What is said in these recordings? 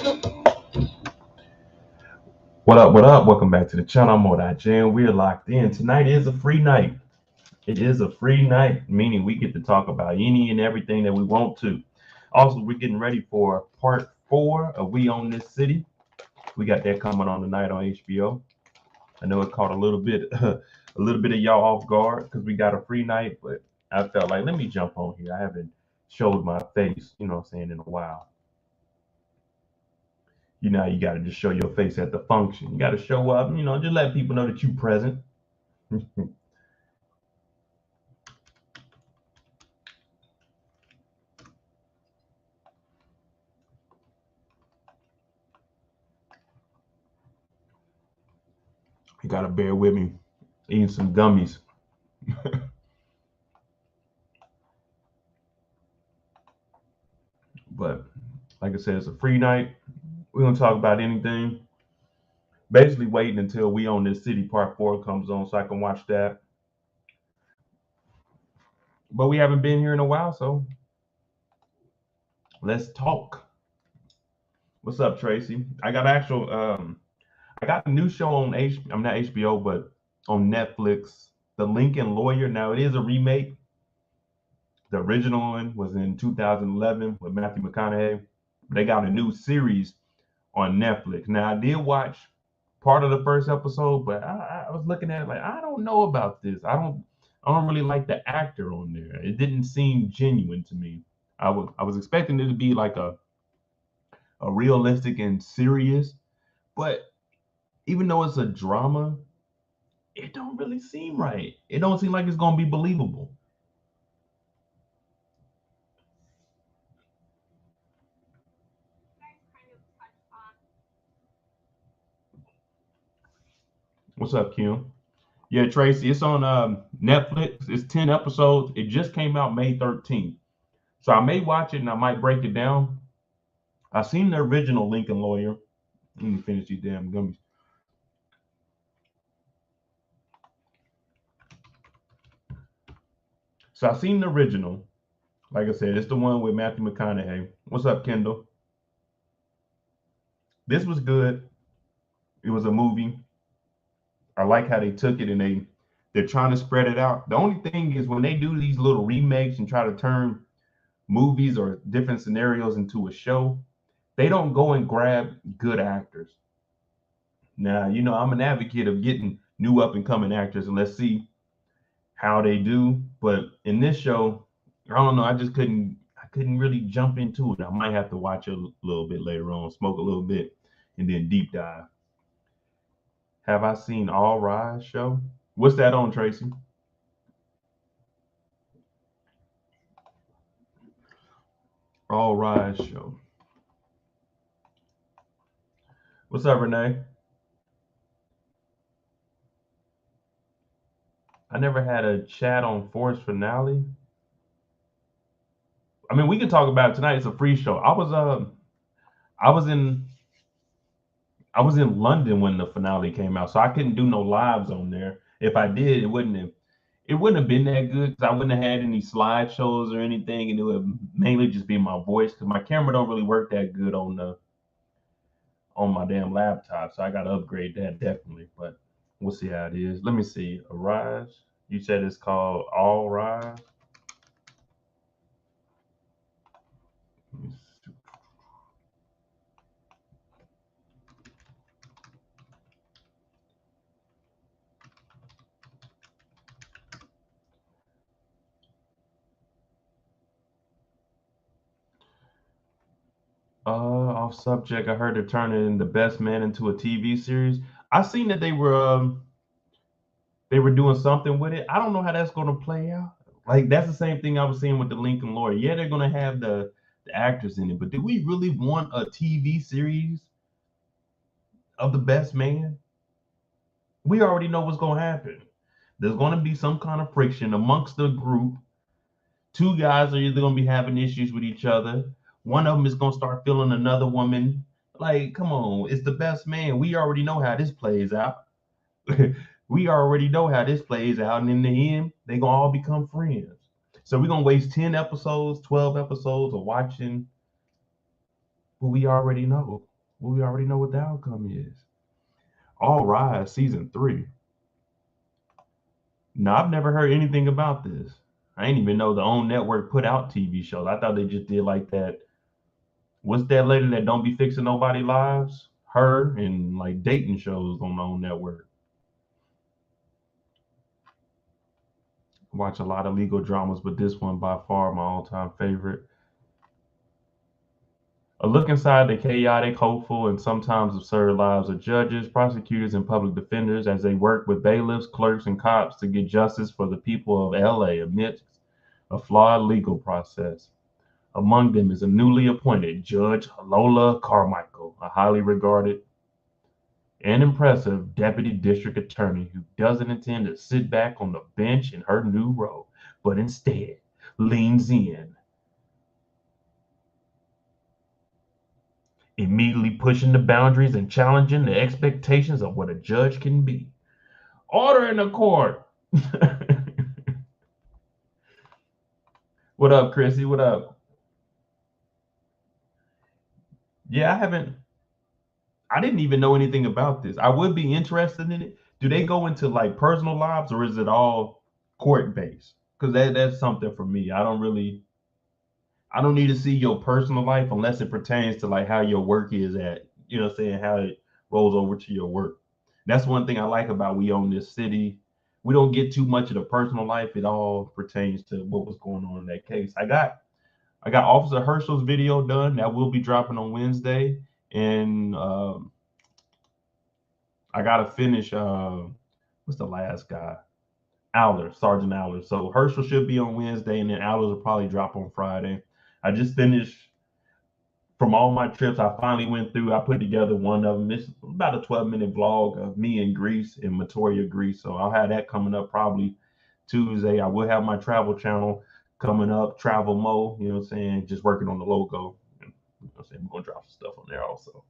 What up? What up? Welcome back to the channel. I'm Moedotj, and we're locked in. Tonight is a free night. It is a free night, meaning we get to talk about any and everything that we want to. Also, we're getting ready for part 4 of We Own This City. We got that coming on tonight on HBO. I know it caught a little bit of y'all off guard because we got a free night, but I felt like let me jump on here. I haven't showed my face, you know what I'm saying, in a while. You know, you got to just show your face at the function. You got to show up, you know, just let people know that you present. You got to bear with me eating some gummies. But like I said, it's a free night. We're going to talk about anything. Basically waiting until We Own This City part 4 comes on so I can watch that. But we haven't been here in a while, so let's talk. What's up, Tracy? I got I got a new show on I'm not HBO, but on Netflix, The Lincoln Lawyer. Now it is a remake. The original one was in 2011 with Matthew McConaughey. They got a new series on Netflix. Now I did watch part of the first episode, but I was looking at it like I don't know about this. I don't really like the actor on there. It didn't seem genuine to me. I was expecting it to be like a realistic and serious, but even though it's a drama, it don't really seem right. It don't seem like it's gonna be believable. What's up, Kim? Yeah, Tracy, it's on Netflix. It's 10 episodes. It just came out May 13th. So I may watch it and I might break it down. I seen the original Lincoln Lawyer. Let me finish these damn gummies. So I seen the original. Like I said, it's the one with Matthew McConaughey. What's up, Kendall? This was good. It was a movie. I like how they took it and they're trying to spread it out. The only thing is when they do these little remakes and try to turn movies or different scenarios into a show, they don't go and grab good actors. Now, you know, I'm an advocate of getting new up and coming actors and let's see how they do. But in this show, I don't know, I couldn't really jump into it. I might have to watch it a little bit later on, smoke a little bit, and then deep dive. Have I seen All Rise show? What's that on, Tracy? All Rise show. What's up, Renee? I never had a chat on Force finale. I mean, we can talk about it tonight. It's a free show. I was in I was in London when the finale came out, so I couldn't do no lives on there. If I did, it wouldn't have been that good because I wouldn't have had any slideshows or anything, and it would mainly just be my voice because my camera don't really work that good on my damn laptop. So I got to upgrade that definitely. But we'll see how it is. Let me see. Arise. You said it's called All Rise. Off subject. I heard they're turning The Best Man into a TV series. I seen that they were doing something with it. I don't know how that's going to play out. Like that's the same thing I was seeing with the Lincoln Lawyer. Yeah, they're going to have the actors in it, but do we really want a TV series of The Best Man? We already know what's going to happen. There's going to be some kind of friction amongst the group. Two guys are either going to be having issues with each other. One of them is going to start feeling another woman. Like, come on, it's The Best Man. We already know how this plays out. We already know how this plays out, and in the end, they're gonna all become friends. So we're gonna waste 10 episodes, 12 episodes of watching what we already know. Well, we already know what the outcome is. All Rise season 3. No, I've never heard anything about this. I didn't even know the OWN network put out TV shows. I thought they just did like that. What's that lady that don't be fixing nobody lives? Her and like dating shows on the OWN network. Watch a lot of legal dramas, but this one by far my all-time favorite. A look inside the chaotic, hopeful, and sometimes absurd lives of judges, prosecutors, and public defenders as they work with bailiffs, clerks, and cops to get justice for the people of LA amidst a flawed legal process. Among them is a newly appointed Judge Lola Carmichael, a highly regarded and impressive deputy district attorney who doesn't intend to sit back on the bench in her new role, but instead leans in, immediately pushing the boundaries and challenging the expectations of what a judge can be. Order in the court. What up, Chrissy? What up? Yeah, I didn't even know anything about this. I would be interested in it. Do they go into like personal lives or is it all court based? Because that's something for me. I don't need to see your personal life unless it pertains to like how your work is at, you know what I'm saying, how it rolls over to your work. That's one thing I like about we own this city. We don't get too much of the personal life. It all pertains to what was going on in that case. I got Officer Herschel's video done. That will be dropping on Wednesday. And I gotta finish what's the last guy? Aller, Sergeant Aller. So Herschel should be on Wednesday, and then Allers will probably drop on Friday. I just finished from all my trips. I finally went through. I put together one of them. It's about a 12-minute vlog of me in Greece, in Moedotj, Greece. So I'll have that coming up probably Tuesday. I will have my travel channel coming up, Travel Mo. You know what I'm saying? Just working on the logo. You know what I'm saying? We're gonna drop some stuff on there also.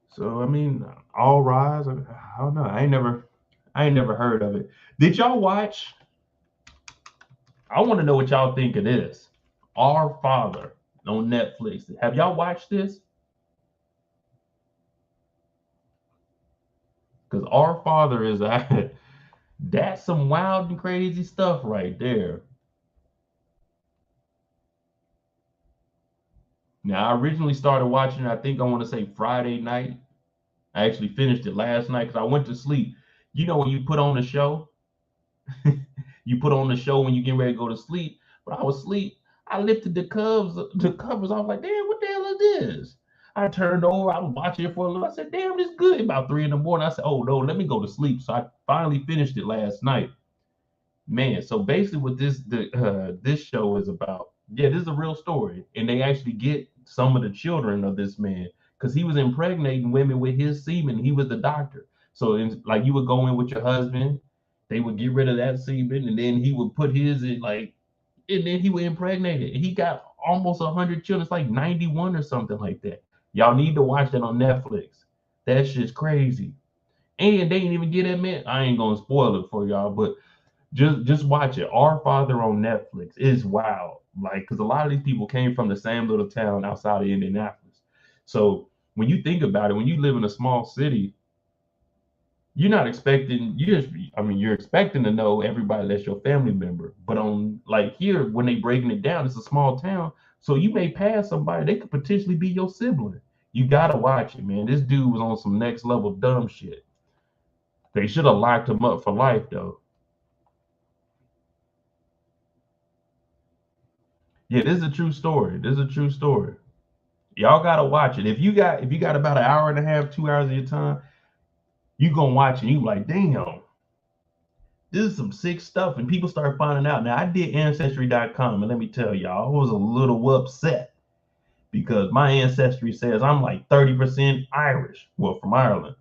So I mean, All Rise. I don't know. I ain't never heard of it. Did y'all watch? I want to know what y'all think of this. Our Father on Netflix. Have y'all watched this? Because Our Father is that's some wild and crazy stuff right there. Now I originally started watching. I think I want to say Friday night. I actually finished it last night because I went to sleep. You know when you put on a show, you put on the show when you get ready to go to sleep. But I was asleep. I lifted the covers. I was like, damn, what the hell is this? I turned over. I was watching it for a little. I said, damn, this is good. About 3 in the morning. I said, oh no, let me go to sleep. So I finally finished it last night. Man, so basically, what this show is about? Yeah, this is a real story, and they actually get some of the children of this man because he was impregnating women with his semen. He was the doctor. So, like, you would go in with your husband, they would get rid of that semen, and then he would put his in, like, and then he would impregnate it. He got almost 100 children. It's like 91 or something like that. Y'all need to watch that on Netflix. That shit's crazy. And they didn't even get that man. I ain't gonna spoil it for y'all, but just watch it. Our Father on Netflix is wild. Like, because a lot of these people came from the same little town outside of Indianapolis. So when you think about it, when you live in a small city, you're not expecting you're expecting to know everybody that's your family member. But on like here, when they breaking it down, it's a small town. So you may pass somebody, they could potentially be your sibling. You gotta watch it, man. This dude was on some next level dumb shit. They should have locked him up for life though. Yeah, this is a true story. This is a true story. Y'all gotta watch it. If you got about an hour and a half, 2 hours of your time, you gonna watch it. And you like, damn, this is some sick stuff. And people start finding out. Now I did ancestry.com, and let me tell y'all, I was a little upset because my ancestry says I'm like 30% Irish, well, from Ireland.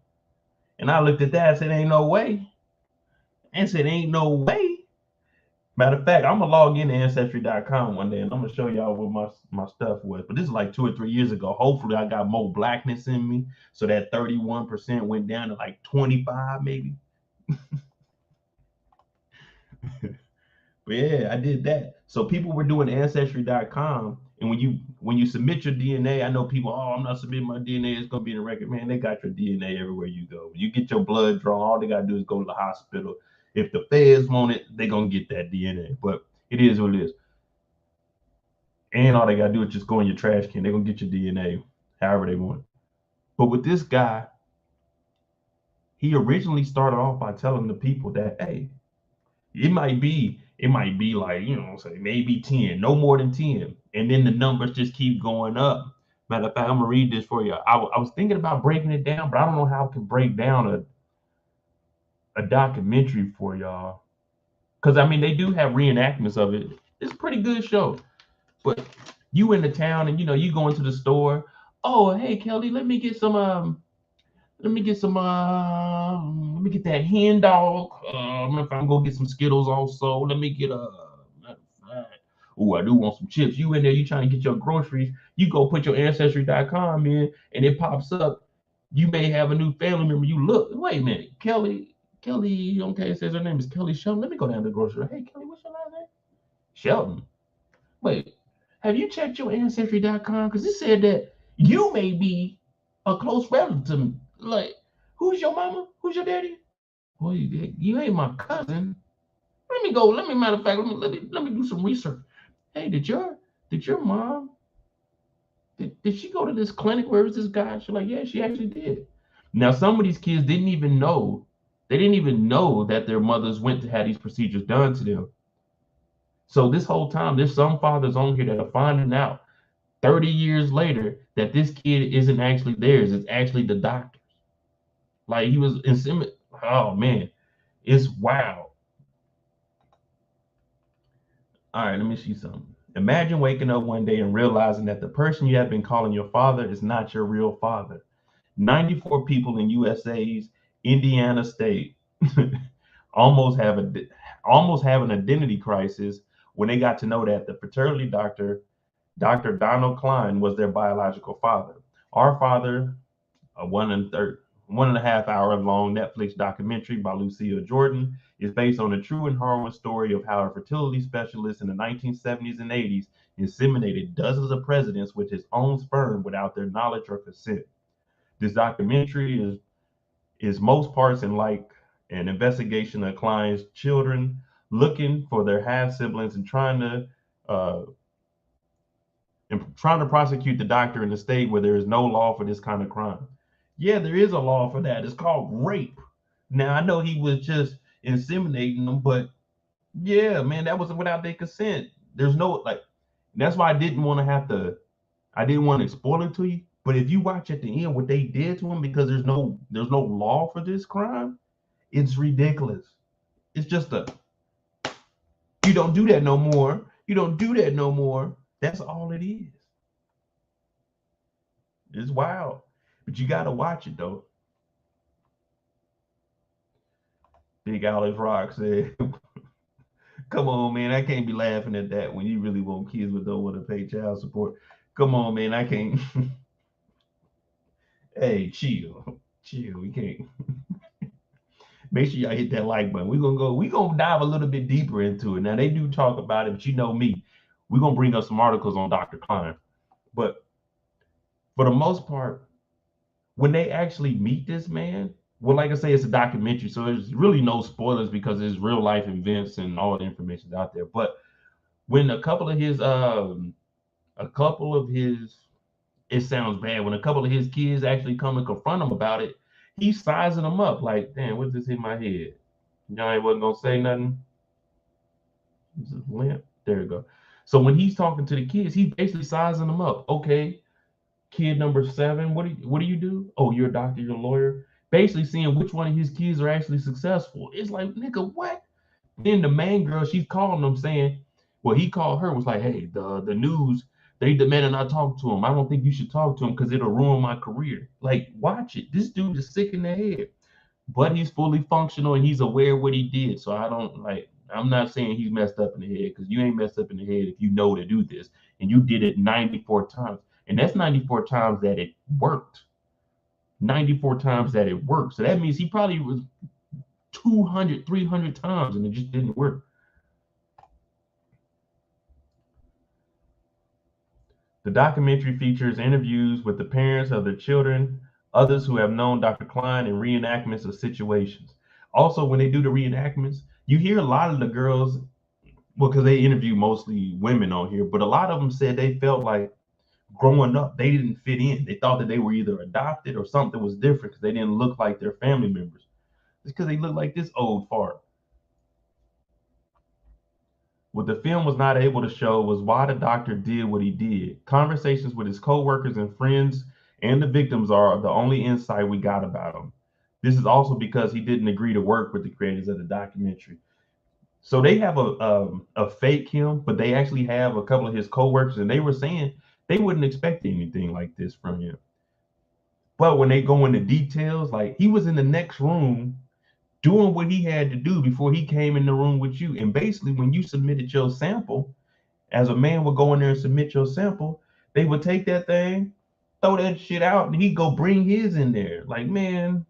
And I looked at that and said, ain't no way. And said, ain't no way. Matter of fact, I'm gonna log into ancestry.com one day and I'm gonna show y'all what my stuff was. But this is like 2 or 3 years ago. Hopefully, I got more blackness in me, so that 31% went down to like 25, maybe. Yeah, I did that. So people were doing ancestry.com, and when you submit your DNA, I know people, oh, I'm not submitting my DNA, it's gonna be in the record. Man, they got your DNA everywhere you go. When you get your blood drawn, all they gotta do is go to the hospital. If the feds want it, they're gonna get that DNA. But it is what it is. And all they gotta do is just go in your trash can. They're gonna get your DNA however they want. But with this guy, he originally started off by telling the people that, hey, it might be like, say maybe 10, no more than 10. And then the numbers just keep going up. Matter of fact, I'm gonna read this for you. I was thinking about breaking it down, but I don't know how I can break down a documentary for y'all. Because I mean they do have reenactments of it. It's a pretty good show. But you in the town and you go into the store. Oh, hey Kelly, let me get that hen dog. If I'm gonna get some Skittles also, let me get oh, I do want some chips. You in there, you trying to get your groceries. You go put your ancestry.com in, and it pops up. You may have a new family member. You look, wait a minute, Kelly, okay, it says her name is Kelly Shelton. Let me go down to the grocery. Hey, Kelly, what's your last name? Shelton. Wait, have you checked your ancestry.com? Because it said that you may be a close relative to me. Like, who's your mama? Who's your daddy? Well, you ain't my cousin. Let me go. Matter of fact, let me do some research. Hey, did your mom did she go to this clinic? Where is this guy? She's like, yeah, she actually did. Now, some of these kids didn't even know. They didn't even know that their mothers went to have these procedures done to them. So this whole time, there's some fathers on here that are finding out 30 years later that this kid isn't actually theirs. It's actually the doctor's. Like he was inseminated. Oh man, it's wild. All right, let me see something. Imagine waking up one day and realizing that the person you have been calling your father is not your real father. 94 people in USA's Indiana state almost have an identity crisis when they got to know that the fertility doctor, Dr. Donald Klein, was their biological father. Our Father, a 1.5 hour long Netflix documentary by Lucille Jordan, is based on a true and harrowing story of how a fertility specialist in the 1970s and 80s inseminated dozens of presidents with his own sperm without their knowledge or consent. This documentary is most parts in like an investigation of Klein's children looking for their half siblings and uh, trying to prosecute the doctor in a state where there is no law for this kind of crime. Yeah, there is a law for that. It's called rape. Now I know he was just inseminating them, but yeah, man, that was without their consent. There's no like. That's why I didn't want to spoil it to you. But if you watch at the end what they did to him, because there's no law for this crime, it's ridiculous. It's just you don't do that no more. You don't do that no more. That's all it is. It's wild. But you gotta watch it though. Big Alex Rock said, come on, man, I can't be laughing at that when you really want kids but don't want to pay child support. Come on, man, I can't. Hey, chill. Chill. We can't. Make sure y'all hit that like button. We're gonna dive a little bit deeper into it. Now they do talk about it, but you know me. We're gonna bring up some articles on Dr. Klein. But for the most part, when they actually meet this man, well, like I say, it's a documentary, so there's really no spoilers because there's real life events and all the information's out there. But when a couple of his, it sounds bad, when a couple of his kids actually come and confront him about it, he's sizing them up like, damn, what's this in my head? Johnny wasn't gonna say nothing. Is it lamp? There you go. So when he's talking to the kids, he's basically sizing them up. Okay, kid number 7, what do you do? Oh, you're a doctor, you're a lawyer. Basically seeing which one of his kids are actually successful. It's like, nigga, what? Then the main girl, she's calling him saying, well, he called her, was like, hey, the news, they demanded I talk to him. I don't think you should talk to him because it'll ruin my career. Like, watch it. This dude is sick in the head. But he's fully functional and he's aware of what he did. So I'm not saying he's messed up in the head, because you ain't messed up in the head if you know to do this. And you did it 94 times. And that's 94 times that it worked. 94 times that it worked. So that means he probably was 200, 300 times and it just didn't work. The documentary features interviews with the parents of the children, others who have known Dr. Klein, and reenactments of situations. Also, when they do the reenactments, you hear a lot of the girls, well, because they interview mostly women on here, but a lot of them said they felt like growing up, they didn't fit in. They thought that they were either adopted or something was different because they didn't look like their family members. It's because they look like this old fart. What the film was not able to show was why the doctor did what he did. Conversations with his co-workers and friends and the victims are the only insight we got about him. This is also because he didn't agree to work with the creators of the documentary. So they have a fake him, but they actually have a couple of his co-workers, and they were saying they wouldn't expect anything like this from him. But when they go into details, like he was in the next room doing what he had to do before he came in the room with you. And basically, when you submitted your sample, as a man would go in there and submit your sample, they would take that thing, throw that shit out, and he'd go bring his in there. Like, man.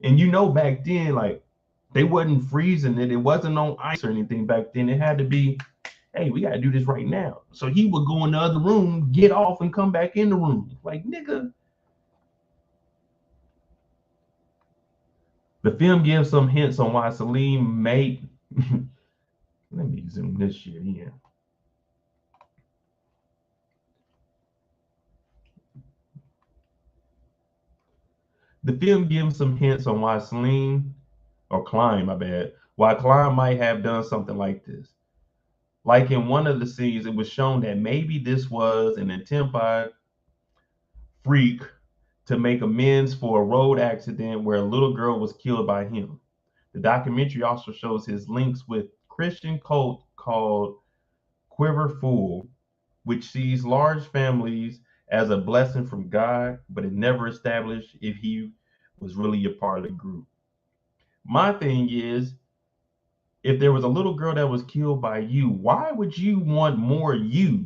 And you know, back then, like, they wasn't freezing it. It wasn't on ice or anything back then. It had to be, hey, we got to do this right now. So he would go in the other room, get off, and come back in the room. Like, nigga. The film gives some hints on why Salim made. Let me zoom this shit in. The film gives some hints on why Salim, or Klein, my bad, why Klein might have done something like this. Like in one of the scenes, it was shown that maybe this was an attempt by Freak to make amends for a road accident where a little girl was killed by him. The documentary also shows his links with Christian cult called Quiverful, which sees large families as a blessing from God, but it never established if he was really a part of the group. My thing is, if there was a little girl that was killed by you, why would you want more yous?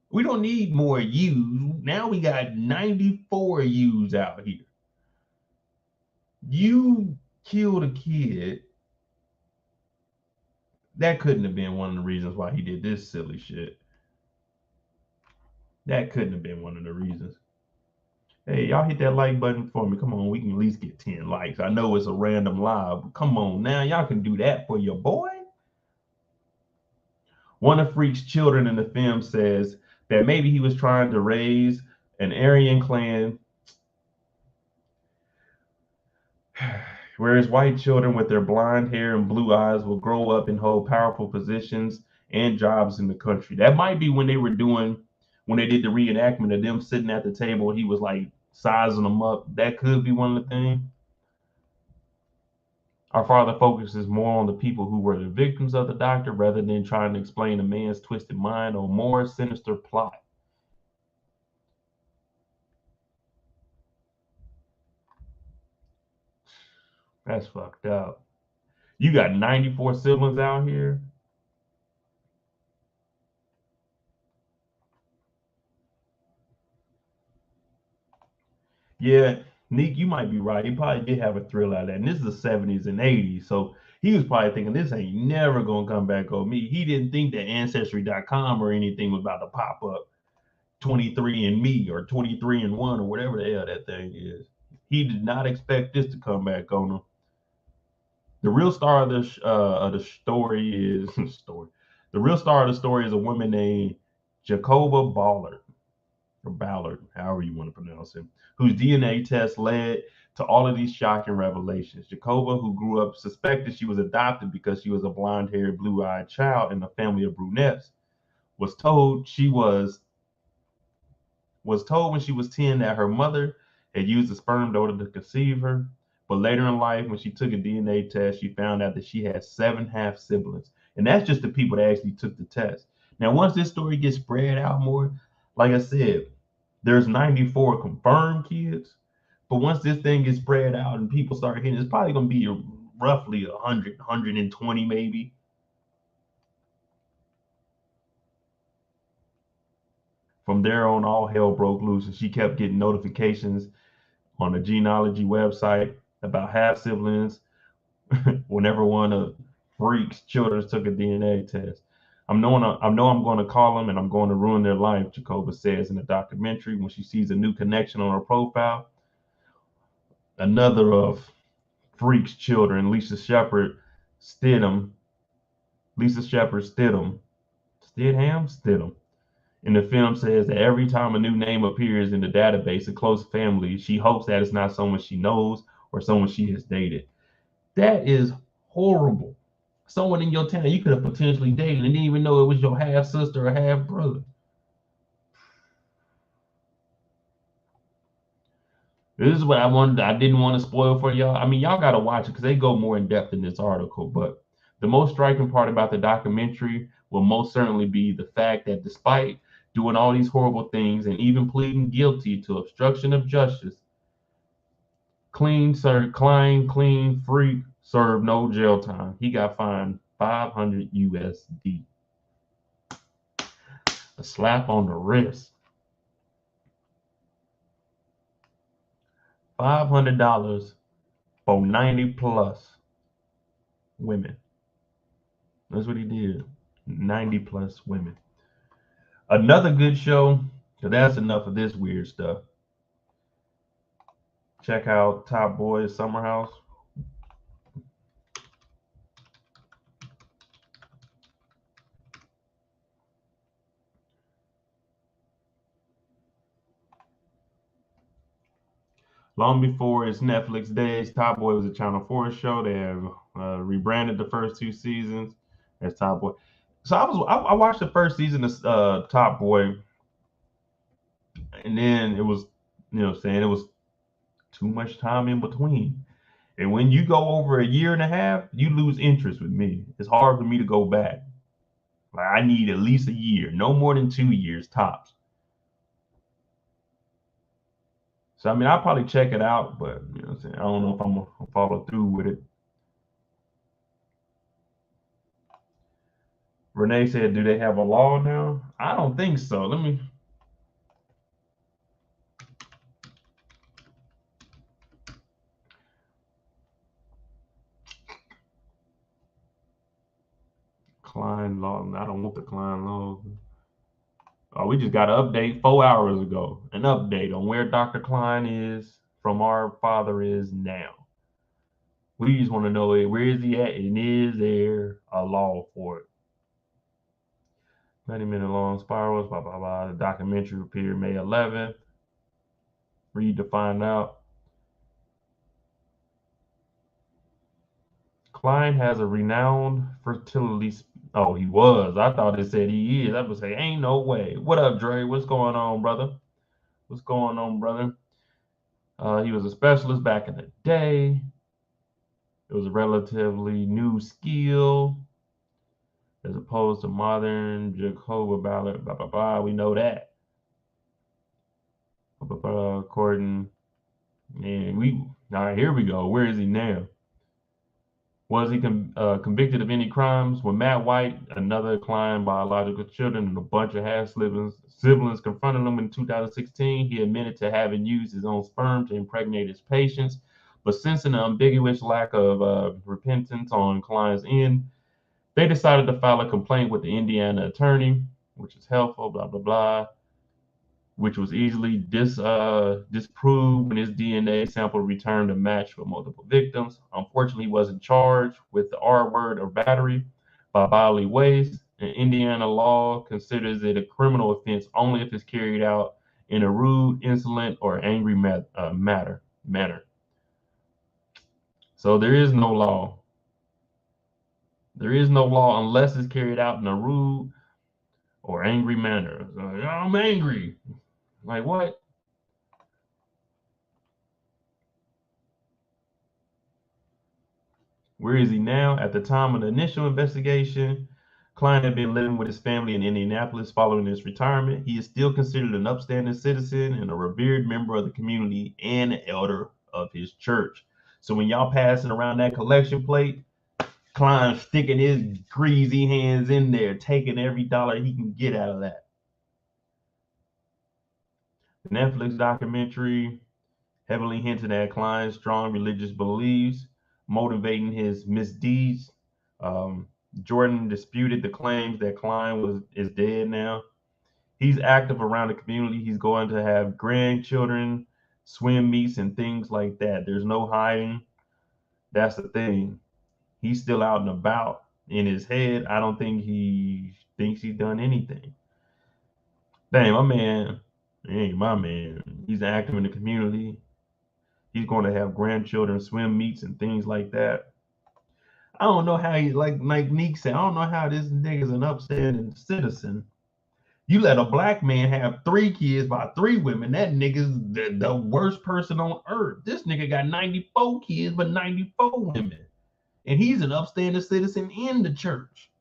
We don't need more yous. Now we got 94 yous out here. You killed a kid. That couldn't have been one of the reasons why he did this silly shit. That couldn't have been one of the reasons. Hey, y'all hit that like button for me. Come on, we can at least get 10 likes. I know it's a random live, but come on now. Y'all can do that for your boy. One of Freak's children in the film says that maybe he was trying to raise an Aryan clan where his white children with their blonde hair and blue eyes will grow up and hold powerful positions and jobs in the country. That might be when they did the reenactment of them sitting at the table. He was like sizing them up. That could be one of the things. Our father focuses more on the people who were the victims of the doctor rather than trying to explain a man's twisted mind or more sinister plot. That's fucked up. You got 94 siblings out here. Yeah, Nick, you might be right. He probably did have a thrill out of that. And this is the 70s and 80s. So he was probably thinking, this ain't never going to come back on me. He didn't think that Ancestry.com or anything was about to pop up 23andMe or 23and1 or whatever the hell that thing is. He did not expect this to come back on him. The real star of the story is The real star of the story is a woman named Jacoba Ballard, or Ballard, however you want to pronounce it, whose DNA test led to all of these shocking revelations. Jacoba, who grew up suspected she was adopted because she was a blonde-haired, blue-eyed child in a family of brunettes, was told when she was 10 that her mother had used a sperm donor to conceive her. But later in life, when she took a DNA test, she found out that she had 7 half siblings. And that's just the people that actually took the test. Now, once this story gets spread out more, like I said, there's 94 confirmed kids. But once this thing gets spread out and people start hitting, it's probably going to be roughly 100, 120 maybe. From there on, all hell broke loose, and she kept getting notifications on the genealogy website about half siblings whenever one of Freak's children took a DNA test. I know I'm going to call them and I'm going to ruin their life, Jacoba says in the documentary when she sees a new connection on her profile. Another of Freak's children, Lisa Shepard Stidham, in the film says that every time a new name appears in the database of close family, she hopes that it's not someone she knows or someone she has dated. That is horrible. Someone in your town you could have potentially dated and didn't even know it was your half sister or half brother. This is what I didn't want to spoil for y'all. I mean, y'all got to watch it because they go more in depth in this article. But the most striking part about the documentary will most certainly be the fact that despite doing all these horrible things and even pleading guilty to obstruction of justice, Clean Freak served no jail time. He got fined 500 USD. A slap on the wrist. $500 for 90 plus women. That's what he did. 90 plus women. Another good show. So that's enough of this weird stuff. Check out Top Boy's Summer House. Long before its Netflix days, Top Boy was a Channel 4 show. They have rebranded the first 2 seasons as Top Boy. So I watched the first season of Top Boy, and then it was, it was too much time in between. And when you go over a year and a half, you lose interest with me. It's hard for me to go back. Like I need at least a year, no more than 2 years tops. So I mean, I'll probably check it out, but I don't know if I'm gonna follow through with it. Renee said, "Do they have a law now?" I don't think so. Let me. Klein law. I don't want the Klein law. Oh, we just got an update 4 hours ago. An update on where Dr. Klein is from our father is now. We just want to know where is he at and is there a law for it? 90-minute long spirals, blah, blah, blah. The documentary appeared May 11th. Read to find out. Klein has a renowned fertility. Oh, he was. I thought it said he is. I would say, ain't no way. What up, Dre? What's going on, brother? What's going on, brother? He was a specialist back in the day. It was a relatively new skill as opposed to modern Jehovah ballot, blah, blah, blah. We know that. According, and all right, here we go. Where is he now? Was he convicted of any crimes? When Matt White, another Klein biological children, and a bunch of half siblings confronted him in 2016, he admitted to having used his own sperm to impregnate his patients. But sensing an ambiguous lack of repentance on Klein's end, they decided to file a complaint with the Indiana attorney, which is helpful, blah, blah, blah, which was easily disproved when his DNA sample returned a match for multiple victims. Unfortunately, he wasn't charged with the R word or battery by bodily waste. And Indiana law considers it a criminal offense only if it's carried out in a rude, insolent, or angry manner. So there is no law. There is no law unless it's carried out in a rude or angry manner. I'm angry. Like what? Where is he now? At the time of the initial investigation, Klein had been living with his family in Indianapolis following his retirement. He is still considered an upstanding citizen and a revered member of the community and an elder of his church. So when y'all passing around that collection plate, Klein sticking his greasy hands in there, taking every dollar he can get out of that. The Netflix documentary heavily hinted at Klein's strong religious beliefs, motivating his misdeeds. Jordan disputed the claims that Klein is dead now. He's active around the community. He's going to have grandchildren, swim meets, and things like that. There's no hiding. That's the thing. He's still out and about. In his head, I don't think he thinks he's done anything. Dang, my man, he ain't my man. He's active in the community. He's going to have grandchildren, swim meets, and things like that. I don't know how he, like Neek said, I don't know how this nigga's an upstanding citizen. You let a black man have 3 kids by 3 women. That nigga's the worst person on earth. This nigga got 94 kids, but 94 women. And he's an upstanding citizen in the church.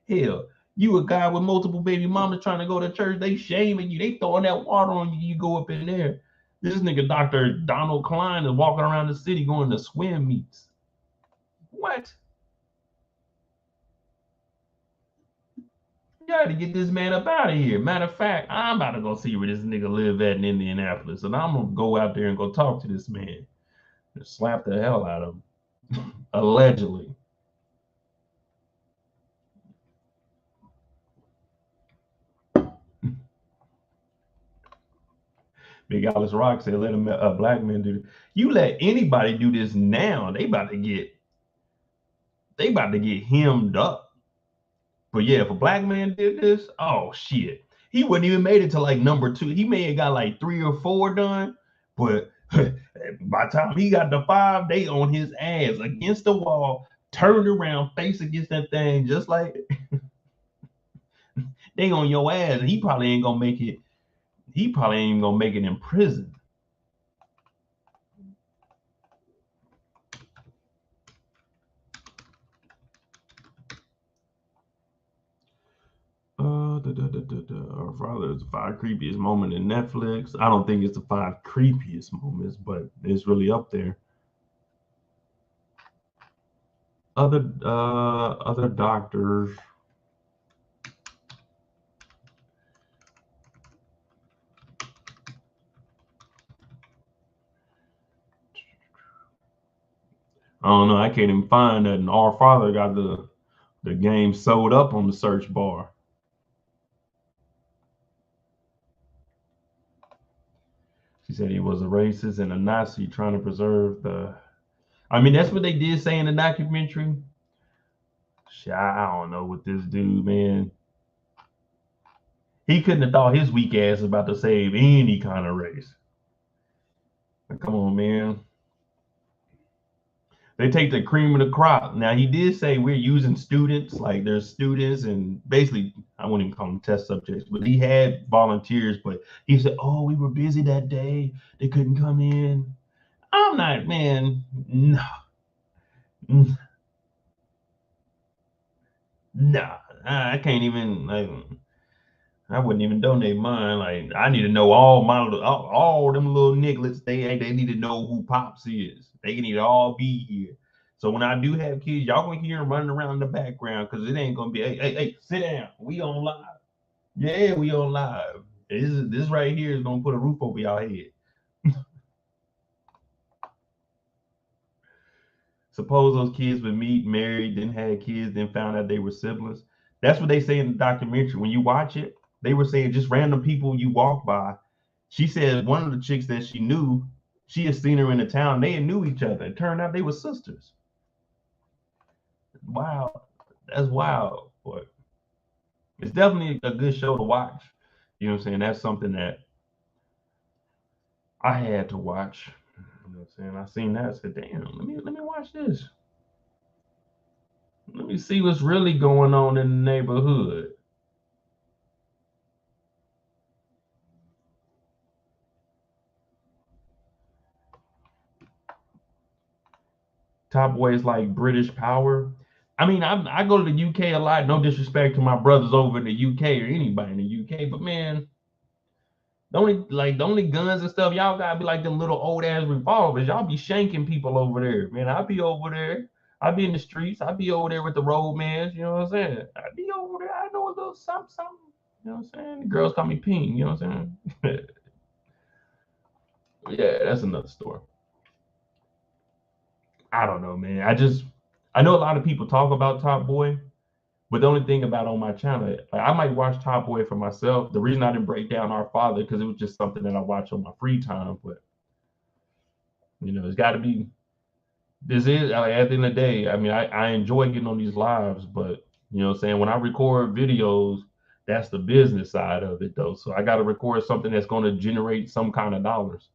Hell, you a guy with multiple baby mamas trying to go to church, they shaming you. They throwing that water on you. You go up in there. This nigga, Dr. Donald Klein, is walking around the city going to swim meets. What? You got to get this man up out of here. Matter of fact, I'm about to go see where this nigga live at in Indianapolis, and I'm gonna go out there and go talk to this man and slap the hell out of him, allegedly. Big Alice Rock said, "Let a black man do this." You let anybody do this now, they about to get hemmed up. But yeah, if a black man did this, oh shit, he wouldn't even made it to like number 2. He may have got like 3 or 4 done, but by the time he got to 5, they on his ass against the wall, turned around, face against that thing, just like they on your ass, and he probably ain't gonna make it. He probably ain't even gonna make it in prison. Our father is the 5 creepiest moment in Netflix. I don't think it's the 5 creepiest moments, but it's really up there. Other doctors. I don't know. I can't even find that. And our father got the game sold up on the search bar. She said he was a racist and a Nazi trying to preserve the. I mean, that's what they did say in the documentary. Shit, I don't know what this dude, man. He couldn't have thought his weak ass was about to save any kind of race. But come on, man. They take the cream of the crop. Now he did say we're using students, like there's students, and basically I wouldn't even call them test subjects, but he had volunteers. But he said, "Oh, we were busy that day; they couldn't come in." I'm not, man. No, nah, I can't even. Like, I wouldn't even donate mine. Like, I need to know all them little nigglets. They need to know who Pops is. They need to all be here. So when I do have kids, y'all gonna hear them running around in the background because it ain't gonna be, hey, sit down. We on live. Yeah, we on live. This right here is gonna put a roof over y'all head. Suppose those kids would meet, married, then had kids, then found out they were siblings. That's what they say in the documentary. When you watch it, they were saying just random people you walk by. She said one of the chicks that she knew, she had seen her in the town. They knew each other. It turned out they were sisters. Wow, that's wild. But it's definitely a good show to watch. You know what I'm saying? That's something that I had to watch. You know what I'm saying? I seen that. I said, damn, let me watch this. Let me see what's really going on in the neighborhood. Top boys like British Power. I mean, I go to the UK a lot. No disrespect to my brothers over in the UK or anybody in the UK, but man, the only guns and stuff y'all gotta be like them little old ass revolvers. Y'all be shanking people over there, man. I be over there. I be in the streets. I be over there with the roadmans. You know what I'm saying? I be over there. I know a little something. You know what I'm saying? The girls call me Ping. You know what I'm saying? Yeah, that's another story. I don't know, man. I know a lot of people talk about Top Boy, But the only thing about on my channel, like, I might watch Top Boy for myself. The reason I didn't break down Our Father because it was just something that I watch on my free time. But you know, it's got to be. This is like, at the end of the day. I mean, I enjoy getting on these lives, but you know what I'm saying, when I record videos, that's the business side of it though. So I got to record something that's going to generate some kind of dollars,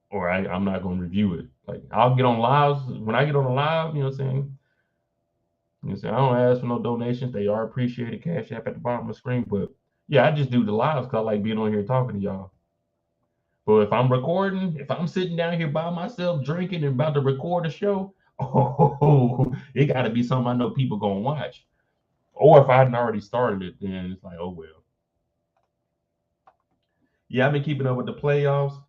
or I'm not going to review it. Like, I'll get on lives when I get on a live. You know what I'm saying? You know what I'm saying? I don't ask for no donations. They are appreciated. Cashapp at the bottom of the screen. But yeah, I just do the lives because I like being on here talking to y'all. But if I'm recording, if I'm sitting down here by myself drinking and about to record a show, oh, it got to be something I know people gonna watch. Or if I hadn't already started it, then it's like, oh well. Yeah, I've been keeping up with the playoffs.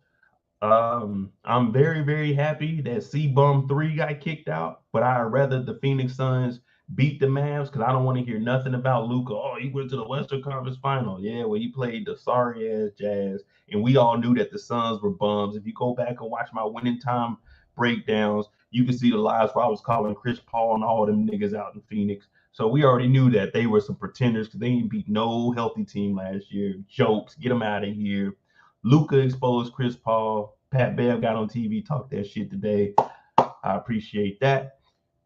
I'm very, very happy that C-Bum 3 got kicked out, but I'd rather the Phoenix Suns beat the Mavs because I don't want to hear nothing about Luka. Oh, he went to the Western Conference Final. Yeah, well, he played the sorry-ass Jazz, and we all knew that the Suns were bums. If you go back and watch my winning time breakdowns, you can see the lives where I was calling Chris Paul and all them niggas out in Phoenix. So we already knew that they were some pretenders because they didn't beat no healthy team last year. Jokes, get them out of here. Luka exposed Chris Paul. Pat Bev got on TV, talked that shit today. I appreciate that.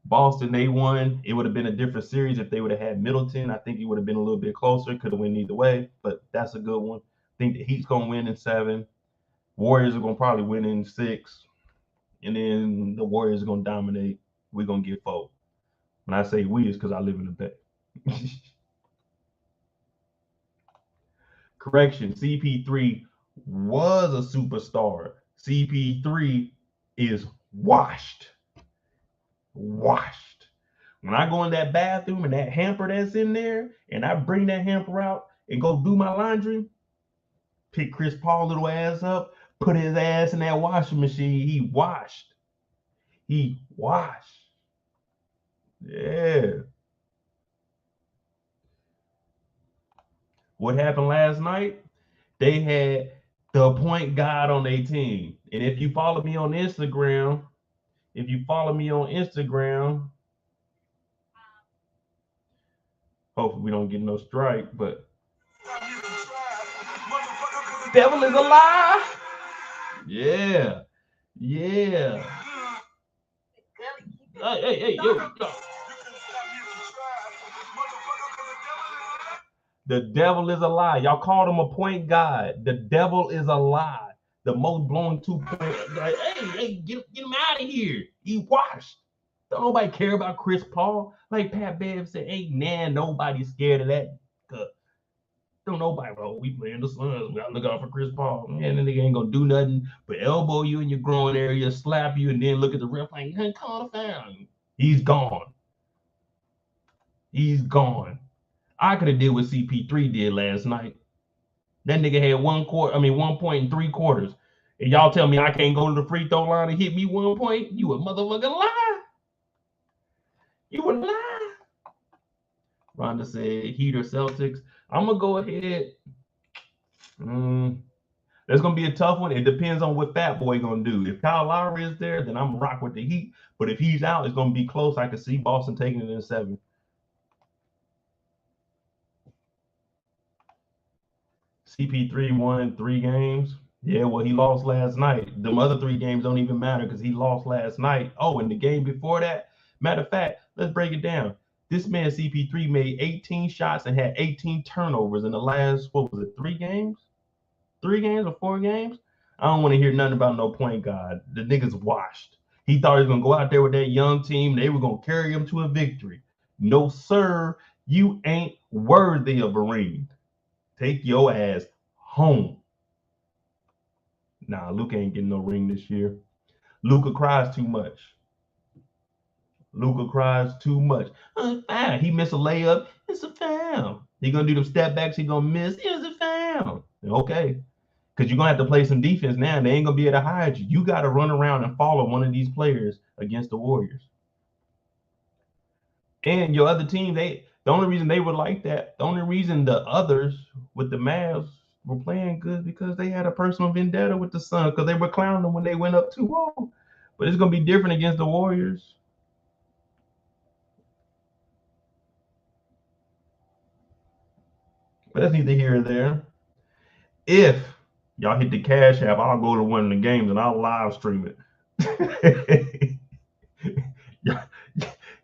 Boston, they won. It would have been a different series if they would have had Middleton. I think it would have been a little bit closer. Could have went either way, but that's a good one. I think the Heat's going to win in 7. Warriors are going to probably win in 6. And then the Warriors are going to dominate. We're going to get 4. When I say we, it's because I live in the Bay. Correction, CP3 was a superstar. CP3 is washed. Washed. When I go in that bathroom and that hamper that's in there, and I bring that hamper out and go do my laundry, pick Chris Paul little ass up, put his ass in that washing machine. He washed. He washed. Yeah. What happened last night? They had the point guard on their team. And if you follow me on Instagram, hopefully we don't get no strike, but devil is a lie. Yeah. Yeah. Hey, yo. The devil is a lie. Y'all called him a point guard. The devil is a lie. The most blown 2-point. Like, hey, get him out of here. He washed. Don't nobody care about Chris Paul. Like Pat Bev said, ain't nobody scared of that. Don't nobody, bro. We playing the Suns. We gotta look out for Chris Paul. Man, the nigga ain't gonna do nothing but elbow you in your groin area, slap you, and then look at the ref like, hey, call the foul. He's gone. He's gone. I could have did what CP3 did last night. That nigga had 1 point in 3 quarters. And y'all tell me I can't go to the free throw line and hit me 1 point? You a motherfucking lie. You a lie. Rhonda said Heat or Celtics. I'm going to go ahead. That's going to be a tough one. It depends on what Fat Boy going to do. If Kyle Lowry is there, then I'm going to rock with the Heat. But if he's out, it's going to be close. I can see Boston taking it in 7. CP3 won 3 games. Yeah, well, he lost last night. Them other 3 games don't even matter because he lost last night. Oh, and the game before that, matter of fact, let's break it down. This man, CP3, made 18 shots and had 18 turnovers in the last, 3 games? 3 games or 4 games? I don't want to hear nothing about no point guard. The nigga's washed. He thought he was going to go out there with that young team. They were going to carry him to a victory. No, sir, you ain't worthy of a ring. Take your ass home. Nah, Luka ain't getting no ring this year. Luka cries too much. Foul. He missed a layup. It's a foul. He gonna do them step backs. He gonna miss. It's a foul. Okay. Because you're gonna have to play some defense now. They ain't gonna be able to hide you. You gotta run around and follow one of these players against the Warriors. And your other team, the only reason they were like that, the only reason the others with the Mavs were playing good because they had a personal vendetta with the Suns because they were clowning them when they went up 2-0. But it's going to be different against the Warriors. But that's neither here or there. If y'all hit the Cashapp, I'll go to one of the games and I'll live stream it.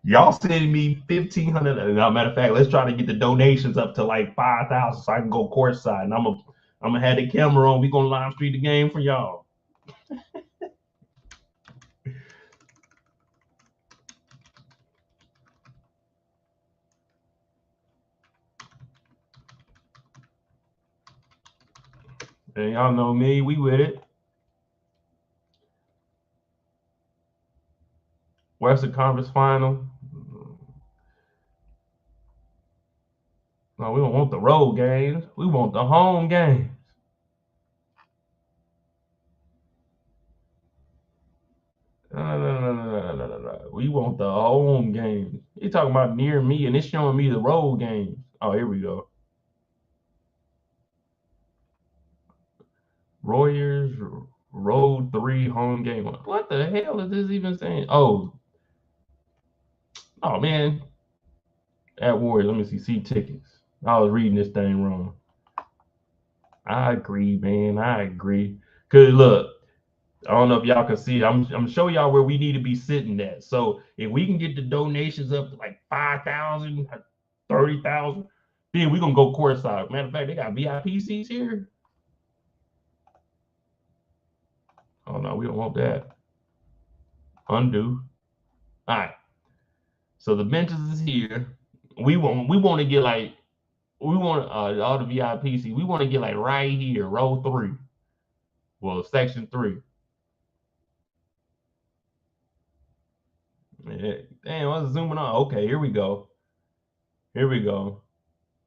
Y'all send me 1,500. Matter of fact, let's try to get the donations up to like 5,000 so I can go courtside. And I'm gonna have the camera on. We gonna live stream the game for y'all. And y'all know me, we with it. Western Conference Final. No, we don't want the road games. We want the home games. No. We want the home games. You talking about near me, and it's showing me the road games. Oh, here we go. Warriors Road 3 home game. What the hell is this even saying? Oh man. At Warriors, let me see tickets. I was reading this thing wrong. I agree, man. I agree. Cause look, I don't know if y'all can see it. I'm showing y'all where we need to be sitting at. So if we can get the donations up to like 5,000, 30,000, then we're gonna go courtside. Matter of fact, they got VIP seats here. Oh no, we don't want that. Undo. All right. So the benches is here. We want to get like all the VIP seats. We want to get like right here, row 3. Well, section 3. Yeah. Damn, I was zooming on. Okay, here we go.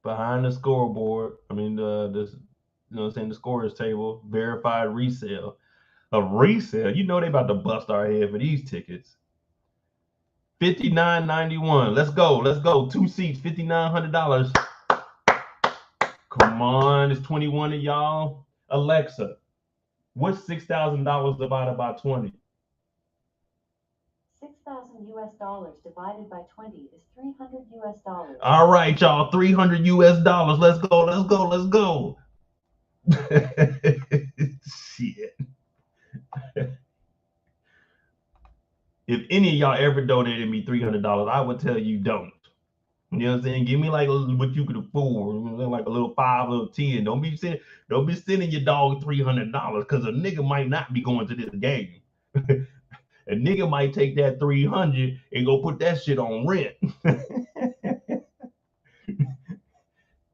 Behind the scoreboard. I mean, this, you know what I'm saying, the scorers table, verified resale. A resale? You know they about to bust our head for these tickets. $59.91. Let's go. 2 seats, $5,900. Come on, it's 21 of y'all. Alexa, what's $6,000 divided by 20? $6,000 divided by 20 is $300. All right, y'all, $300. Let's go. Shit. If any of y'all ever donated me $300, I would tell you don't. You know what I'm saying? Give me like what you could afford, like a little 5, little 10. Don't be sending your dog $300 because a nigga might not be going to this game. A nigga might take that 300 and go put that shit on rent.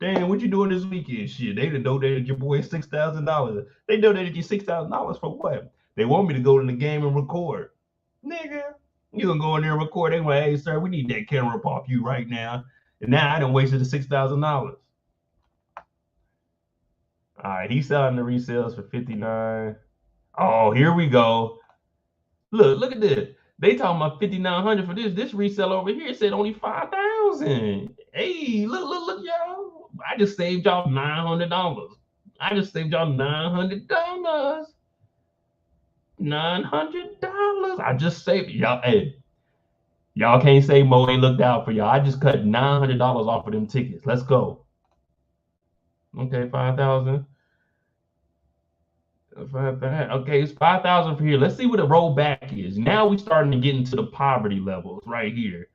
Damn, what you doing this weekend? Shit, they done donated your boy $6,000. They donated you $6,000 for what? They want me to go to the game and record. Nigga, you gonna go in there and record. They like, hey, sir, we need that camera pop you right now. And now I done wasted the $6,000. All right, he's selling the resales for $59. Oh, here we go. Look at this. They talking about $5,900 for this. This resale over here said only $5,000. Hey, look, y'all. I just saved y'all $900. $900. I just saved y'all. Hey, y'all can't say Mo ain't looked out for y'all. I just cut $900 off of them tickets. Let's go. Okay, 5,000. Okay, it's 5,000 for here. Let's see what the rollback is. Now we're starting to get into the poverty levels right here.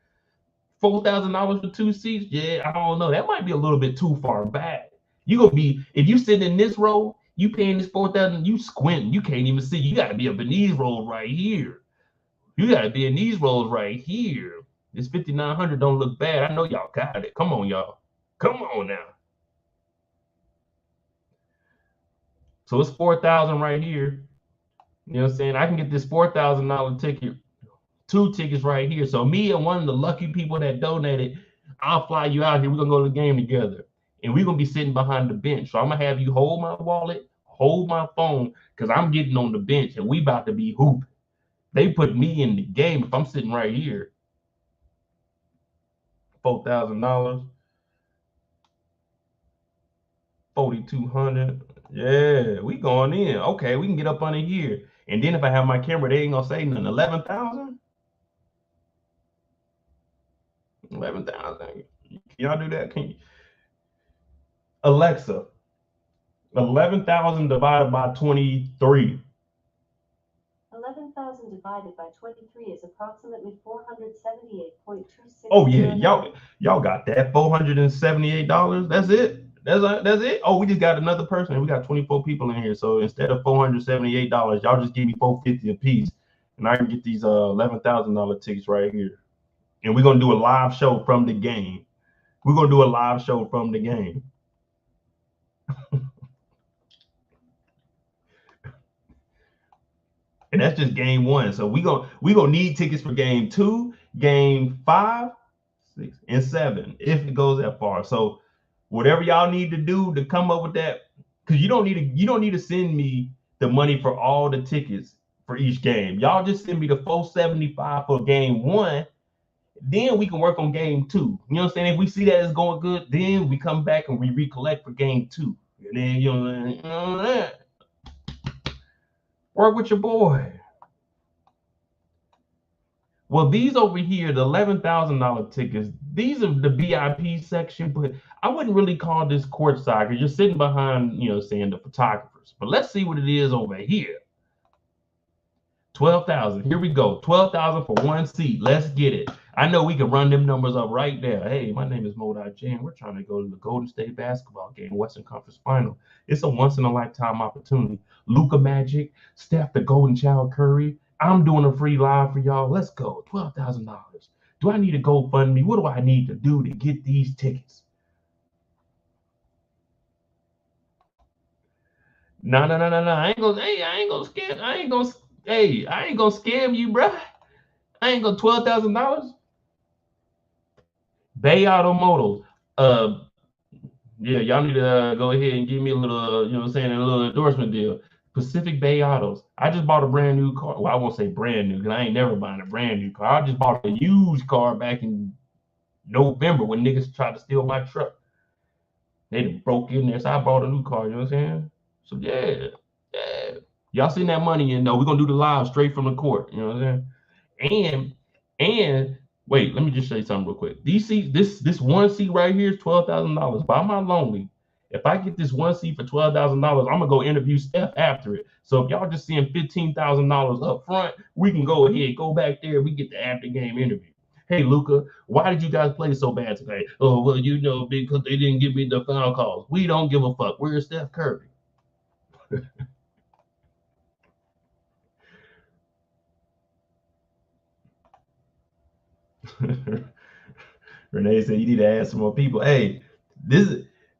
$4,000 for 2 seats? Yeah, I don't know. That might be a little bit too far back. You gonna be, if you sit in this row, you paying this 4,000, you squinting, you can't even see. You gotta be up in these rows right here. This $5,900 don't look bad. I know y'all got it. Come on, y'all. Come on now. So it's 4,000 right here. You know what I'm saying? I can get this $4,000 ticket, 2 tickets right here. So me and one of the lucky people that donated, I'll fly you out here. We're gonna go to the game together. And we're gonna be sitting behind the bench. So I'm gonna have you hold my wallet, hold my phone, because I'm getting on the bench and we about to be hooping. They put me in the game if I'm sitting right here. $4,000. 4,200. Yeah, we going in. Okay, we can get up under here. And then if I have my camera, they ain't gonna say nothing. 11,000. 11,000. Y'all do that? Can you? Alexa, 11,000 divided by 23. 11,000 divided by 23 is approximately 478.26. Oh yeah, y'all got that $478. That's it. That's it. Oh, we just got another person. We got 24 people in here. So instead of $478, y'all just give me $450 a piece, and I can get these $11,000 tickets right here. And we're gonna do a live show from the game. We're gonna do a live show from the game. And that's just game 1. So we gonna need tickets for game 2, game 5, 6, and 7 if it goes that far. So whatever y'all need to do to come up with that, because you don't need to send me the money for all the tickets for each game. Y'all just send me the $475 for game 1. Then we can work on game 2. You know what I'm saying? If we see that it's going good, then we come back and we recollect for game 2. And then you know work with your boy. Well, these over here, the $11,000 tickets, these are the VIP section, but I wouldn't really call this courtside because you're sitting behind, you know, saying the photographers. But let's see what it is over here. 12,000. Here we go. 12,000 for one seat. Let's get it. I know we can run them numbers up right there. Hey, my name is Moedotj, and we're trying to go to the Golden State basketball game, Western Conference Final. It's a once-in-a-lifetime opportunity. Luka Magic, Steph the Golden Child Curry. I'm doing a free live for y'all. Let's go. $12,000. Do I need a GoFundMe? What do I need to do to get these tickets? No. I ain't gonna scam you, bro. I ain't gonna $12,000. Bay Automotive. Yeah, y'all need to go ahead and give me a little, you know what I'm saying, a little endorsement deal. Pacific Bay Autos. I just bought a brand new car. Well, I won't say brand new because I ain't never buying a brand new car. I just bought a used car back in November when niggas tried to steal my truck. They broke in there, so I bought a new car. You know what I'm saying? So yeah. Y'all send that money in though. We're gonna do the live straight from the court. You know what I'm saying? And wait, let me just show you something real quick. These seats, this one seat right here is $12,000. Buy my lonely. If I get this one seat for $12,000, I'm gonna go interview Steph after it. So if y'all just seeing $15,000 up front, we can go ahead, go back there, we get the after game interview. Hey Luka, why did you guys play so bad today? Oh well, you know, because they didn't give me the foul calls. We don't give a fuck. Where's Steph Curry? Renee said you need to ask some more people. Hey, this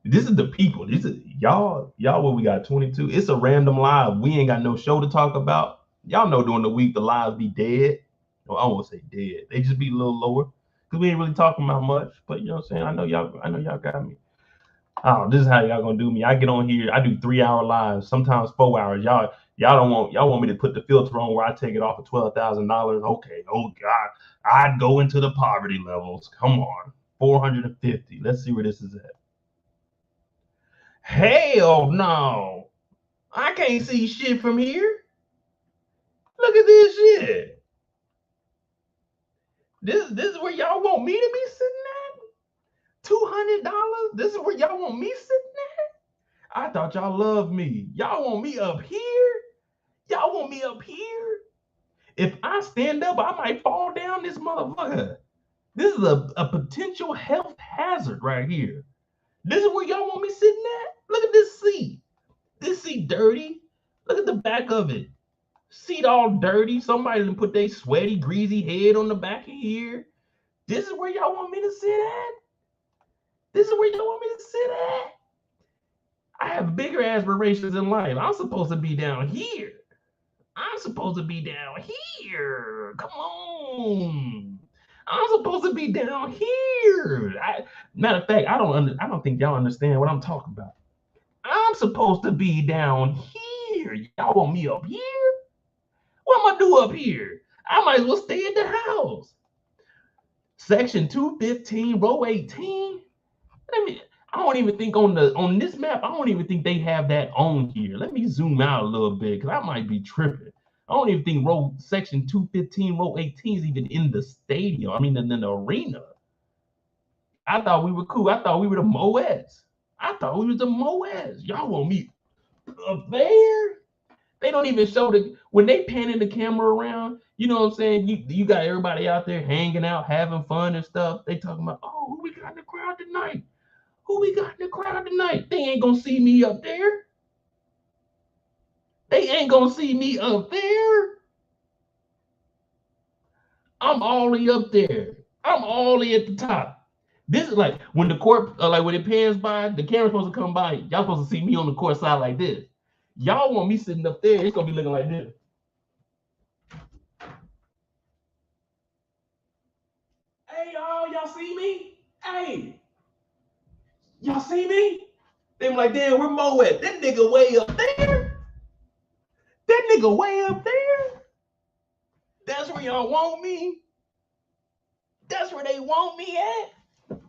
is the people. This is y'all what we got 22. It's a random live. We ain't got no show to talk about. Y'all know during the week the lives be dead. Well, I won't say dead. They just be a little lower because we ain't really talking about much. But you know what I'm saying? I know y'all got me. Oh, this is how y'all gonna do me. I get on here. I do 3-hour lives, sometimes 4 hours. Y'all want me to put the filter on where I take it off of $12,000. Okay, oh God, I'd go into the poverty levels. Come on, 450. Let's see where this is at. Hell no, I can't see shit from here. Look at this shit. This is where y'all want me to be sitting at? $200? This is where y'all want me sitting at? I thought y'all loved me. Y'all want me up here? Y'all want me up here? If I stand up, I might fall down this motherfucker. This is a potential health hazard right here. This is where y'all want me sitting at? Look at this seat. This seat dirty. Look at the back of it. Seat all dirty. Somebody done put their sweaty, greasy head on the back of here. This is where y'all want me to sit at? This is where y'all want me to sit at? I have bigger aspirations in life. I'm supposed to be down here. I'm supposed to be down here. Come on. I'm supposed to be down here. Matter of fact, I don't think y'all understand what I'm talking about. I'm supposed to be down here. Y'all want me up here? What am I do up here? I might as well stay at the house. Section 215, row 18. I don't even think on this map, I don't even think they have that on here. Let me zoom out a little bit because I might be tripping. I don't even think section 215, row 18 is even in the stadium. I mean, in the arena. I thought we were cool. I thought we were the Moeds. I thought we was the Moedotj. Y'all want me up there? They don't even show when they panning the camera around, you know what I'm saying? You got everybody out there hanging out, having fun and stuff. They talking about, oh, who we got in the crowd tonight? Who we got in the crowd tonight? They ain't gonna see me up there. They ain't gonna see me up there. I'm all the way up there. I'm all the way at the top. This is like when the court, like when it pans by, the camera's supposed to come by. Y'all supposed to see me on the court side like this. Y'all want me sitting up there, it's gonna be looking like this. Hey, y'all see me? Hey, y'all see me? They were like, damn, where Mo at? That nigga way up there. That nigga way up there. That's where y'all want me. That's where they want me at.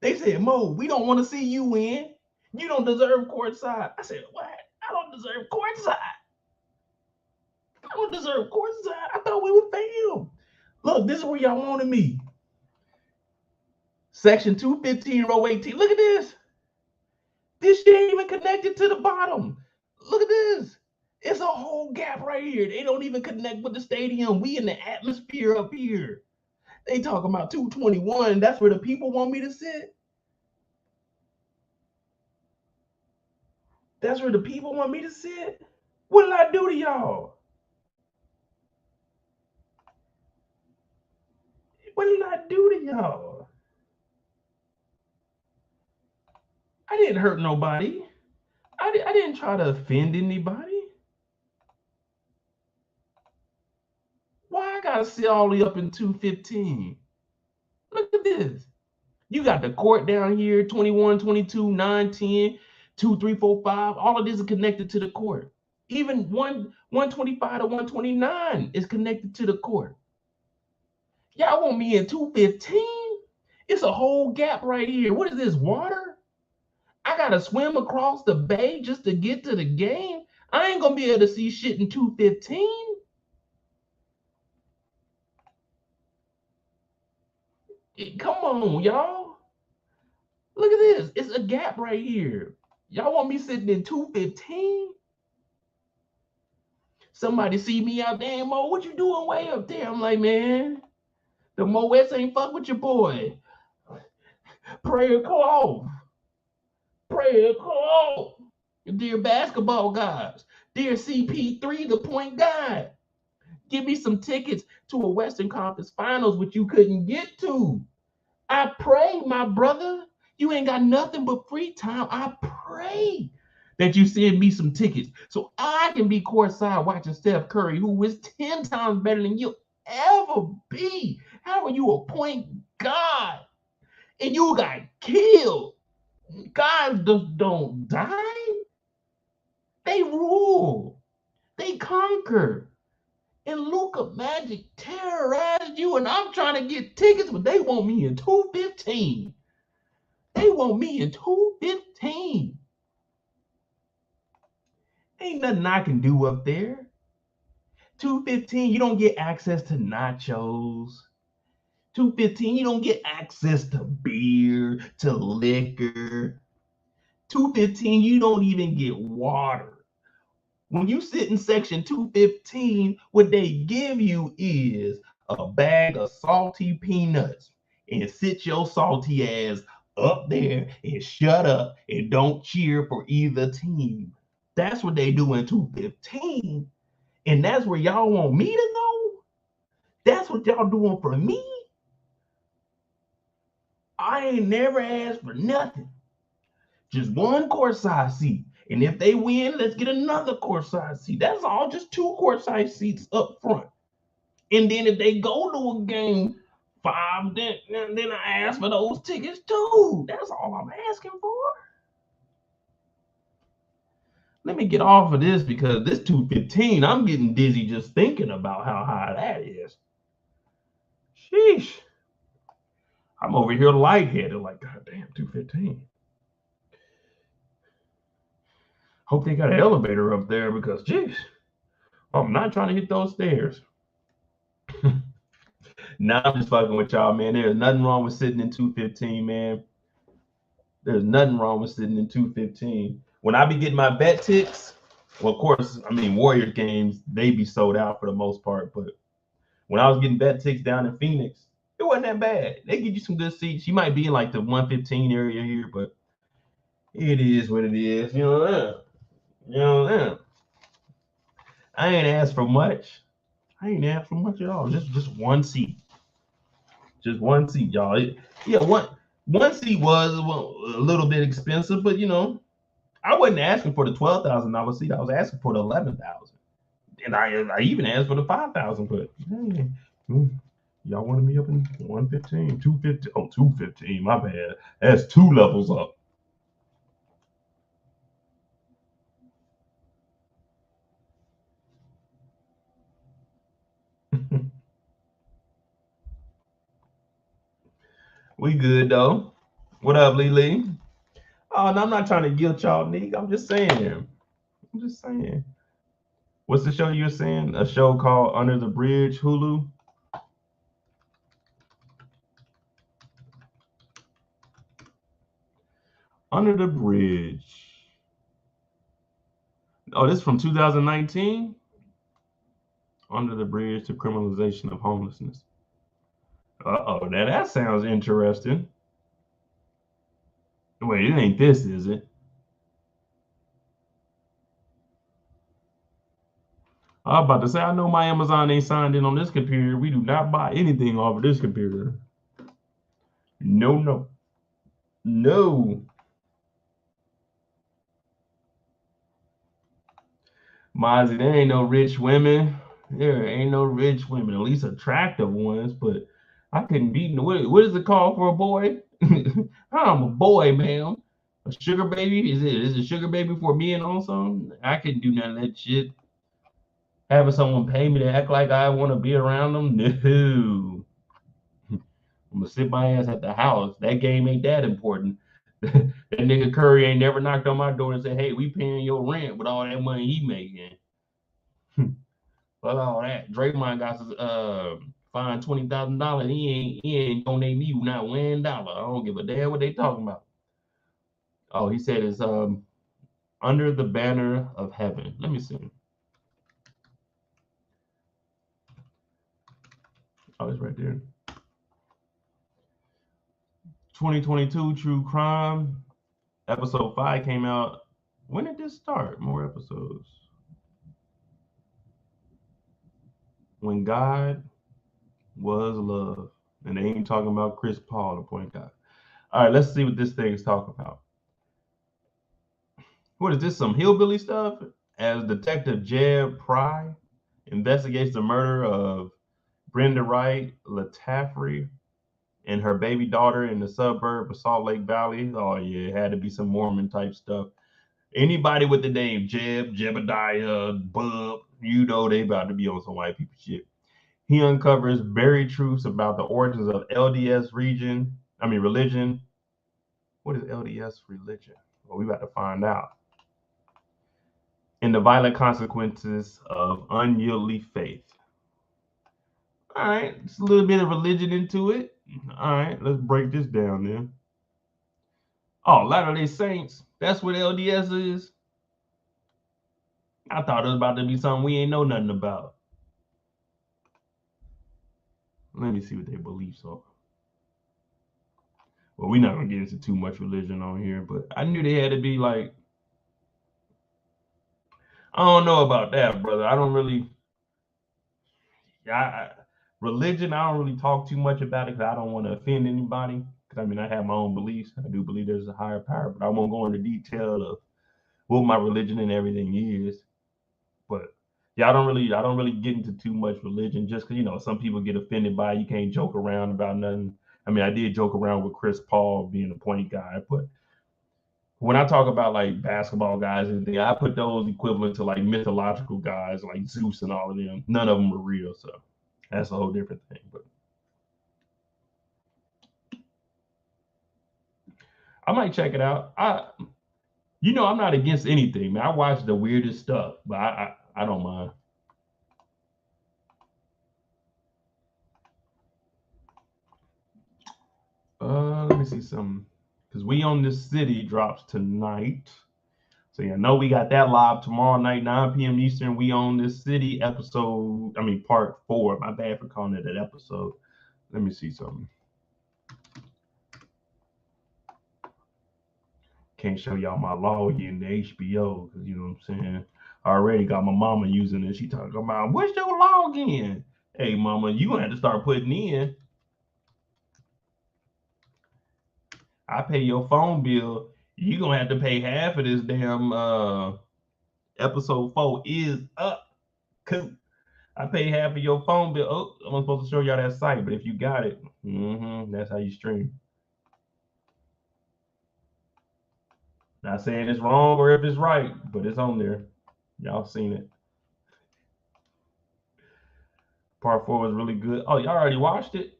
They said, Mo, we don't want to see you win. You don't deserve courtside. I said, what? I don't deserve courtside. I don't deserve courtside. I thought we were fam. Look, this is where y'all wanted me. Section 215, row 18. Look at this. This shit ain't even connected to the bottom. Look at this. It's a whole gap right here. They don't even connect with the stadium. We in the atmosphere up here. They talking about 221. That's where the people want me to sit. That's where the people want me to sit. What did I do to y'all? What did I do to y'all? I didn't hurt nobody. I didn't try to offend anybody. Why I gotta sit all the way up in 215? Look at this. You got the court down here, 21, 22, 9, 10, 2, 3, 4, 5. All of this is connected to the court. Even 125 to 129 is connected to the court. Y'all want me in 215? It's a whole gap right here. What is this, water? I gotta swim across the bay just to get to the game? I ain't gonna be able to see shit in 215. Come on, y'all. Look at this. It's a gap right here. Y'all want me sitting in 215? Somebody see me out there, Mo, what you doing way up there? I'm like, man, the Moedotj ain't fuck with your boy. Prayer call. Prayer call. Dear basketball guys. Dear CP3, the point guard. Give me some tickets to a Western Conference Finals, which you couldn't get to. I pray, my brother. You ain't got nothing but free time. I pray that you send me some tickets so I can be courtside watching Steph Curry, who is 10 times better than you'll ever be. How are you a point guard and you got killed? Guys just don't die. They rule. They conquer. And Luka Magic terrorized you, and I'm trying to get tickets, but they want me in 215. They want me in 215. Ain't nothing I can do up there. 215, you don't get access to nachos. 215, you don't get access to beer, to liquor. 215, you don't even get water. When you sit in section 215, what they give you is a bag of salty peanuts and sit your salty ass up there and shut up and don't cheer for either team. That's what they do in 215. And that's where y'all want me to go? That's what y'all doing for me? I ain't never asked for nothing. Just one courtside seat. And if they win, let's get another courtside seat. That's all, just 2 courtside seats up front. And then if they go to a game 5, then I ask for those tickets too. That's all I'm asking for. Let me get off of this because this 215, I'm getting dizzy just thinking about how high that is. Sheesh. I'm over here lightheaded like, God damn, 215. Hope they got an elevator up there because, geez, I'm not trying to hit those stairs. Nah, I'm just fucking with y'all, man. There's nothing wrong with sitting in 215, man. There's nothing wrong with sitting in 215. When I be getting my bet ticks, well, of course, I mean Warriors games, they be sold out for the most part. But when I was getting bet ticks down in Phoenix, it wasn't that bad. They give you some good seats. You might be in like the 115 area here, but it is what it is. You know that. You know that. I ain't asked for much. I ain't asked for much at all. Just one seat. Just one seat, y'all. Yeah, one seat was a little bit expensive, but you know, I wasn't asking for the $12,000 seat. I was asking for the 11,000, and I even asked for the 5,000. But hey, y'all wanted me up in 115, 250. Oh, 215. My bad. That's 2 levels up. We good though. What up, Lee? Oh, no, I'm not trying to guilt y'all, Nick. I'm just saying. What's the show you're saying? A show called Under the Bridge, Hulu? Under the Bridge. Oh, this is from 2019? Under the Bridge to Criminalization of Homelessness. Uh-oh, now that sounds interesting. Wait, it ain't this, is it? I was about to say, I know my Amazon ain't signed in on this computer. We do not buy anything off of this computer. No. Mozzie, there ain't no rich women. There ain't no rich women, at least attractive ones, but I couldn't beat what is it called for a boy? I'm a boy, man. A sugar baby? Is it a sugar baby for being on something? I couldn't do none of that shit. Having someone pay me to act like I want to be around them? No. I'm gonna sit my ass at the house. That game ain't that important. That nigga Curry ain't never knocked on my door and said, "Hey, we paying your rent with all that money he making." Fuck all that. Draymond got fined $20,000. He ain't donate me not $1. I don't give a damn what they talking about. Oh, he said it's under the banner of heaven. Let me see. Oh, it's right there. 2022 True Crime. Episode 5 came out. When did this start? More episodes. When God was love. And they ain't talking about Chris Paul, the point guard. All right, let's see what this thing is talking about. What is this? Some hillbilly stuff? As Detective Jeb Pry investigates the murder of Brenda Wright Latafrey and her baby daughter in the suburb of Salt Lake Valley. Oh yeah, it had to be some Mormon type stuff. Anybody with the name Jeb, Jebediah, Bub, you know they about to be on some white people shit. He uncovers buried truths about the origins of LDS religion. What is LDS religion? Well, we about to find out. And the violent consequences of unyieldly faith. All right, it's a little bit of religion into it. All right, let's break this down then. Oh, Latter-day Saints. That's what LDS is. I thought it was about to be something we ain't know nothing about. Let me see what their beliefs are. Well, we're not gonna get into too much religion on here, but I knew they had to be like, I don't know about that, brother. I don't really, religion. I don't really talk too much about it because I don't want to offend anybody. Because I mean, I have my own beliefs. I do believe there's a higher power, but I won't go into detail of what my religion and everything is. But yeah, I don't really get into too much religion just because, you know, some people get offended by it. You can't joke around about nothing. I mean, I did joke around with Chris Paul being a point guy, but when I talk about like basketball guys and things, I put those equivalent to like mythological guys like Zeus and all of them. None of them were real, so that's a whole different thing. But I might check it out. I'm not against anything, man. I watch the weirdest stuff, but I don't mind. Let me see something. because We Own This City drops tonight. So yeah, I know we got that live tomorrow night, 9 p.m. Eastern. We Own This City part 4. My bad for calling it an episode. Let me see something. Can't show y'all my login to HBO because you know what I'm saying. I already got my mama using it. She talking about what's your login? Hey mama, you gonna have to start putting in. I pay your phone bill. You gonna have to pay half of this damn episode 4 is up. Cool. I pay half of your phone bill. Oh, I'm supposed to show y'all that site, but if you got it, that's how you stream. Not saying it's wrong or if it's right, but it's on there. Y'all seen it. Part 4 was really good. Oh, y'all already watched it?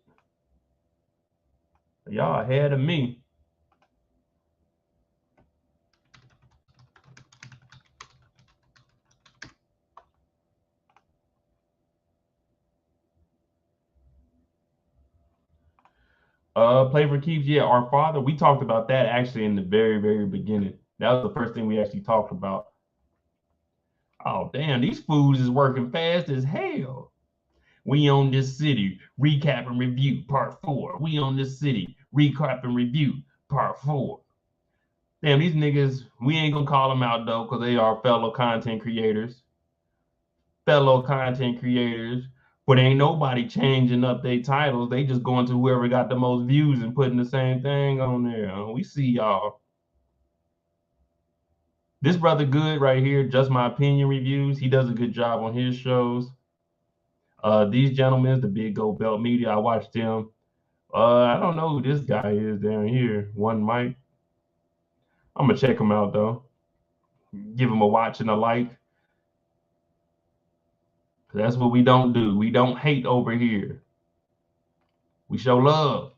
Y'all ahead of me. Play for keeps. Yeah, Our Father. We talked about that actually in the very, very beginning. That was the first thing we actually talked about. Oh, damn, these fools is working fast as hell. We Own This City, recap and review, part 4. We Own This City, recap and review, part 4. Damn, these niggas, we ain't gonna call them out though, because they are fellow content creators. But ain't nobody changing up their titles. They just going to whoever got the most views and putting the same thing on there. We see y'all. This brother good right here, Just My Opinion Reviews. He does a good job on his shows. These gentlemen, the Big Gold Belt Media, I watched them. I don't know who this guy is down here. One Mike. I'm gonna check him out though. Give him a watch and a like. That's what we don't do. We don't hate over here. We show love.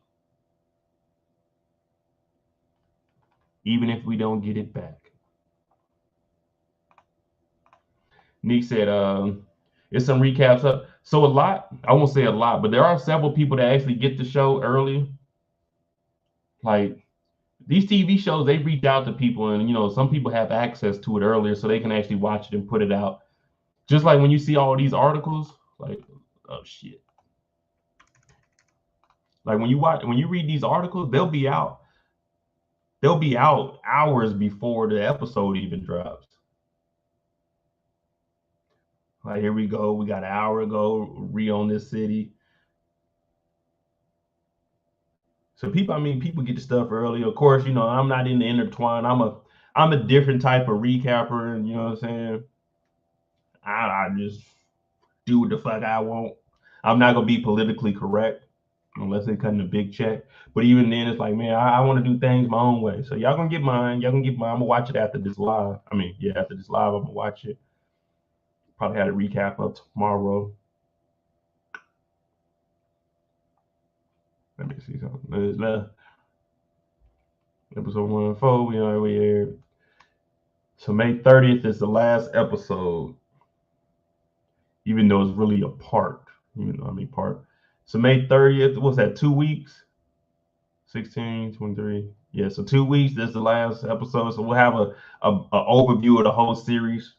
Even if we don't get it back. Nick said, it's some recaps up. So a lot, I won't say a lot, but there are several people that actually get the show early. Like these TV shows, they reach out to people and, you know, some people have access to it earlier so they can actually watch it and put it out. Just like when you see all these articles, like, oh shit. Like when you read these articles, they'll be out hours before the episode even drops. Like here we go, we got an hour ago, We Own This City. So people get the stuff early. Of course, you know, I'm not in the intertwine. I'm a different type of recapper, and you know what I'm saying? I just do what the fuck I want. I'm not gonna be politically correct unless they cutting a big check. But even then, it's like, man, I want to do things my own way. So y'all gonna get mine. I'm gonna watch it after this live. After this live, I'm gonna watch it. Probably had a recap up tomorrow. Let me see something. Episode 104, we aired. So May 30th is the last episode, even though it's really a part. Part. So May 30th, what's that, 2 weeks? 16, 23. Yeah, so 2 weeks. This is the last episode. So we'll have a overview of the whole series.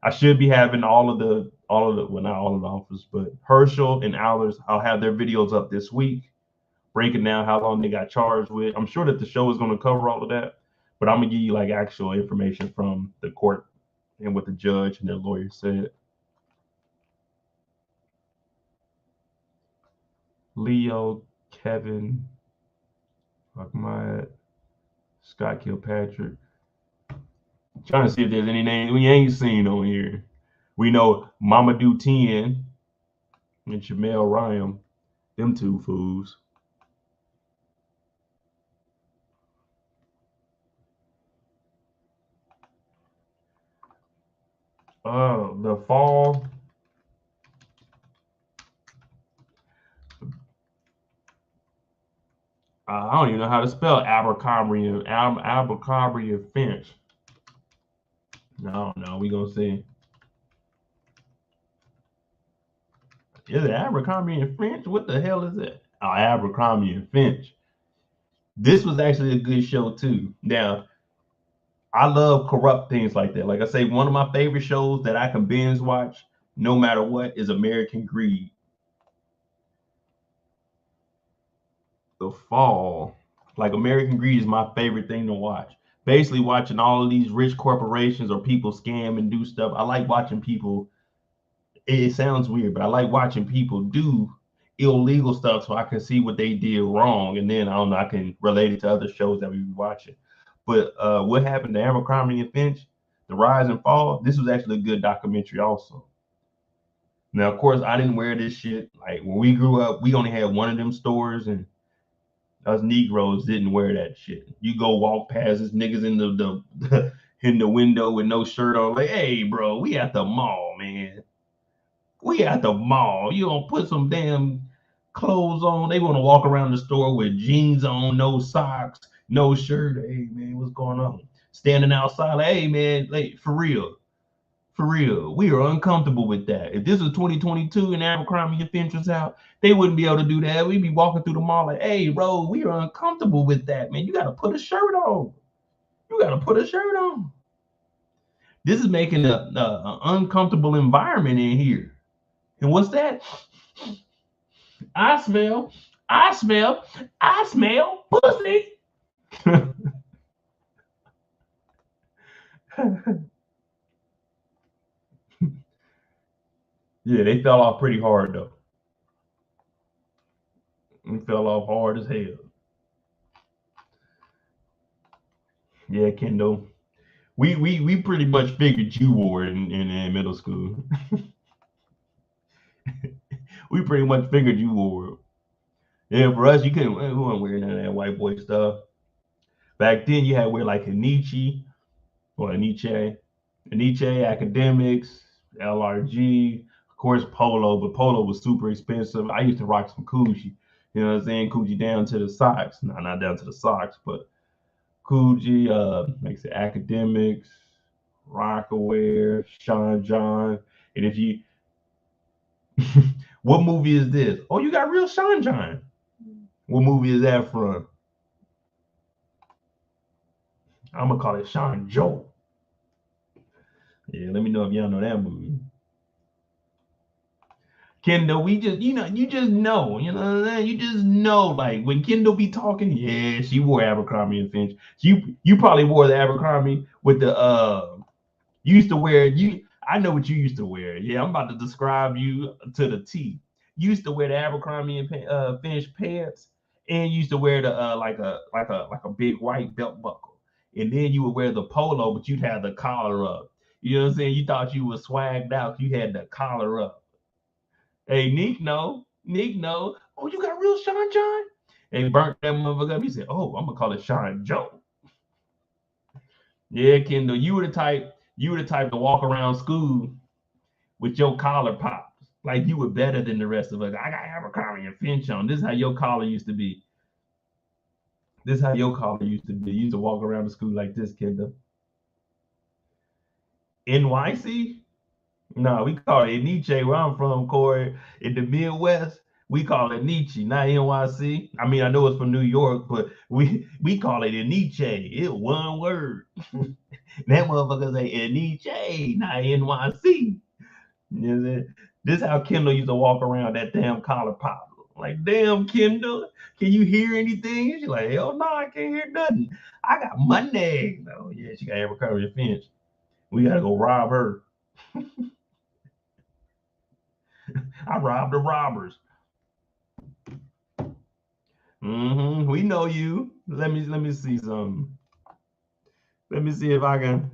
I should be having all of the, well, not all of the offers, but Herschel and Allers, I'll have their videos up this week, breaking down how long they got charged with. I'm sure that the show is going to cover all of that, but I'm going to give you like actual information from the court and what the judge and their lawyer said. Leo, Kevin, Ahmad, Scott Kilpatrick. Trying to see if there's any names we ain't seen on here. We know Mamadou 10 and Jamel Ryan, them two fools. The fall. I don't even know how to spell Abercrombie and Finch. No, we gonna see. Is it Abercrombie and Finch? What the hell is it? Oh, Abercrombie and Finch. This was actually a good show too. Now, I love corrupt things like that. Like I say, one of my favorite shows that I can binge watch no matter what is American Greed. The Fall. Like American Greed is my favorite thing to watch. Basically, watching all of these rich corporations or people scam and do stuff. I like watching people. It sounds weird, but I like watching people do illegal stuff so I can see what they did wrong, and then I don't know, I can relate it to other shows that we be watching. But what happened to Abercrombie and Finch, The Rise and Fall? This was actually a good documentary, also. Now, of course, I didn't wear this shit. Like when we grew up, we only had one of them stores, and us Negroes didn't wear that shit. You go walk past this niggas in the in the window with no shirt on, like, hey, bro, we at the mall, man. We at the mall. You don't put some damn clothes on. They want to walk around the store with jeans on, no socks, no shirt. Hey, man, what's going on? Standing outside, like, hey, man, like, for real. For real, we are uncomfortable with that. If this was 2022 and Abercrombie and Finch was out, they wouldn't be able to do that. We'd be walking through the mall like, hey, bro, we are uncomfortable with that, man. You got to put a shirt on. You got to put a shirt on. This is making an uncomfortable environment in here. And what's that? I smell, I smell, I smell pussy. Yeah, they fell off pretty hard though. They fell off hard as hell. Yeah, Kendall. We pretty much figured you wore it in middle school. We pretty much figured you wore it. Yeah, for us, you couldn't. We weren't wearing none of that white boy stuff. Back then, you had to wear like a Nietzsche or a Nietzsche academics, LRG, of course Polo, but Polo was super expensive. I used to rock some Coogee. You know what I'm saying? Coogee down to the socks. No, not down to the socks, but Coogee, makes it academics, Rockaware, Sean John. And if you, what movie is this? Oh, you got real Sean John. What movie is that from? I'm gonna call it Sean Joe. Yeah, let me know if y'all know that movie. Kendall, we just, you just know, you know what I'm saying? You just know, like when Kendall be talking, yeah, she wore Abercrombie and Finch. You probably wore the Abercrombie with the you used to wear you. I know what you used to wear. Yeah, I'm about to describe you to the T. You used to wear the Abercrombie and Finch pants, and you used to wear the like a big white belt buckle, and then you would wear the polo, but you'd have the collar up. You know what I'm saying? You thought you was swagged out. You had the collar up. Hey, Nick, no. Nick, no. Oh, you got real Sean John? They burnt that motherfucker up. He said, oh, I'm gonna call it Sean Joe. Yeah, Kendall, you were the type to walk around school with your collar popped. Like you were better than the rest of us. I got Abercrombie and Finch on. This is how your collar used to be. This is how your collar used to be. You used to walk around the school like this, Kendall. NYC? No, we call it Nietzsche where I'm from, Corey. In the Midwest, we call it Nietzsche, not NYC. I mean, I know it's from New York, but we call it Nietzsche. It's one word. That motherfucker say Nietzsche, not NYC. You know, this is how Kendall used to walk around that damn collar pop. Like, damn, Kendall, can you hear anything? She's like, hell no, I can't hear nothing. I got money. Oh, yeah, she got Abercrombie and Finch. We got to go rob her. I robbed the robbers. We know you. Let me see something. Let me see if I can.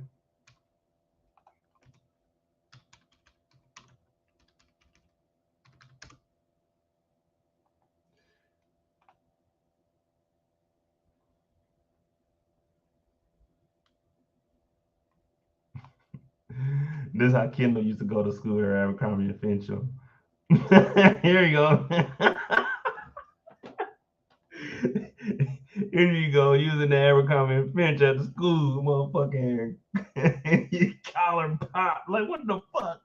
This is how Kendall used to go to school at Abercrombie and Finch. Here you go. Here you go, using the Abercrombie and Finch at the school, motherfucking collar pop. Like, what the fuck?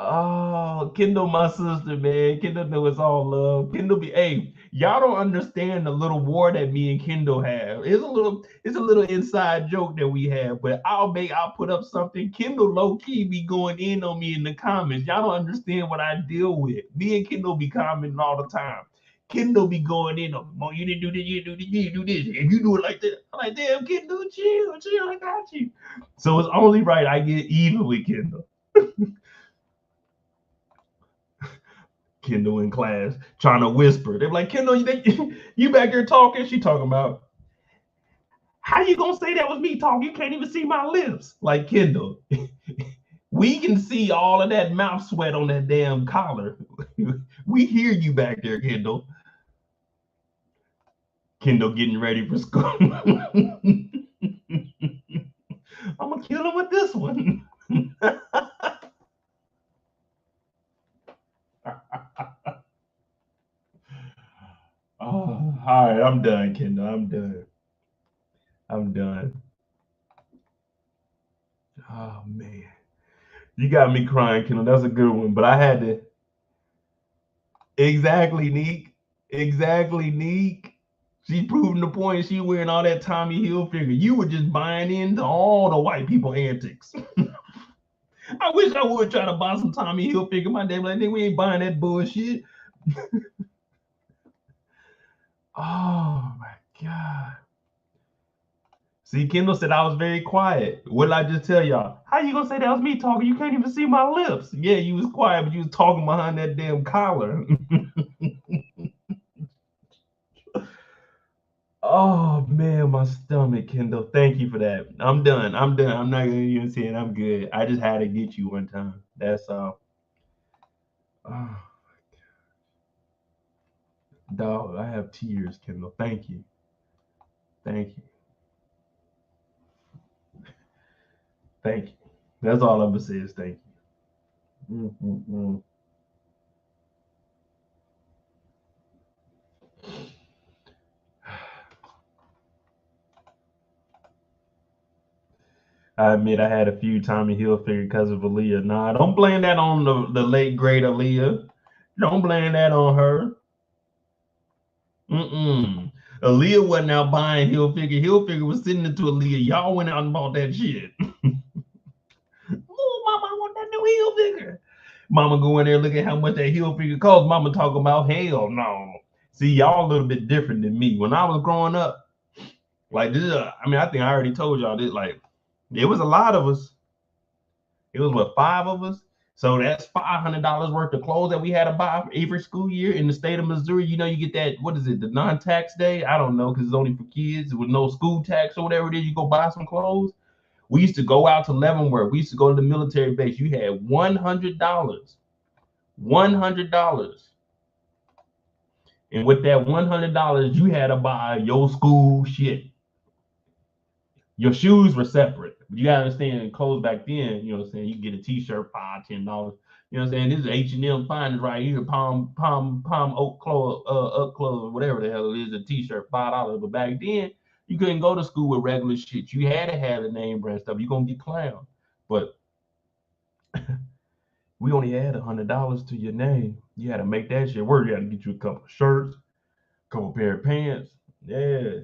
Oh, Kendall, my sister, man. Kendall know it's all love. Kendall be, hey, y'all don't understand the little war that me and Kendall have. It's a little inside joke that we have, but I'll put up something. Kendall low key be going in on me in the comments. Y'all don't understand what I deal with. Me and Kendall be commenting all the time. Kendall be going in on, oh, you didn't do this, you didn't do this, you didn't do this, and you do it like that. I'm like, damn, Kendall, chill, I got you. So it's only right I get even with Kendall. Kendall in class trying to whisper. They're like, Kendall, you back here talking? She talking about, how you gonna say that was me talking? You can't even see my lips. Like, Kendall, we can see all of that mouth sweat on that damn collar. We hear you back there, Kendall. Kendall getting ready for school. I'm gonna kill him with this one. Oh, all right, I'm done, Kendall. I'm done. Oh man, you got me crying, Kendall. That's a good one, but I had to. Exactly, Neek. Exactly, Neek. She proving the point. She wearing all that Tommy Hilfiger. You were just buying into all the white people antics. I wish I would try to buy some Tommy Hilfiger. My dad like, we ain't buying that bullshit. Oh my God. See, Kendall said I was very quiet. What did I just tell y'all? How you gonna say that was me talking? You can't even see my lips. Yeah, you was quiet, but you was talking behind that damn collar. Oh man, my stomach, Kendall. Thank you for that. I'm done. I'm not gonna even say it. I'm good. I just had to get you one time. That's all. Oh, dog, I have tears, Kendall. Thank you. Thank you. Thank you. That's all I'm gonna say is thank you. Mm-mm-mm. I admit I had a few Tommy Hilfiger because of Aaliyah. Nah, don't blame that on the late great Aaliyah. Don't blame that on her. Mm-mm. Aaliyah wasn't out buying Hilfiger. Hilfiger was sitting into Aaliyah. Y'all went out and bought that shit. Oh, mama, I want that new Hilfiger. Mama go in there, look at how much that Hilfiger costs. Mama talk about, hell no. See, y'all a little bit different than me. When I was growing up, like this, I think I already told y'all this. Like, it was a lot of us. It was what, 5 of us. So that's $500 worth of clothes that we had to buy for every school year in the state of Missouri. You know, you get that, what is it, the non-tax day? I don't know, because it's only for kids with no school tax or whatever it is. You go buy some clothes. We used to go out to Leavenworth. We used to go to the military base. You had $100. $100. And with that $100, you had to buy your school shit. Your shoes were separate. You gotta understand, clothes back then, you know what I'm saying? You get a t-shirt, $5, $10. You know what I'm saying? This is H&M finest right here, palm oak clothes, whatever the hell it is, a t-shirt, $5. But back then, you couldn't go to school with regular shit. You had to have the name brand stuff. You're gonna get clowned. But we only had $100 to your name. You had to make that shit work. You had to get you a couple of shirts, a couple pair of pants. Yeah.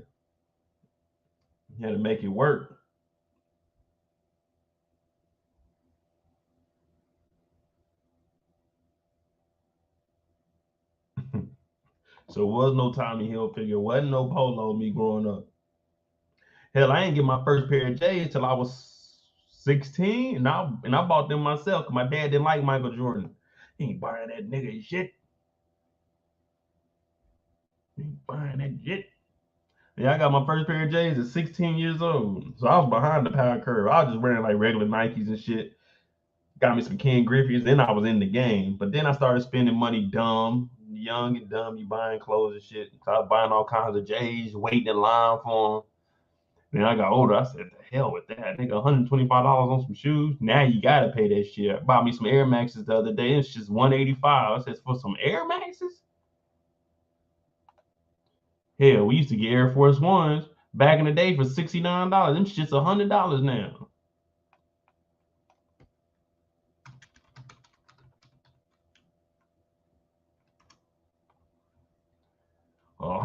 You had to make it work. So it was no Tommy Hilfiger, wasn't no Polo me growing up. Hell, I ain't get my first pair of J's till I was 16, and I bought them myself because my dad didn't like Michael Jordan. He ain't buying that nigga shit. He ain't buying that shit. Yeah, I got my first pair of J's at 16 years old. So I was behind the power curve. I was just wearing like regular Nikes and shit. Got me some Ken Griffey's. Then I was in the game. But then I started spending money dumb, young and dumb. You buying clothes and shit. So I was buying all kinds of J's, waiting in line for them. Then I got older. I said, the hell with that. Nigga, $125 on some shoes. Now you gotta pay that shit. I bought me some Air Maxes the other day. It's just $185. I said, for some Air Maxes? Hell, we used to get Air Force Ones back in the day for $69. Them shit's $100 now.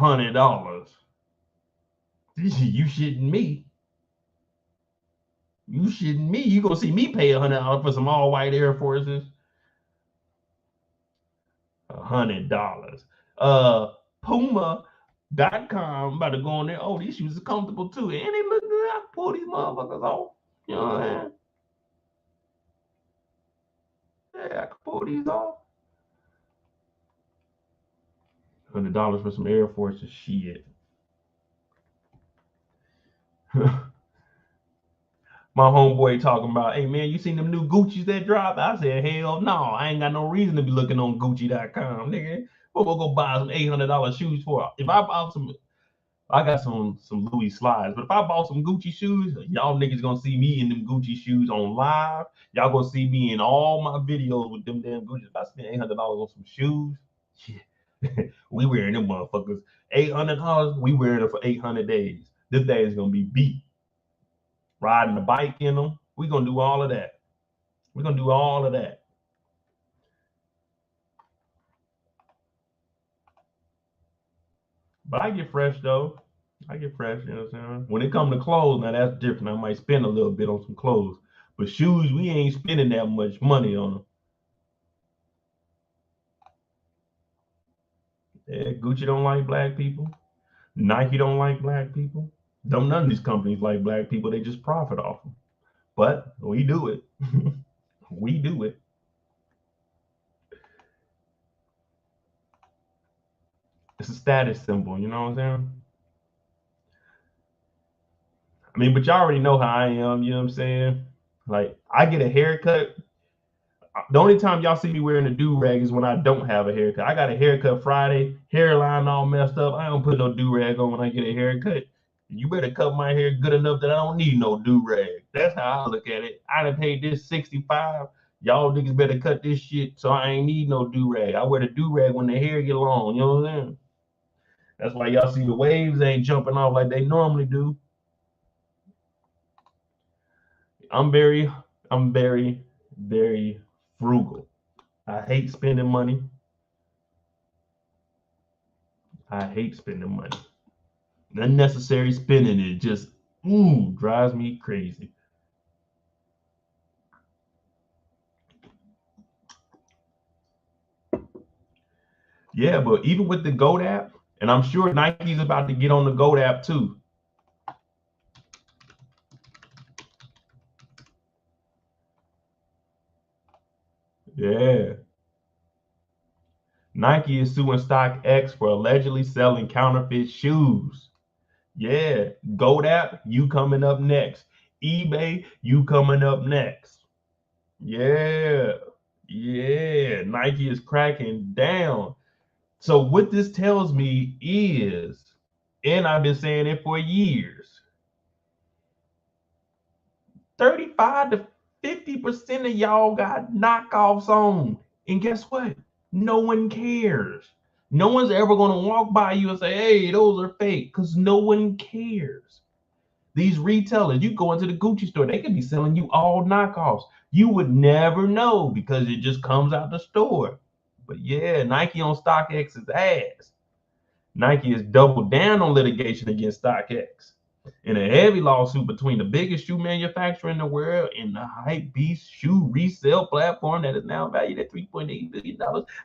$100. You shitting me? You shitting me? You gonna see me pay $100 for some all white Air Forces? $100. Puma.com, about to go on there. Oh, these shoes are comfortable too. And they look good. I can pull these motherfuckers off. You know what I'm saying? Yeah, I can pull these off. $100 for some Air Forces. Shit. My homeboy talking about, hey man, you seen them new Gucci's that dropped? I said, hell no, I ain't got no reason to be looking on Gucci.com, nigga. What we go buy some $800 shoes for? If I bought some, I got some Louis slides, but if I bought some Gucci shoes, y'all niggas gonna see me in them Gucci shoes on live. Y'all gonna see me in all my videos with them damn Gucci. If I spend $800 on some shoes, shit, we wearing them motherfuckers. $800, we wearing it for 800 days. This day is gonna be beat. Riding the bike in them. We're gonna do all of that. We're gonna do all of that. But I get fresh though. I get fresh, you know what I'm saying? When it comes to clothes, now that's different. I might spend a little bit on some clothes. But shoes, we ain't spending that much money on them. Yeah, Gucci don't like black people. Nike don't like black people. None of these companies like black people. They just profit off them. But we do it. We do it. It's a status symbol, you know what I'm saying? I mean, but y'all already know how I am, you know what I'm saying? Like, I get a haircut. The only time y'all see me wearing a do-rag is when I don't have a haircut. I got a haircut Friday, hairline all messed up. I don't put no do-rag on when I get a haircut. You better cut my hair good enough that I don't need no do-rag. That's how I look at it. I done paid this $65. Y'all niggas better cut this shit so I ain't need no do-rag. I wear the do-rag when the hair get long, you know what I'm saying? That's why y'all see the waves ain't jumping off like they normally do. I'm very, very frugal. I hate spending money. I hate spending money. Unnecessary spending, it just drives me crazy. Yeah, but even with the GOAT app, and I'm sure Nike's about to get on the GOAT app too. Yeah. Nike is suing StockX for allegedly selling counterfeit shoes. Yeah. GOAT app, you coming up next. eBay, you coming up next. Yeah. Yeah. Nike is cracking down. So what this tells me is, and I've been saying it for years, 35 to 50% of y'all got knockoffs on. And guess what? No one cares. No one's ever going to walk by you and say, hey, those are fake, because no one cares. These retailers, you go into the Gucci store, they could be selling you all knockoffs. You would never know because it just comes out the store. But yeah, Nike on StockX's ass. Nike has doubled down on litigation against StockX in a heavy lawsuit between the biggest shoe manufacturer in the world and the hypebeast shoe resale platform that is now valued at $3.8 billion.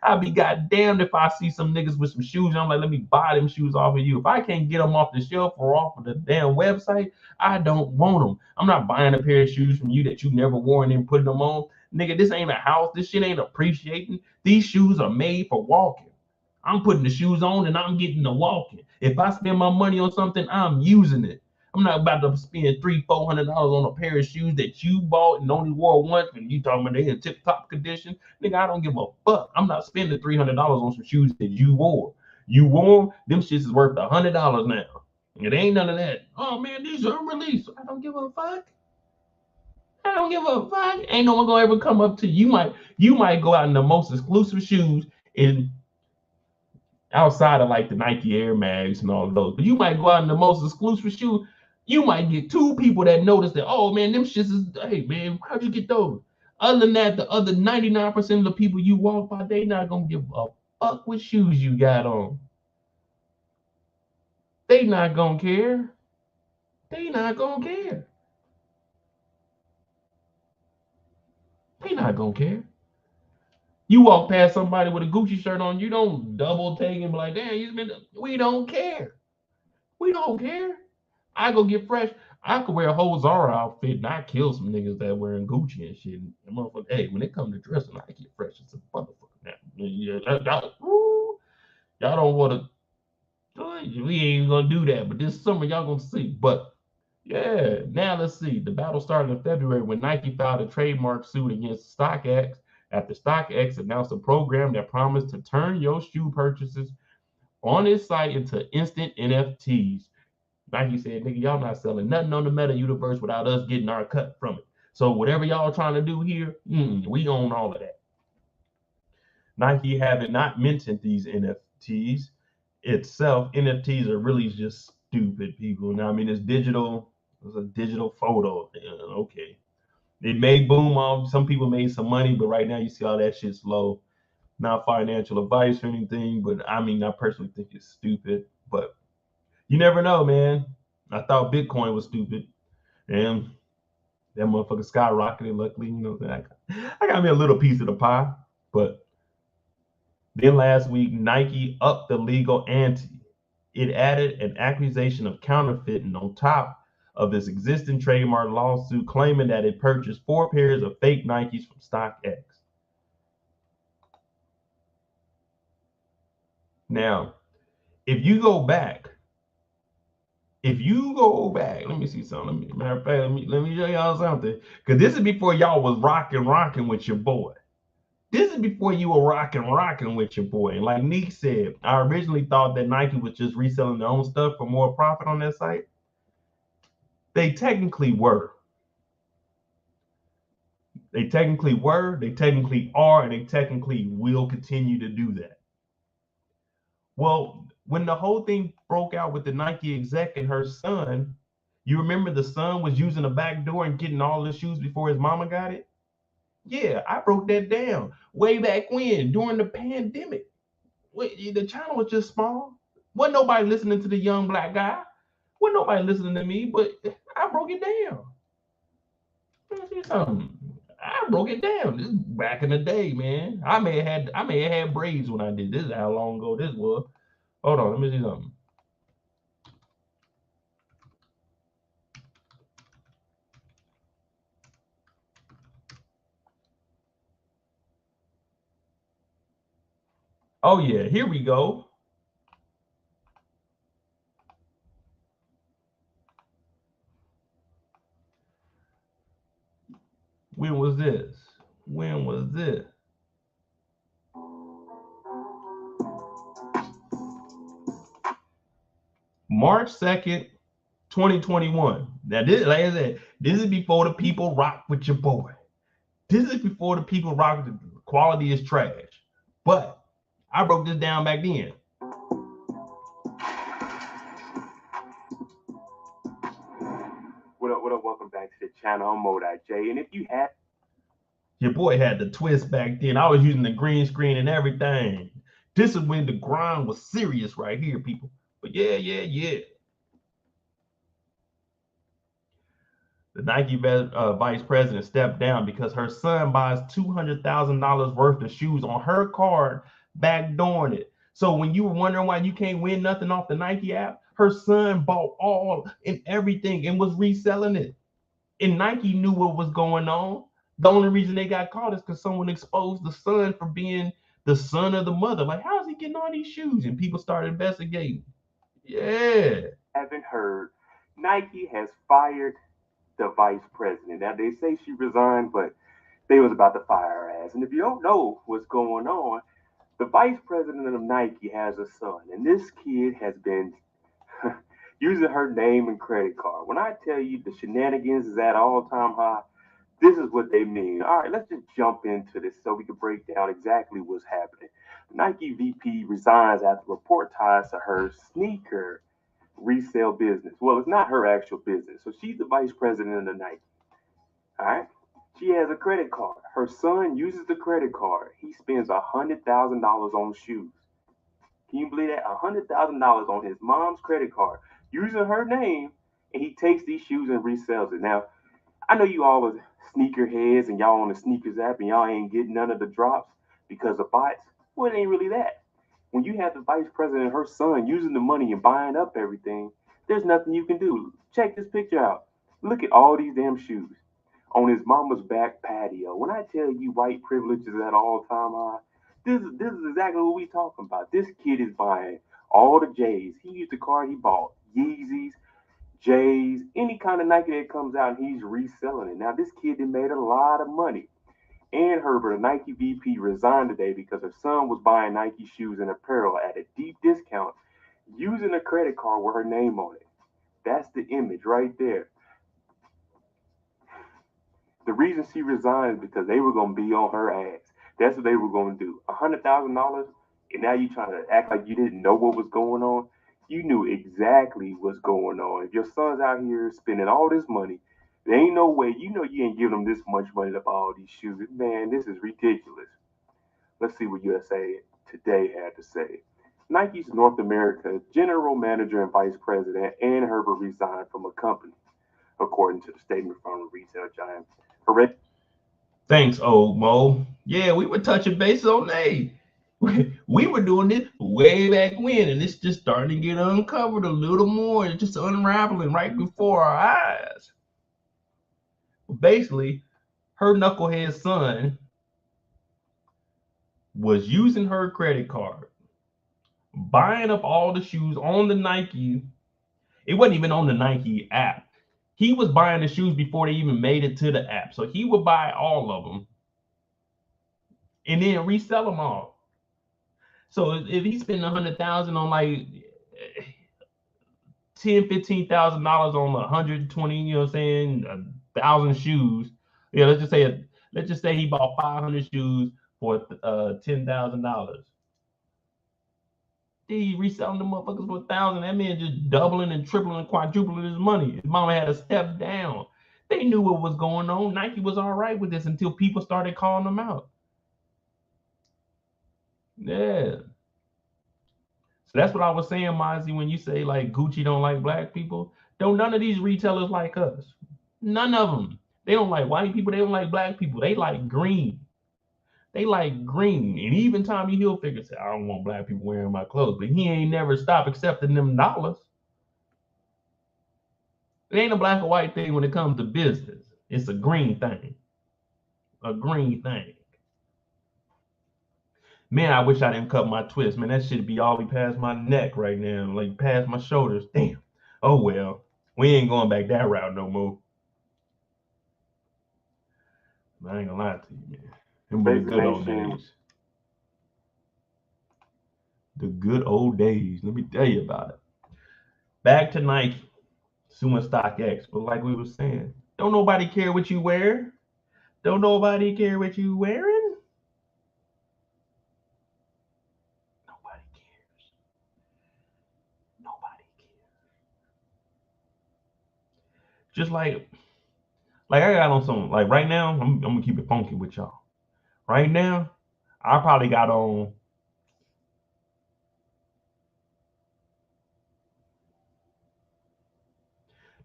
I'd be goddamned if I see some niggas with some shoes and I'm like, let me buy them shoes off of you. If I can't get them off the shelf or off of the damn website, I don't want them. I'm not buying a pair of shoes from you that you never wore and then putting them on. Nigga, this ain't a house. This shit ain't appreciating. These shoes are made for walking. I'm putting the shoes on and I'm getting to walking. If I spend my money on something, I'm using it. I'm not about to spend $300-400 on a pair of shoes that you bought and only wore once and you talking about they in tip-top condition. Nigga, I don't give a fuck. I'm not spending $300 on some shoes that you wore. You wore them shits is worth $100 now. It ain't none of that. Oh man, these are unreleased. I don't give a fuck. I don't give a fuck. Ain't no one gonna ever come up to you. You might go out in the most exclusive shoes and outside of like the Nike Air Mags and all of those, but you might go out in the most exclusive shoe. You might get 2 people that notice that, oh man, them shits is, hey man, how'd you get those? Other than that, the other 99% of the people you walk by, they not gonna give a fuck what shoes you got on. They not gonna care. They not gonna care. They not gonna care. You walk past somebody with a Gucci shirt on, you don't double take and be like, damn, you been. We don't care. We don't care. I go get fresh. I could wear a whole Zara outfit and I kill some niggas that wearing Gucci and shit. And motherfucker, hey, when it comes to dressing, I get fresh as a motherfucker now. Yeah, y'all don't want to. We ain't gonna do that, but this summer y'all gonna see. But yeah, now let's see. The battle started in February when Nike filed a trademark suit against StockX after StockX announced a program that promised to turn your shoe purchases on its site into instant NFTs. Nike said, nigga, y'all not selling nothing on the meta universe without us getting our cut from it. So whatever y'all trying to do here, we own all of that. Nike having not mentioned these NFTs itself. NFTs are really just stupid, people. Now, I mean, it's digital. It's a digital photo. Okay. It may boom off. Some people made some money, but right now you see all that shit's low. Not financial advice or anything, but I mean, I personally think it's stupid. But you never know, man. I thought Bitcoin was stupid, and that motherfucker skyrocketed. Luckily, I got me a little piece of the pie. But then last week, Nike upped the legal ante. It added an accusation of counterfeiting on top of its existing trademark lawsuit, claiming that it purchased 4 pairs of fake Nikes from StockX. Now, if you go back, let me see something. Matter of fact, let me show y'all something. Because this is before y'all was rocking with your boy. This is before you were rocking with your boy. And like Neek said, I originally thought that Nike was just reselling their own stuff for more profit on their site. They technically were. They technically were, they technically are, and they technically will continue to do that. Well, when the whole thing broke out with the Nike exec and her son, you remember the son was using the back door and getting all the shoes before his mama got it? Yeah, I broke that down way back when, during the pandemic. The channel was just small. Wasn't nobody listening to the young black guy. Wasn't nobody listening to me, but I broke it down. Let me see something. I broke it down. This is back in the day, man. I may have had braids when I did this. Is how long ago this was. Hold on, let me see something. Oh yeah, here we go. When was this? March 2nd, 2021. Now this, like I said, this is before the people rock with your boy. This is before the people rock. The quality is trash. But I broke this down back then. What up? Welcome back to the channel. I'm Moedotj. And if you had... Your boy had the twist back then. I was using the green screen and everything. This is when the grind was serious right here, people. But yeah. The Nike vice president stepped down because her son buys $200,000 worth of shoes on her card, backdooring it. So when you were wondering why you can't win nothing off the Nike app, her son bought all and everything and was reselling it. And Nike knew what was going on. The only reason they got caught is because someone exposed the son for being the son of the mother. Like, how is he getting all these shoes? And people started investigating. Yeah. Haven't heard, Nike has fired the vice president. Now they say she resigned, but they was about to fire her ass. And if you don't know what's going on, the vice president of Nike has a son, and this kid has been using her name and credit card. When I tell you the shenanigans is at all-time high, this is what they mean. All right, let's just jump into this so we can break down exactly what's happening. Nike VP resigns after report ties to her sneaker resale business. Well, it's not her actual business. So she's the vice president of the Nike. All right. She has a credit card. Her son uses the credit card. He spends $100,000 on shoes. Can you believe that? $100,000 on his mom's credit card using her name, and he takes these shoes and resells it. Now, I know you all are sneaker heads and y'all on the sneakers app and y'all ain't getting none of the drops because of bots. Well, it ain't really that. When you have the vice president and her son using the money and buying up everything, there's nothing you can do. Check this picture out. Look at all these damn shoes on his mama's back patio. When I tell you white privilege is at all time high, this is exactly what we talking about. This kid is buying all the J's. He used the card he bought Yeezys, J's, any kind of Nike that comes out, and he's reselling it. Now this kid done made a lot of money. Ann Herbert, a Nike VP, resigned today because her son was buying Nike shoes and apparel at a deep discount using a credit card with her name on it. That's the image right there. The reason she resigned is because they were going to be on her ass. That's what they were going to do. $100,000, and now you trying to act like you didn't know what was going on. You knew exactly what's going on. If your son's out here spending all this money, there ain't no way. You know you ain't giving them this much money to buy all these shoes. Man, this is ridiculous. Let's see what USA Today had to say. Nike's North America General Manager and Vice President Ann Herbert resigned from a company, according to the statement from the retail giant. Thanks, old Mo. Yeah, we were touching base on that. We were doing this way back when, and it's just starting to get uncovered a little more. It's just unraveling right before our eyes. Basically, her knucklehead son was using her credit card, buying up all the shoes on the Nike. It wasn't even on the Nike app. He was buying the shoes before they even made it to the app. So he would buy all of them and then resell them all. So if he spent $100,000 on like $10,000-$15,000 on 120, you know what I'm saying, 1,000 shoes. Yeah, let's just say he bought 500 shoes for $10,000. He reselling them motherfuckers for 1,000. That man just doubling and tripling and quadrupling his money. His mama had to step down. They knew what was going on. Nike was all right with this until people started calling them out. Yeah. So that's what I was saying, Mozzie, when you say like Gucci don't like black people. Don't none of these retailers like us. None of them. They don't like white people. They don't like black people. They like green. They like green. And even Tommy Hilfiger said, I don't want black people wearing my clothes. But he ain't never stopped accepting them dollars. It ain't a black or white thing when it comes to business. It's a green thing. A green thing. Man, I wish I didn't cut my twist. Man, that shit be all the way past my neck right now. Like past my shoulders. Damn. Oh well. We ain't going back that route no more. I ain't gonna lie to you, man. Them were the good old days. The good old days. Let me tell you about it. Back to Nike. Suing StockX. But like we were saying, don't nobody care what you wear. Don't nobody care what you wearing. Nobody cares. Nobody cares. Just like I got on some, like right now, I'm gonna keep it funky with y'all. Right now, I probably got on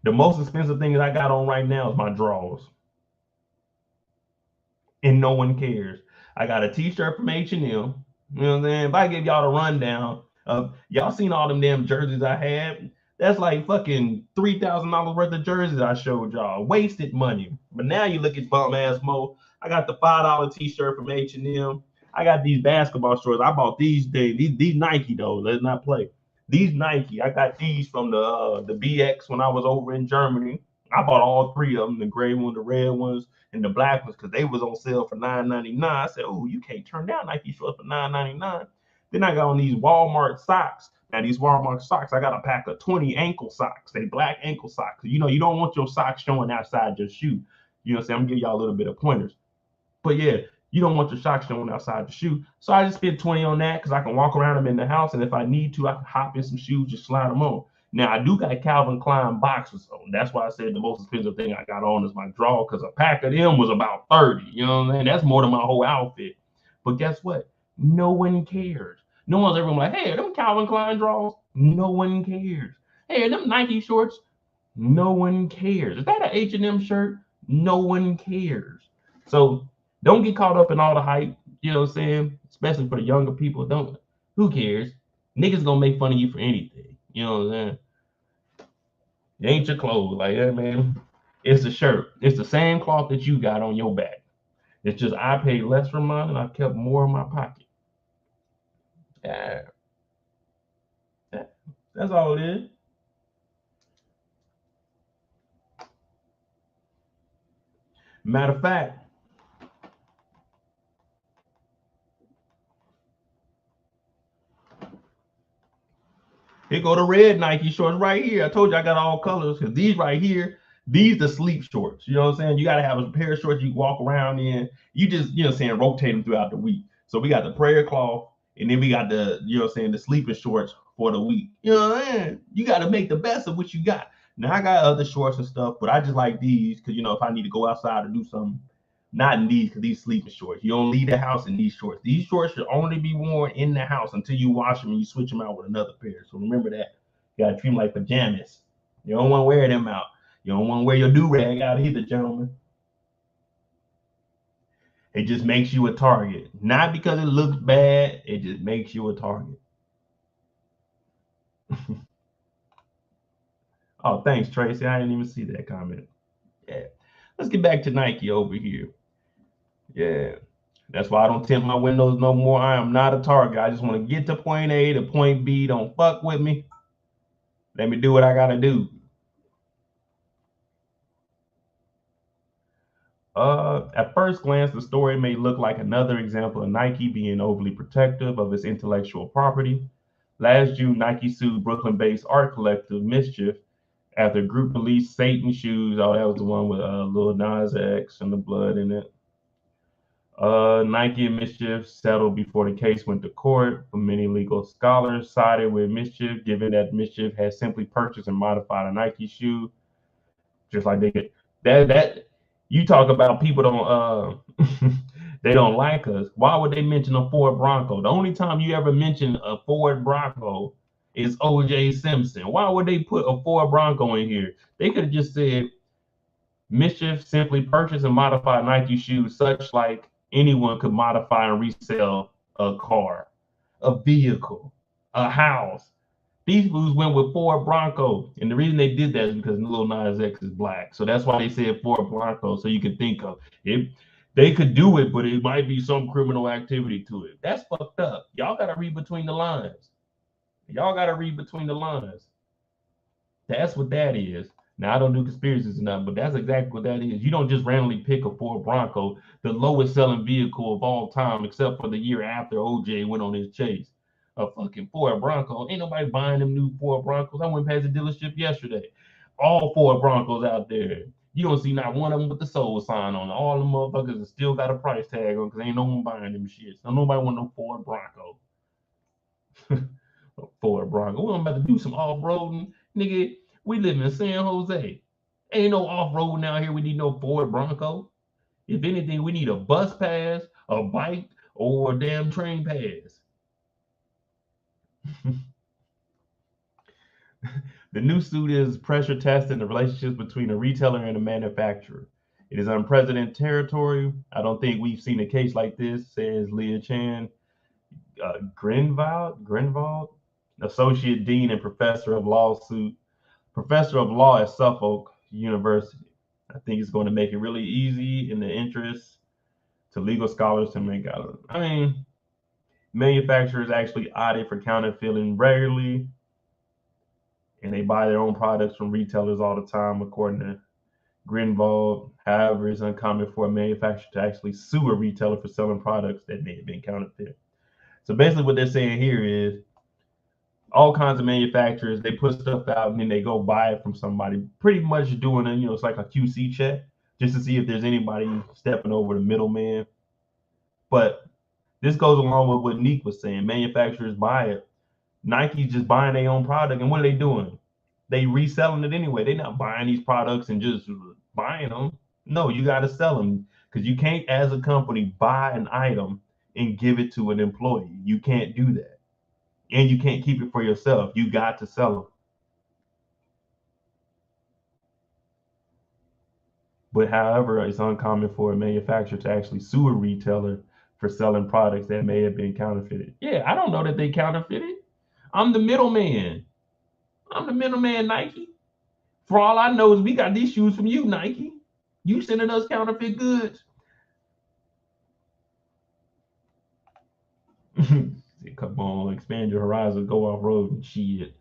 the most expensive thing that I got on right now is my drawers. And no one cares. I got a t-shirt from H&M. You know what I'm saying? If I give y'all the rundown of, y'all seen all them damn jerseys I had? That's like fucking $3,000 worth of jerseys I showed y'all. Wasted money. But now you look at bum ass Mo. I got the $5 t-shirt from H&M. I got these basketball shorts. I bought these days. These Nike though. Let's not play. These Nike. I got these from the BX when I was over in Germany. I bought all three of them, the gray one, the red ones, and the black ones, because they was on sale for $9.99. I said, oh, you can't turn down Nike shorts for $9.99. Then I got on these Walmart socks. Now, these Walmart socks, I got a pack of 20 ankle socks. They black ankle socks. You know, you don't want your socks showing outside your shoe. You know what I'm saying? I'm gonna give y'all a little bit of pointers. But yeah, you don't want your socks showing outside the shoe. So I just spent 20 on that because I can walk around them in the house. And if I need to, I can hop in some shoes, just slide them on. Now, I do got Calvin Klein boxers on. That's why I said the most expensive thing I got on is my draw, because a pack of them was about 30. You know what I'm saying? That's more than my whole outfit. But guess what? No one cares. No one's ever like, hey, are them Calvin Klein draws? No one cares. Hey, are them Nike shorts? No one cares. Is that an H&M shirt? No one cares. So don't get caught up in all the hype, you know what I'm saying? Especially for the younger people. Who cares? Niggas gonna make fun of you for anything. You know what I'm saying? It ain't your clothes. Like, yeah, man, it's a shirt. It's the same cloth that you got on your back. It's just I paid less for mine and I kept more in my pocket. Yeah. That's all it is. Matter of fact, here go the red Nike shorts right here. I told you I got all colors because these right here, these the sleep shorts. You know what I'm saying? You got to have a pair of shorts you can walk around in. You just, you know what I'm saying, rotate them throughout the week. So we got the prayer cloth and then we got the, you know what I'm saying, the sleeping shorts for the week. You know what I'm saying? You got to make the best of what you got. Now I got other shorts and stuff, but I just like these because, you know, if I need to go outside or do something, not in these because these sleeping shorts. You don't leave the house in these shorts. These shorts should only be worn in the house until you wash them and you switch them out with another pair. So remember that. You gotta treat them like pajamas. You don't want to wear them out. You don't want to wear your do-rag out either, gentlemen. It just makes you a target. Not because it looks bad, it just makes you a target. Oh, thanks, Tracy. I didn't even see that comment. Yeah. Let's get back to Nike over here. Yeah. That's why I don't tint my windows no more. I am not a target. I just want to get to point A to point B. Don't fuck with me. Let me do what I gotta do. At first glance, the story may look like another example of Nike being overly protective of its intellectual property. Last June, Nike sued Brooklyn-based art collective Mischief after the group released Satan shoes. Oh, that was the one with Lil Nas X and the blood in it. Nike and Mischief settled before the case went to court, but many legal scholars sided with Mischief, given that Mischief had simply purchased and modified a Nike shoe, just like they could. That you talk about people don't they don't like us. Why would they mention a Ford Bronco? The only time you ever mention a Ford Bronco is O.J. Simpson. Why would they put a Ford Bronco in here? They could have just said Mischief simply purchased and modified Nike shoes, such like anyone could modify and resell a car, a vehicle, a house. These fools went with Ford Bronco, and the reason they did that is because Lil Nas X is black. So that's why they said Ford Bronco, so you can think of it. They could do it, but it might be some criminal activity to it. That's fucked up. Y'all gotta read between the lines. Y'all gotta read between the lines. That's what that is. Now I don't do conspiracies or nothing, but that's exactly what that is. You don't just randomly pick a Ford Bronco, the lowest selling vehicle of all time, except for the year after OJ went on his chase. A fucking Ford Bronco. Ain't nobody buying them new Ford Broncos. I went past the dealership yesterday. All Ford Broncos out there. You don't see not one of them with the soul sign on it. All the motherfuckers still got a price tag on because ain't no one buying them shits. So nobody want no Ford Bronco. Ford Bronco. We're about to do some off-roading. Nigga, we live in San Jose. Ain't no off-roading out here. We need no Ford Bronco. If anything, we need a bus pass, a bike, or a damn train pass. The new suit is pressure testing the relationships between a retailer and a manufacturer. It is unprecedented territory. I don't think we've seen a case like this, says Leah Chan Grenvald, associate dean and professor of law at Suffolk University. I think it's going to make it really easy in the interest to legal scholars to make out. I mean, manufacturers actually audit for counterfeiting regularly, and they buy their own products from retailers all the time, according to Grinvald. However, it's uncommon for a manufacturer to actually sue a retailer for selling products that may have been counterfeit. So basically what they're saying here is all kinds of manufacturers, they put stuff out and then they go buy it from somebody, pretty much doing it, it's like a QC check just to see if there's anybody stepping over the middleman. But this goes along with what Neek was saying. Manufacturers buy it. Nike's just buying their own product, and what are they doing? They reselling it anyway. They're not buying these products and just buying them. No, you got to sell them because you can't, as a company, buy an item and give it to an employee. You can't do that. and you can't keep it for yourself. You got to sell them. But however, it's uncommon for a manufacturer to actually sue a retailer for selling products that may have been counterfeited. Yeah, I don't know that they counterfeited. I'm the middleman. I'm the middleman, Nike. For all I know is we got these shoes from you, Nike. You sending us counterfeit goods. Come on, expand your horizon, go off road and shit.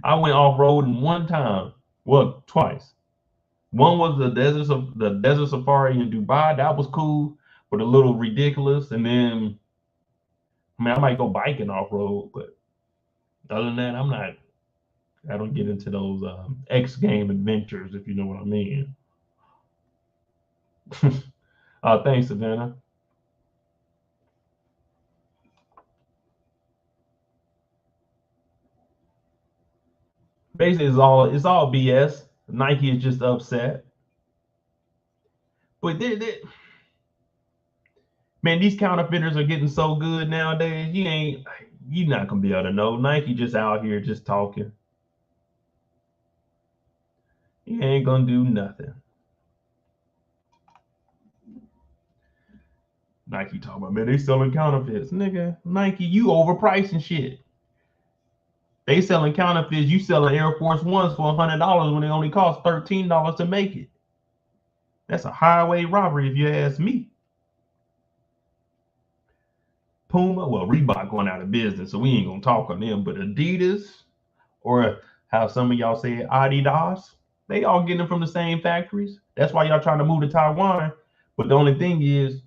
I went off road one time. Well, twice. One was the desert safari in Dubai. That was cool, but a little ridiculous. And then, I mean, I might go biking off road, but other than that, I don't get into those X game adventures, if you know what I mean. Thanks, Savannah. Basically, it's all BS. Nike is just upset. But man, these counterfeiters are getting so good nowadays. You're not gonna be able to know. Nike just out here just talking. You ain't gonna do nothing. Nike talking about, man, they selling counterfeits. Nigga, Nike, you overpricing shit. They selling counterfeits. You selling Air Force Ones for $100 when they only cost $13 to make it. That's a highway robbery if you ask me. Puma, well, Reebok going out of business, so we ain't gonna talk on them. But Adidas, or how some of y'all say Adidas, they all getting them from the same factories. That's why y'all trying to move to Taiwan. But the only thing is,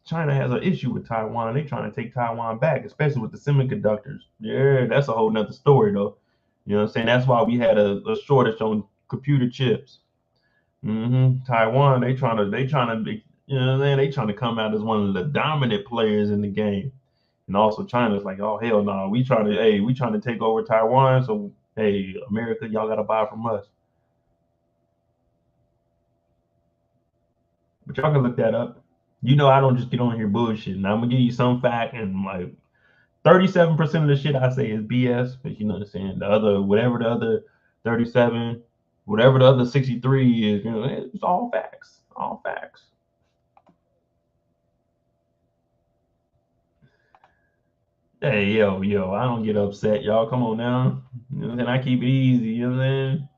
China has an issue with Taiwan. They trying to take Taiwan back, especially with the semiconductors. Yeah, that's a whole nother story, though. You know what I'm saying? That's why we had a shortage on computer chips. Taiwan, they trying to be, you know what I'm saying? They trying to come out as one of the dominant players in the game. And also China's like, oh hell no, we trying to take over Taiwan. So hey, America, y'all gotta buy from us. But y'all can look that up. You know, I don't just get on here bullshitting. I'm gonna give you some fact, and like 37% of the shit I say is BS. But you know what I'm saying? Whatever the other 37, whatever the other 63 is, you know, it's all facts. All facts. Hey, yo, I don't get upset, y'all. Come on now. You know what I'm saying? I keep it easy, you know what I'm saying?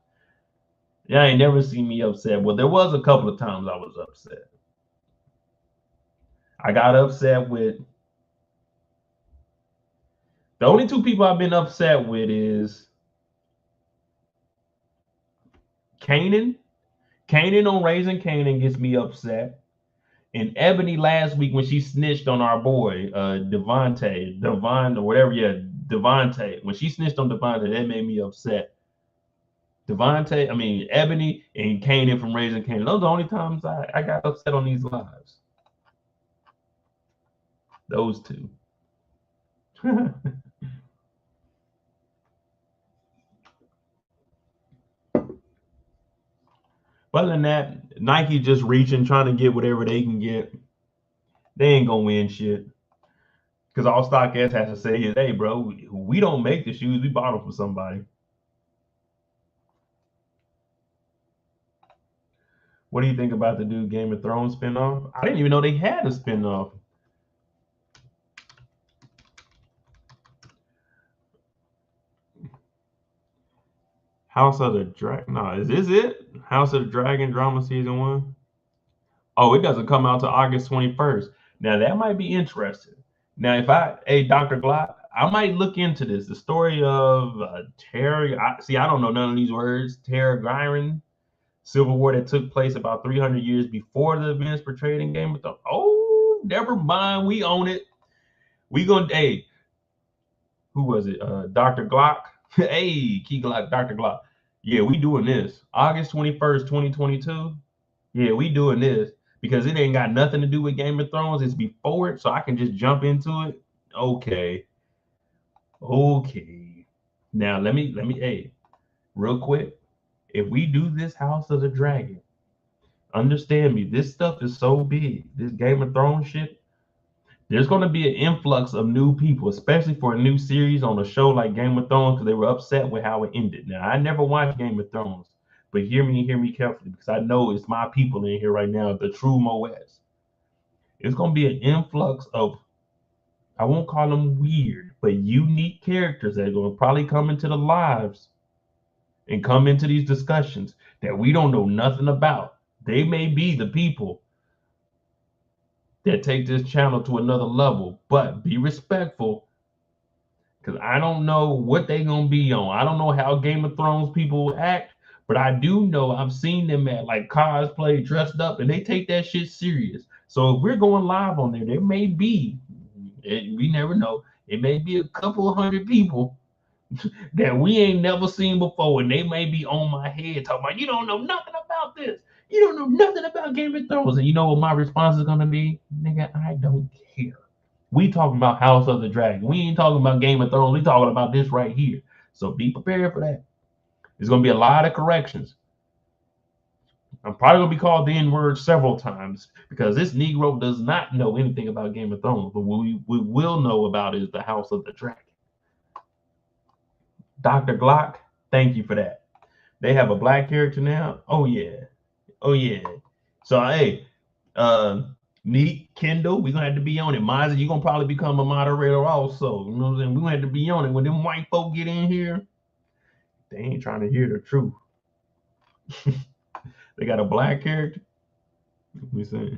Y'all ain't never seen me upset. Well, there was a couple of times I was upset. I got upset with the only two people I've been upset with is Kanan. Kanan on Raising Kanan gets me upset. And Ebony last week when she snitched on our boy, Devontae, or whatever, Devontae. When she snitched on Devontae, that made me upset. Ebony and Kanan from Raising Kanan. Those are the only times I got upset on these lives. Those two. Other than that, Nike just reaching, trying to get whatever they can get. They ain't gonna win shit. Because all StockX has to say is, hey, bro, we don't make the shoes. We bought them from somebody. What do you think about the new Game of Thrones spinoff? I didn't even know they had a spinoff. House of the Dragon. No, is this it? House of the Dragon drama season 1? Oh, it doesn't come out till August 21st. Now that might be interesting. Now, Dr. Glock, I might look into this. The story of Terry. I don't know none of these words. Targaryen Civil War that took place about 300 years before the events portrayed in Game of Thrones. Oh, never mind. We own it. We gonna, who was it? Dr. Glock. Hey, Key Glock, Dr. Glock. Yeah, we doing this. August 21st, 2022. Yeah, we doing this because it ain't got nothing to do with Game of Thrones. It's before it, so I can just jump into it. Okay. Now let me, real quick. If we do this House of the Dragon, understand me, this stuff is so big. This Game of Thrones shit, There's going to be an influx of new people, especially for a new series on a show like Game of Thrones, because they were upset with how it ended. Now, I never watched Game of Thrones, but hear me carefully, because I know it's my people in here right now, the true Moeds. It's going to be an influx of, I won't call them weird, but unique characters that are going to probably come into the lives and come into these discussions that we don't know nothing about. They may be the people that take this channel to another level, but be respectful, because I don't know what they're going to be on. I don't know how Game of Thrones people act, but I do know I've seen them at like cosplay dressed up, and they take that shit serious. So if we're going live on there may be, we never know, it may be a couple of hundred people that we ain't never seen before, and they may be on my head talking about, you don't know nothing about this. You don't know nothing about Game of Thrones. And you know what my response is going to be? Nigga, I don't care. We talking about House of the Dragon. We ain't talking about Game of Thrones. We talking about this right here. So be prepared for that. There's going to be a lot of corrections. I'm probably going to be called the N-word several times because this Negro does not know anything about Game of Thrones. But what we will know about is the House of the Dragon. Dr. Glock, thank you for that. They have a black character now. Oh, yeah. Oh, yeah. So, hey, Neat, Kendall, we're going to have to be on it. Mizer, you're going to probably become a moderator also. You know what I'm saying? We're going to have to be on it. When them white folk get in here, they ain't trying to hear the truth. They got a black character. Let me see.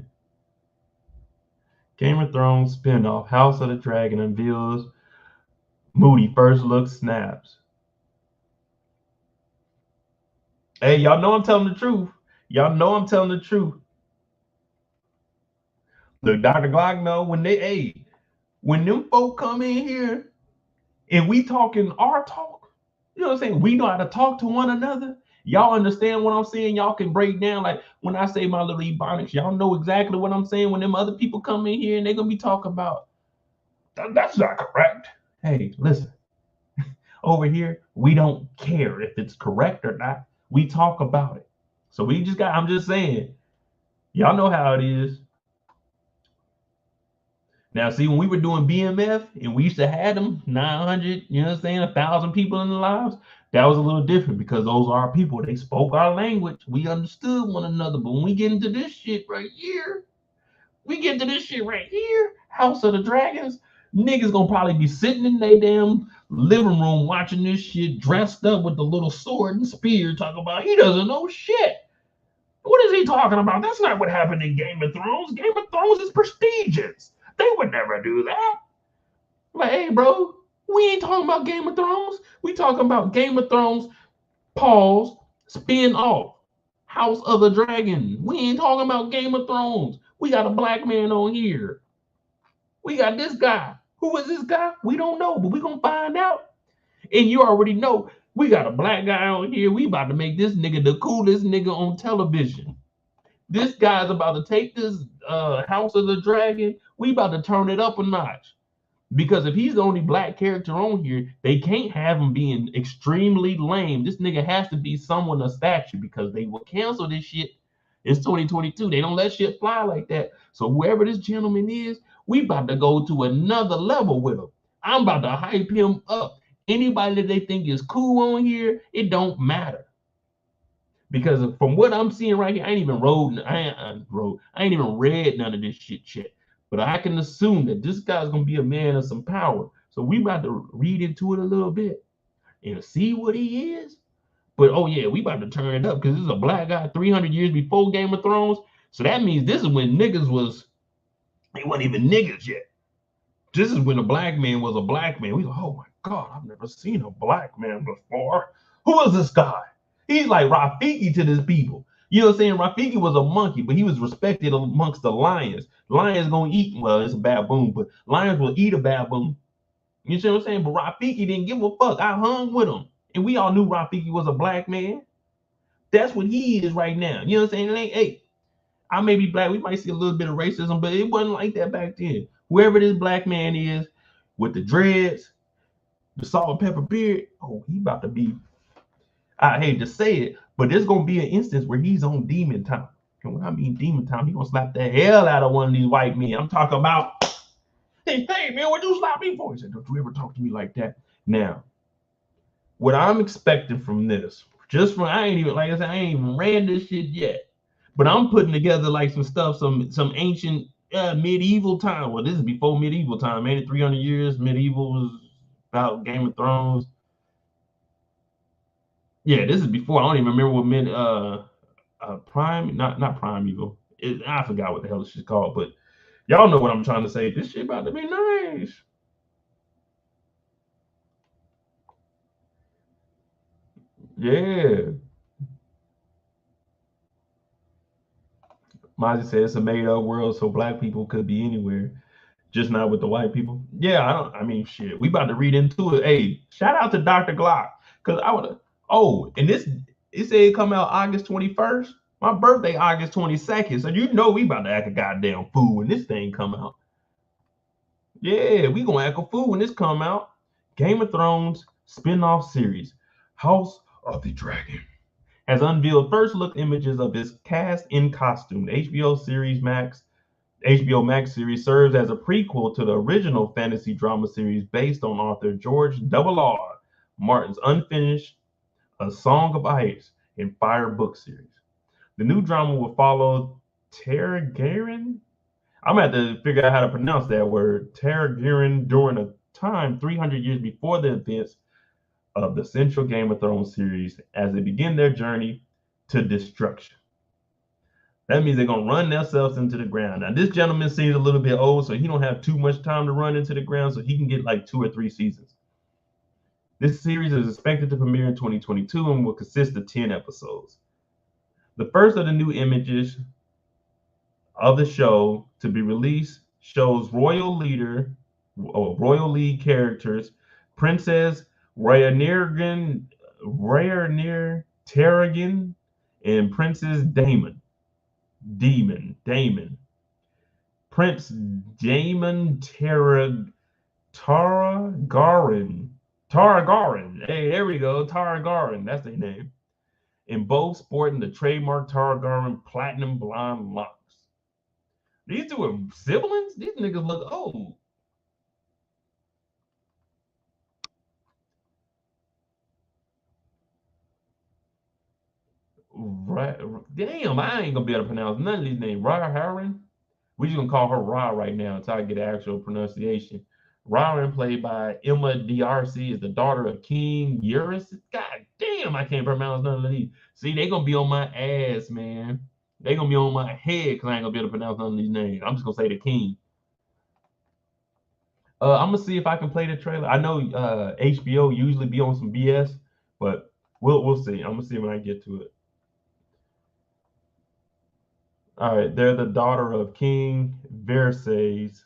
Game of Thrones spinoff, House of the Dragon unveils Moody first look snaps. Hey, y'all know I'm telling the truth. Y'all know I'm telling the truth. Look, Dr. Glock know when them folk come in here and we talking our talk, you know what I'm saying? We know how to talk to one another. Y'all understand what I'm saying? Y'all can break down, like when I say my little ebonics, y'all know exactly what I'm saying when them other people come in here and they're going to be talking about, that's not correct. Hey, listen, over here, we don't care if it's correct or not. We talk about it. So I'm just saying, y'all know how it is. Now, see, when we were doing BMF and we used to have them 900, you know what I'm saying, 1,000 people in the lives, that was a little different because those are our people. They spoke our language. We understood one another. But when we get into this shit right here, House of the Dragons, niggas gonna probably be sitting in their damn living room watching this shit dressed up with the little sword and spear talking about he doesn't know shit. What is he talking about? That's not what happened in Game of Thrones. Game of Thrones is prestigious. They would never do that. Like, hey, bro, we ain't talking about Game of Thrones. We talking about Game of Thrones, pause, spin off, House of the Dragon. We ain't talking about Game of Thrones. We got a black man on here. We got this guy. Who is this guy? We don't know, but we gonna find out. And you already know, we got a black guy on here. We about to make this nigga the coolest nigga on television. This guy's about to take this House of the Dragon. We about to turn it up a notch. Because if he's the only black character on here, they can't have him being extremely lame. This nigga has to be someone of stature because they will cancel this shit. It's 2022. They don't let shit fly like that. So whoever this gentleman is, we about to go to another level with him. I'm about to hype him up. Anybody that they think is cool on here, it don't matter. Because from what I'm seeing right here, I ain't even read none of this shit yet. But I can assume that this guy's gonna be a man of some power. So we about to read into it a little bit and see what he is. But oh yeah, we about to turn it up because this is a black guy 300 years before Game of Thrones. So that means this is when niggas they weren't even niggas yet. This is when a black man was a black man. We like, oh my God, I've never seen a black man before. Who is this guy? He's like Rafiki to this people. You know what I'm saying? Rafiki was a monkey, but he was respected amongst the lions. Lions gonna eat, well, it's a baboon, but lions will eat a baboon. You see what I'm saying? But Rafiki didn't give a fuck. I hung with him. And we all knew Rafiki was a black man. That's what he is right now. You know what I'm saying? It ain't, hey, I may be black. We might see a little bit of racism, but it wasn't like that back then. Whoever this black man is with the dreads, the salt and pepper beard, oh, he about to be, I hate to say it, but there's going to be an instance where he's on demon time. And when I mean demon time, he's going to slap the hell out of one of these white men. I'm talking about Hey, man, what you stop me for? He said, don't you ever talk to me like that. Now, what I'm expecting from this, just from I ain't even like I said, I ain't even ran this shit yet. But I'm putting together like some stuff, some ancient medieval time. Well, this is before medieval time, man. 300 years. Medieval was about Game of Thrones. Yeah, this is before. I don't even remember what prime, not primeval. I forgot what the hell this shit's called, but y'all know what I'm trying to say. This shit about to be nice. Yeah. Mozzie said it's a made-up world, so black people could be anywhere, just not with the white people. Yeah, I mean, shit. We about to read into it. Hey, shout out to Dr. Glock, cause I would. Oh, and it said it come out August 21st. My birthday August 22nd, so you know we about to act a goddamn fool when this thing come out. Yeah, we gonna act a fool when this come out. Game of Thrones spin-off series, House of the Dragon, has unveiled first look images of its cast in costume. HBO Max series serves as a prequel to the original fantasy drama series based on author George R.R. Martin's unfinished A Song of Ice and Fire book series. The new drama will follow Targaryen. I'm gonna have to figure out how to pronounce that word. Targaryen during a time 300 years before the events of the central Game of Thrones series as they begin their journey to destruction. That means they're gonna run themselves into the ground. Now, this gentleman seems a little bit old, so he don't have too much time to run into the ground, so he can get like 2 or 3 seasons. This series is expected to premiere in 2022 and will consist of 10 episodes. The first of the new images of the show to be released shows royal lead characters, Princess Rhaenyra Targaryen and Princess Daemon. Prince Daemon Targaryen. Hey, there we go. Targaryen. That's their name. In both sporting the trademark Targaryen platinum blonde locks. These two are siblings? These niggas look old. Right. Damn, I ain't gonna be able to pronounce none of these names. Rhaenyra. We're just gonna call her Ra right now until I get the actual pronunciation. Rhaenyra, played by Emma D'Arcy, is the daughter of King Eurys. God damn, I can't pronounce none of these. See, they gonna be on my ass, man. They gonna be on my head because I ain't gonna be able to pronounce none of these names. I'm just gonna say the king. I'm gonna see if I can play the trailer. I know HBO usually be on some BS, but we'll see. I'm gonna see when I get to it. All right, they're the daughter of King Versailles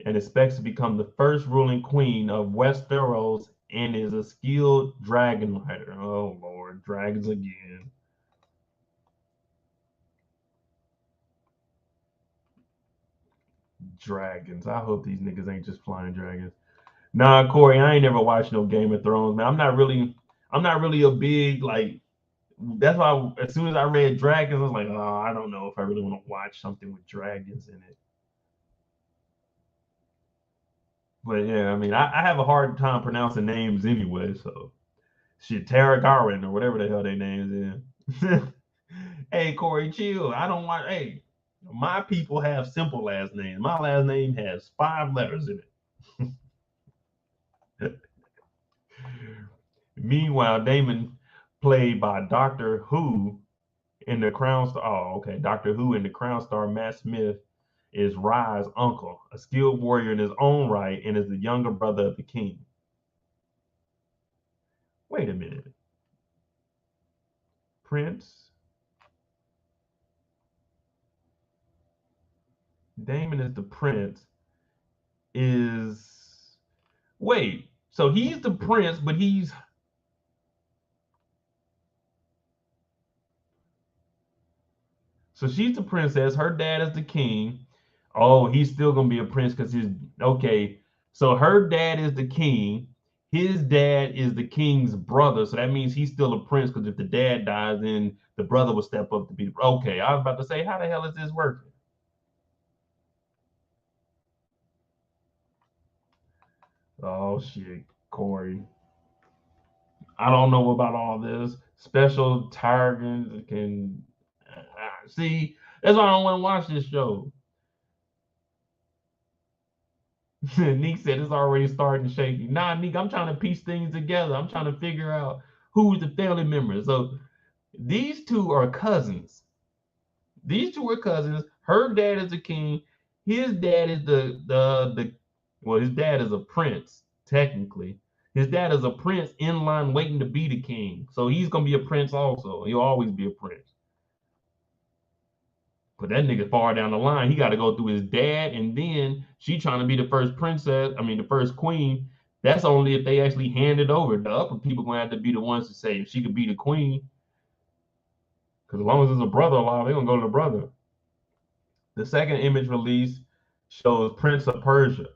and expects to become the first ruling queen of Westeros and is a skilled dragon rider. Oh Lord, dragons again. Dragons. I hope these niggas ain't just flying dragons. Nah, Corey, I ain't never watched no Game of Thrones, man. I'm not really a big like. That's why as soon as I read dragons, I was like, oh, I don't know if I really want to watch something with dragons in it. But yeah, I mean, I have a hard time pronouncing names anyway, so shit, Targaryen or whatever the hell their names is. Hey, Corey, chill. I don't want. Hey, my people have simple last names. My last name has 5 letters in it. Meanwhile, Damon, played by Doctor Who in the Crown Star. Oh, okay, Doctor Who in the Crown Star. Matt Smith is Rye's uncle, a skilled warrior in his own right, and is the younger brother of the king. Wait a minute. Prince Damon is the prince. Wait, so he's the prince, but so she's the princess. Her dad is the king. Oh, he's still gonna be a prince because he's okay. So her dad is the king. His dad is the king's brother. So that means he's still a prince because if the dad dies, then the brother will step up to be okay. I was about to say, how the hell is this working? Oh shit, Corey. I don't know about all this. Special targets can see. That's why I don't want to watch this show. Nick said it's already starting shaky. Nah, Nick, I'm trying to piece things together. I'm trying to figure out who's the family member. So these two are cousins. These two are cousins. Her dad is a king. His dad is the well, his dad is a prince, technically. His dad is a prince in line waiting to be the king. So he's gonna be a prince also. He'll always be a prince. But that nigga far down the line, he got to go through his dad, and then she trying to be the first princess. I mean, the first queen. That's only if they actually hand it over. The upper people gonna have to be the ones to say if she could be the queen. Because as long as there's a brother alive, they're gonna go to the brother. The second image release shows Prince of Persia.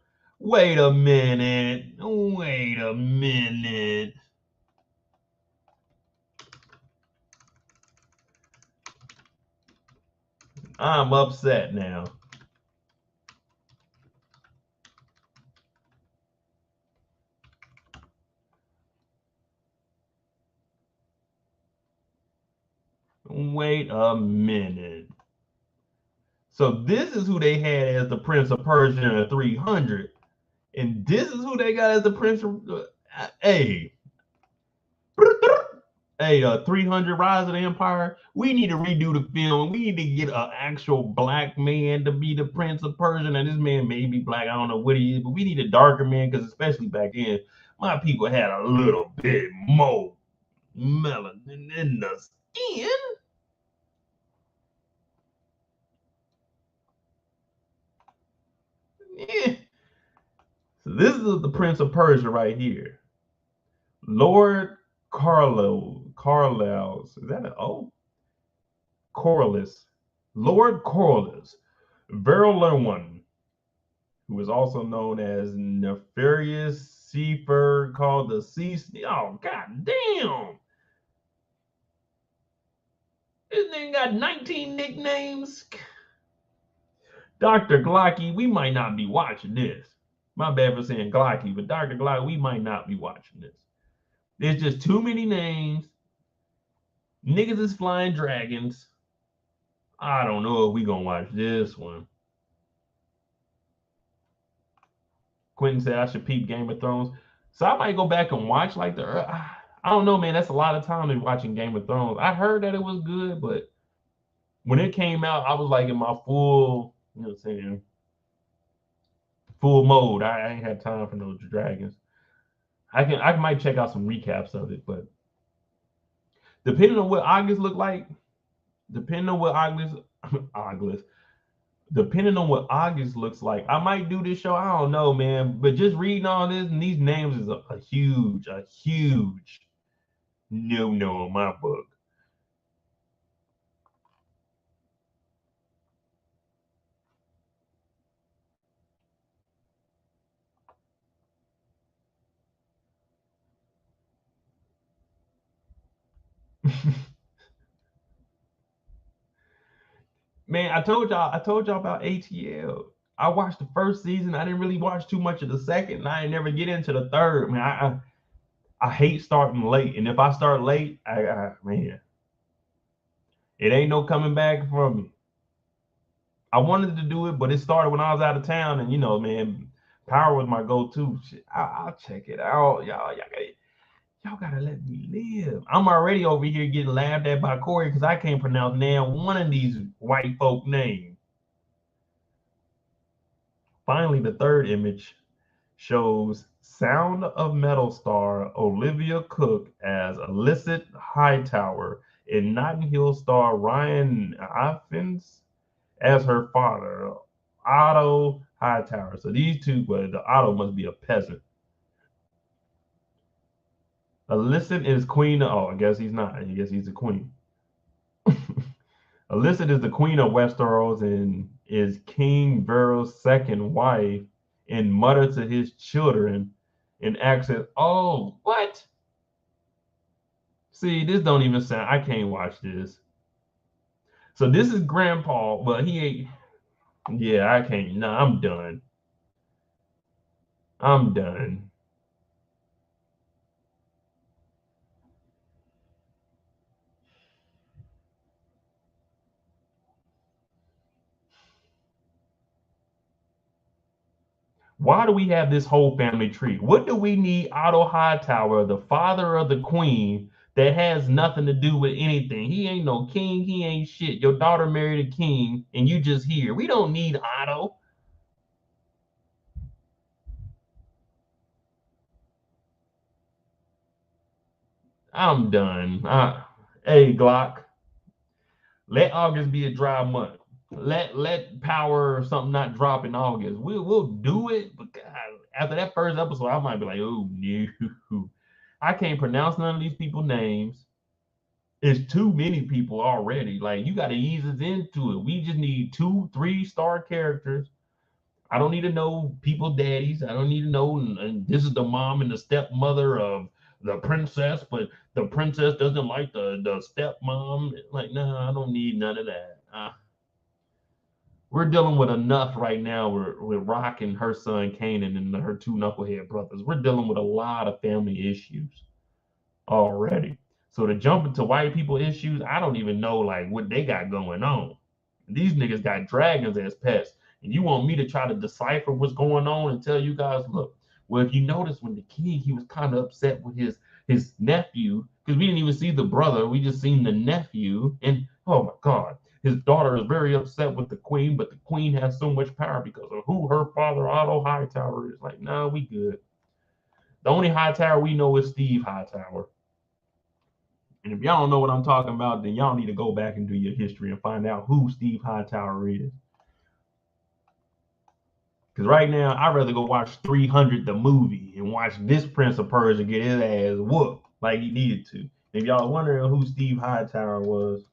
Wait a minute. Wait a minute. I'm upset now. Wait a minute. So this is who they had as the Prince of Persia in the 300. And this is who they got as the Prince of... hey. Hey, 300 Rise of the Empire. We need to redo the film. We need to get an actual black man to be the Prince of Persia. And this man may be black. I don't know what he is. But we need a darker man because especially back then, my people had a little bit more melanin in the skin. Yeah. So this is the Prince of Persia right here. Lord Carlisle. Is that an O? Corliss. Lord Corliss. Verlaine, who is also known as Nefarious Seafer, called the Sea. Oh, god damn. This nigga got 19 nicknames. Dr. Glocky, we might not be watching this. My bad for saying Glocky, but Dr. Glocky, we might not be watching this. There's just too many names. Niggas is flying dragons. I don't know if we gonna watch this one. Quentin said I should peep Game of Thrones. So I might go back and watch like I don't know, man. That's a lot of time in watching Game of Thrones. I heard that it was good, but when it came out, I was like in my full, you know what I'm saying, full mode. I ain't had time for no dragons. I might check out some recaps of it, but depending on what August look like, depending on what August looks like, I might do this show. I don't know, man. But just reading all this and these names is a huge no in my book. Man, I told y'all about ATL. I watched the first season. I didn't really watch too much of the second, and I ain't never get into the third. Man, I hate starting late, and if I start late, man, it ain't no coming back from me. I wanted to do it, but it started when I was out of town, and you know, man, Power was my go-to. Shit, I'll check it out, y'all gotta let me live. I'm already over here getting laughed at by Corey because I can't pronounce now one of these white folk names. Finally, the third image shows Sound of Metal star Olivia Cook as Illicit Hightower and Notting Hill star Ryan Iphens as her father, Otto Hightower. So these two, but the Otto must be a peasant. Illicit is queen. I guess he's not. I guess he's a queen. Illicit is the queen of Westeros and is King Varys' second wife, and mother to his children, and acts as, oh, what? See, this don't even sound, I can't watch this. So this is Grandpa, but he ain't, yeah, I can't, nah, I'm done. I'm done. Why do we have this whole family tree? What do we need Otto Hightower, the father of the queen, that has nothing to do with anything? He ain't no king. He ain't shit. Your daughter married a king, and you just here. We don't need Otto. I'm done. Hey, Glock, let August be a dry month. Let power or something not drop in August. We'll do it. But God, after that first episode, I might be like, oh no, I can't pronounce none of these people's names. It's too many people already. Like you got to ease us into it. We just need 2-3 star characters. I don't need to know people's daddies. I don't need to know. And this is the mom and the stepmother of the princess, but the princess doesn't like the stepmom. Like, no, I don't need none of that. We're dealing with enough right now with Rock and her son Kanan and her two knucklehead brothers. We're dealing with a lot of family issues already. So to jump into white people issues, I don't even know like what they got going on. These niggas got dragons as pets. And you want me to try to decipher what's going on and tell you guys, look, well, if you notice when the king, he was kind of upset with his nephew, because we didn't even see the brother, we just seen the nephew. And oh my God, his daughter is very upset with the queen, but the queen has so much power because of who her father, Otto Hightower, is. Like, nah, we good. The only Hightower we know is Steve Hightower. And if y'all don't know what I'm talking about, then y'all need to go back and do your history and find out who Steve Hightower is. Because right now, I'd rather go watch 300 the movie and watch this Prince of Persia get his ass whooped like he needed to. If y'all wondering who Steve Hightower was,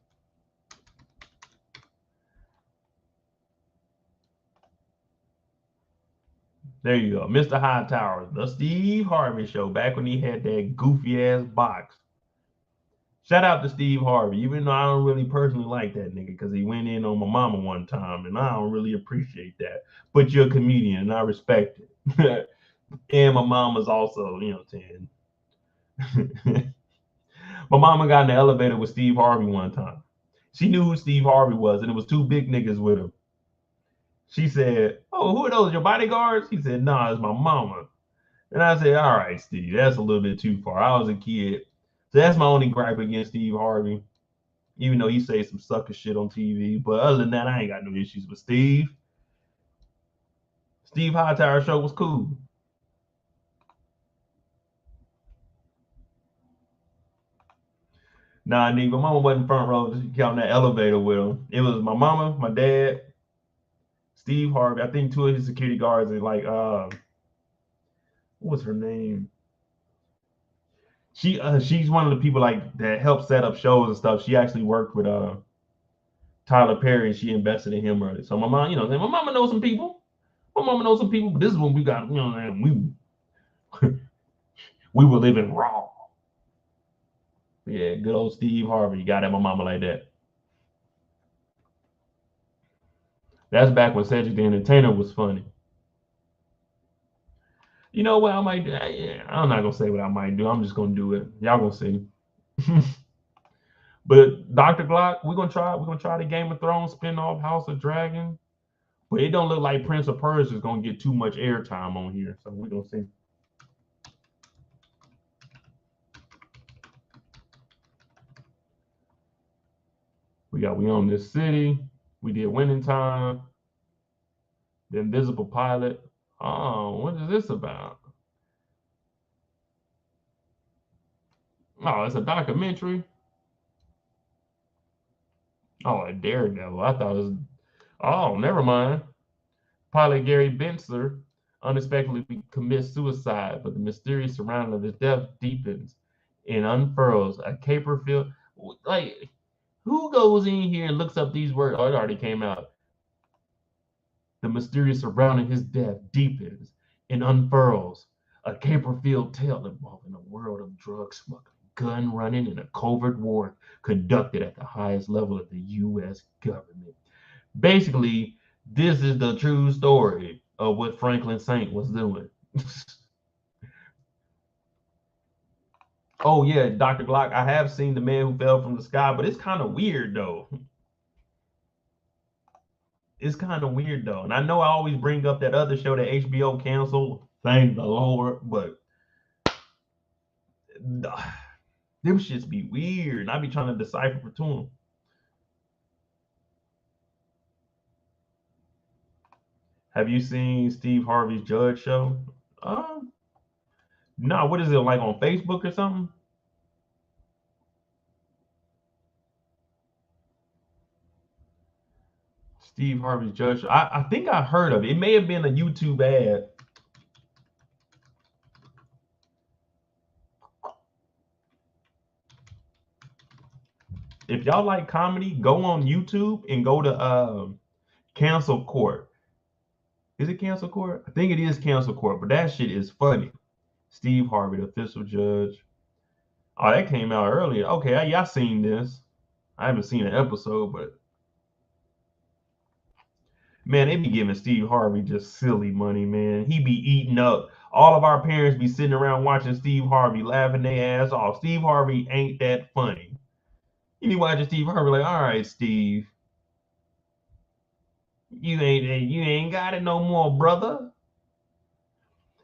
there you go. Mr. Hightower, the Steve Harvey show, back when he had that goofy ass box. Shout out to Steve Harvey, even though I don't really personally like that nigga because he went in on my mama one time, and I don't really appreciate that. But you're a comedian, and I respect it. And my mama's also, you know what I'm saying? My mama got in the elevator with Steve Harvey one time. She knew who Steve Harvey was, and it was two big niggas with him. She said, "Oh, who are those? Your bodyguards?" He said, "Nah, it's my mama." And I said, "All right, Steve, that's a little bit too far. I was a kid." So that's my only gripe against Steve Harvey, even though he says some sucker shit on TV. But other than that, I ain't got no issues with Steve. Steve Hightower show was cool. Nah, nigga, my mama wasn't front row. She got on that elevator with him. It was my mama, my dad, Steve Harvey. I think two of his security guards and like what was her name? She's one of the people like that helped set up shows and stuff. She actually worked with Tyler Perry and she invested in him early. So my mom, you know, my mama knows some people. My mama knows some people, but this is when we got, you know, we were living raw. Yeah, good old Steve Harvey. You got at my mama like that. That's back when Cedric the Entertainer was funny. You know what I might do? I'm not gonna say what I might do. I'm just gonna do it. Y'all gonna see. But Dr. Glock, we're gonna try the Game of Thrones spinoff House of Dragon. But it don't look like Prince of Persia is gonna get too much airtime on here. So we're gonna see. We own this city. We did Winning Time. The Invisible Pilot. Oh, what is this about? Oh, it's a documentary. Oh, a Daredevil. I thought it was. Oh, never mind. Pilot Gary Bensler unexpectedly commits suicide, but the mysterious surrounding of his death deepens and unfurls a caper filled. Like, who goes in here and looks up these words? Oh, it already came out. The mysterious surrounding his death deepens and unfurls a caper-filled tale involving a world of drug smuggling, gun running, and a covert war conducted at the highest level of the U.S. government. Basically, this is the true story of what Franklin Saint was doing. Oh yeah, Dr. Glock. I have seen The Man Who Fell from the Sky, but it's kind of weird though. It's kind of weird though, and I know I always bring up that other show that HBO canceled. Thank the Lord, but them shits be weird, and I be trying to decipher between them. Have you seen Steve Harvey's Judge show? No. What is it like on Facebook or something? Steve Harvey's Judge show. I think I heard of it. It may have been a YouTube ad. If y'all like comedy, go on YouTube and go to Cancel Court. Is it Cancel Court? I think it is Cancel Court, but that shit is funny. Steve Harvey, the official judge. Oh, that came out earlier. Okay, y'all seen this. I haven't seen an episode, but man, they be giving Steve Harvey just silly money, man. He be eating up. All of our parents be sitting around watching Steve Harvey, laughing their ass off. Steve Harvey ain't that funny. You be watching Steve Harvey like, all right, Steve, you ain't got it no more, brother.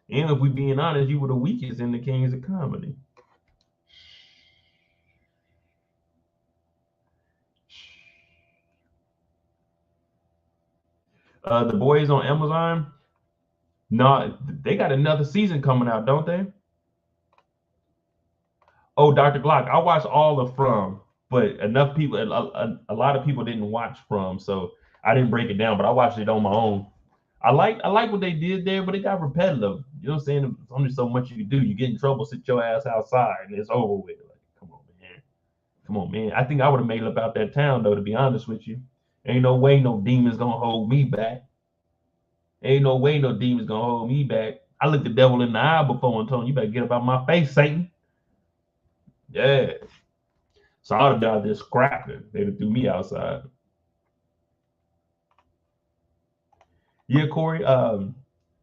And if we being honest, you were the weakest in the Kings of Comedy. The Boys on Amazon. No, they got another season coming out, don't they? Oh, Dr. Glock. I watched all of From, but enough people, a lot of people didn't watch From, so I didn't break it down. But I watched it on my own. I like what they did there, but it got repetitive. You know what I'm saying? There's only so much you can do. You get in trouble, sit your ass outside, and it's over with. Like, come on, man. I think I would have made it up out that town, though. To be honest with you, ain't no way no demon's gonna hold me back. Ain't no way no demon's gonna hold me back. I looked the devil in the eye before and told him, "You better get up out my face, Satan." Yeah. So I'd have been out there scrapping. They'd have threw me outside. Yeah, Corey.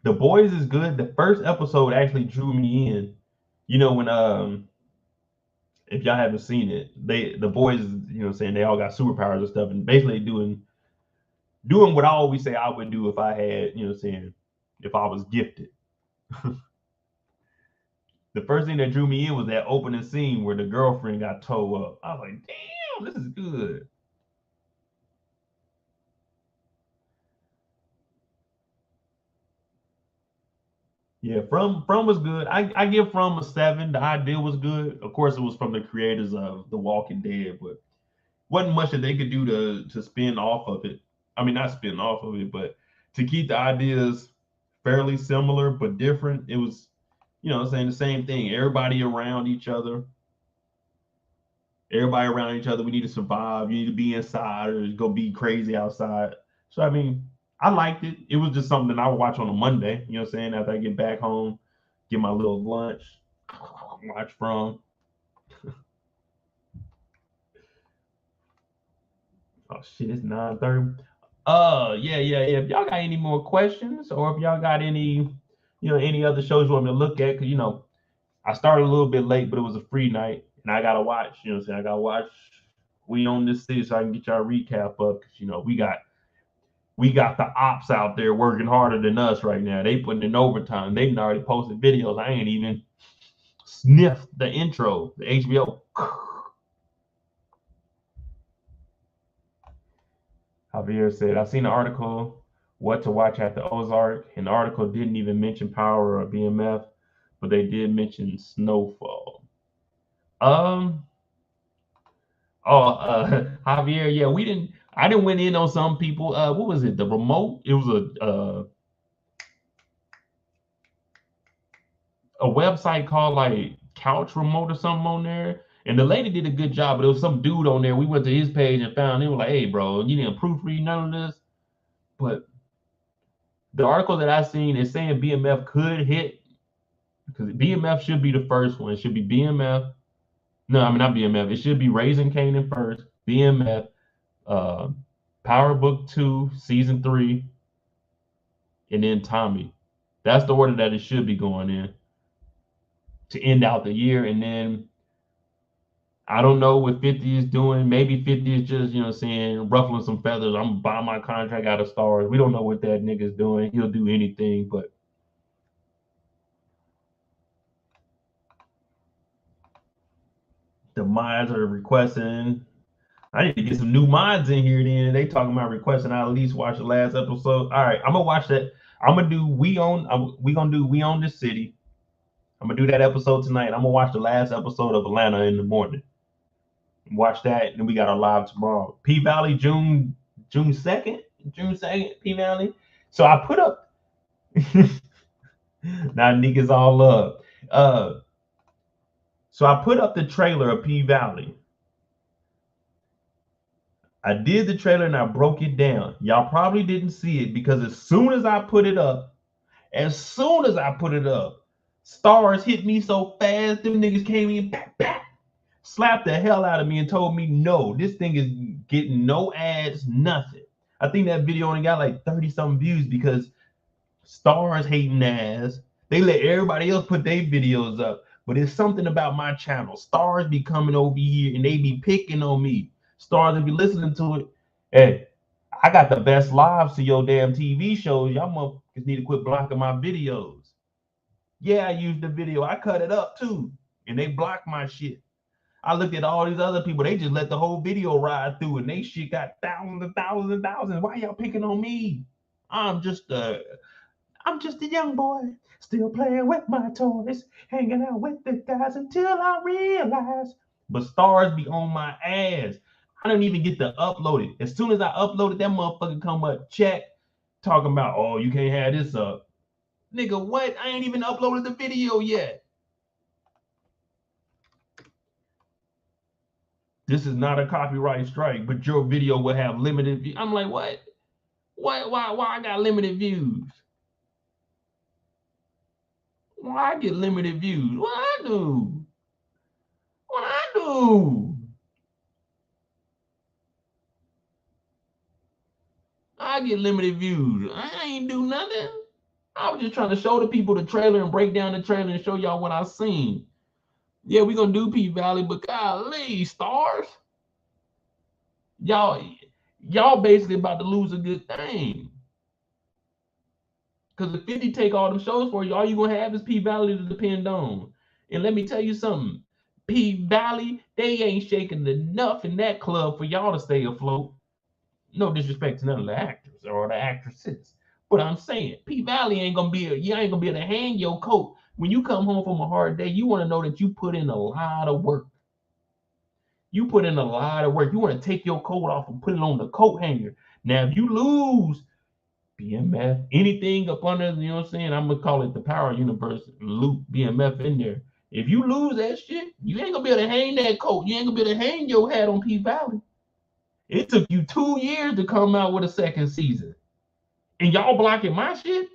The Boys is good. The first episode actually drew me in. You know, when if y'all haven't seen it, the boys, you know, saying they all got superpowers and stuff, and basically doing what I always say I would do if I had, you know, saying if I was gifted. The first thing that drew me in was that opening scene where the girlfriend got towed up. I was like, damn, this is good. Yeah, From was good. I give From a 7. The idea was good. Of course, it was from the creators of The Walking Dead, but wasn't much that they could do to spin off of it. I mean, not spin off of it, but to keep the ideas fairly similar but different. It was, you know, saying the same thing. Everybody around each other. We need to survive. You need to be inside or go be crazy outside. So I mean, I liked it. It was just something that I would watch on a Monday, you know what I'm saying? After I get back home, get my little lunch, watch From. Oh shit, it's 9:30. Yeah. If y'all got any more questions, or if y'all got any, you know, any other shows you want me to look at, because you know, I started a little bit late, but it was a free night, and I gotta watch. You know what I'm saying? I gotta watch We Own This City so I can get y'all a recap up, because you know we got the ops out there working harder than us right now. They putting in overtime. They've already posted videos. I ain't even sniffed the intro, the HBO. Javier said, I've seen an article, What to Watch After Ozark, and the article didn't even mention Power or BMF, but they did mention Snowfall. Javier, yeah, I didn't went in on some people. What was it? The remote? It was a website called like Couch Remote or something on there. And the lady did a good job, but there was some dude on there. We went to his page and found him like, hey, bro, you didn't proofread none of this. But the article that I seen is saying BMF could hit, because BMF should be the first one. It should be BMF. No, I mean, not BMF. It should be Raising Kanan first, BMF, Power Book 2, Season 3, and then Tommy. That's the order that it should be going in to end out the year. And then I don't know what 50 is doing. Maybe 50 is just, you know what I'm saying, ruffling some feathers. I'm buying my contract out of STARZ. We don't know what that nigga's doing. He'll do anything, but the mods are requesting. I need to get some new mods in here then. They talking about requesting I at least watch the last episode. All right, I'm gonna watch that. I'm gonna do We Own This City. I'm gonna do that episode tonight. I'm gonna watch the last episode of Atlanta in the morning. Watch that, and then we got our live tomorrow. P Valley, June 2nd, P Valley. So I put up now niggas all up. So I put up the trailer of P Valley. I did the trailer and I broke it down. Y'all probably didn't see it because as soon as I put it up, STARZ hit me so fast, them niggas came in, slapped the hell out of me and told me, no, this thing is getting no ads, nothing. I think that video only got like 30-something views because STARZ hating ass. They let everybody else put their videos up. But it's something about my channel. STARZ be coming over here and they be picking on me. STARZ, if you listening to it, hey, I got the best lives to your damn TV shows. Y'all motherfuckers need to quit blocking my videos. Yeah, I used the video. I cut it up too. And they blocked my shit. I looked at all these other people. They just let the whole video ride through and they shit got thousands and thousands and thousands. Why y'all picking on me? I'm just a young boy, still playing with my toys, hanging out with the guys until I realize. But STARZ be on my ass. I don't even get to upload it. As soon as I upload it, that motherfucker come up, check, talking about, oh, you can't have this up. Nigga, what? I ain't even uploaded the video yet. This is not a copyright strike, but your video will have limited views. I'm like, what? Why I got limited views? Why I get limited views? What I do? I get limited views. I ain't do nothing. I was just trying to show the people the trailer and break down the trailer and show y'all what I seen. Yeah, we gonna do P Valley, but golly, STARZ. Y'all basically about to lose a good thing. Because if 50 take all them shows for you, all you gonna have is P Valley to depend on. And let me tell you something, P Valley, they ain't shaking enough in that club for y'all to stay afloat. No disrespect to none of the actors or the actresses, but I'm saying P Valley ain't gonna be able to hang your coat when you come home from a hard day. You want to know that you put in a lot of work. You put in a lot of work. You want to take your coat off and put it on the coat hanger. Now, if you lose BMF, anything up under, you know what I'm saying? I'm gonna call it the power universe, loop BMF in there. If you lose that shit, you ain't gonna be able to hang that coat. You ain't gonna be able to hang your hat on P Valley. It took you 2 years to come out with a second season. And y'all blocking my shit?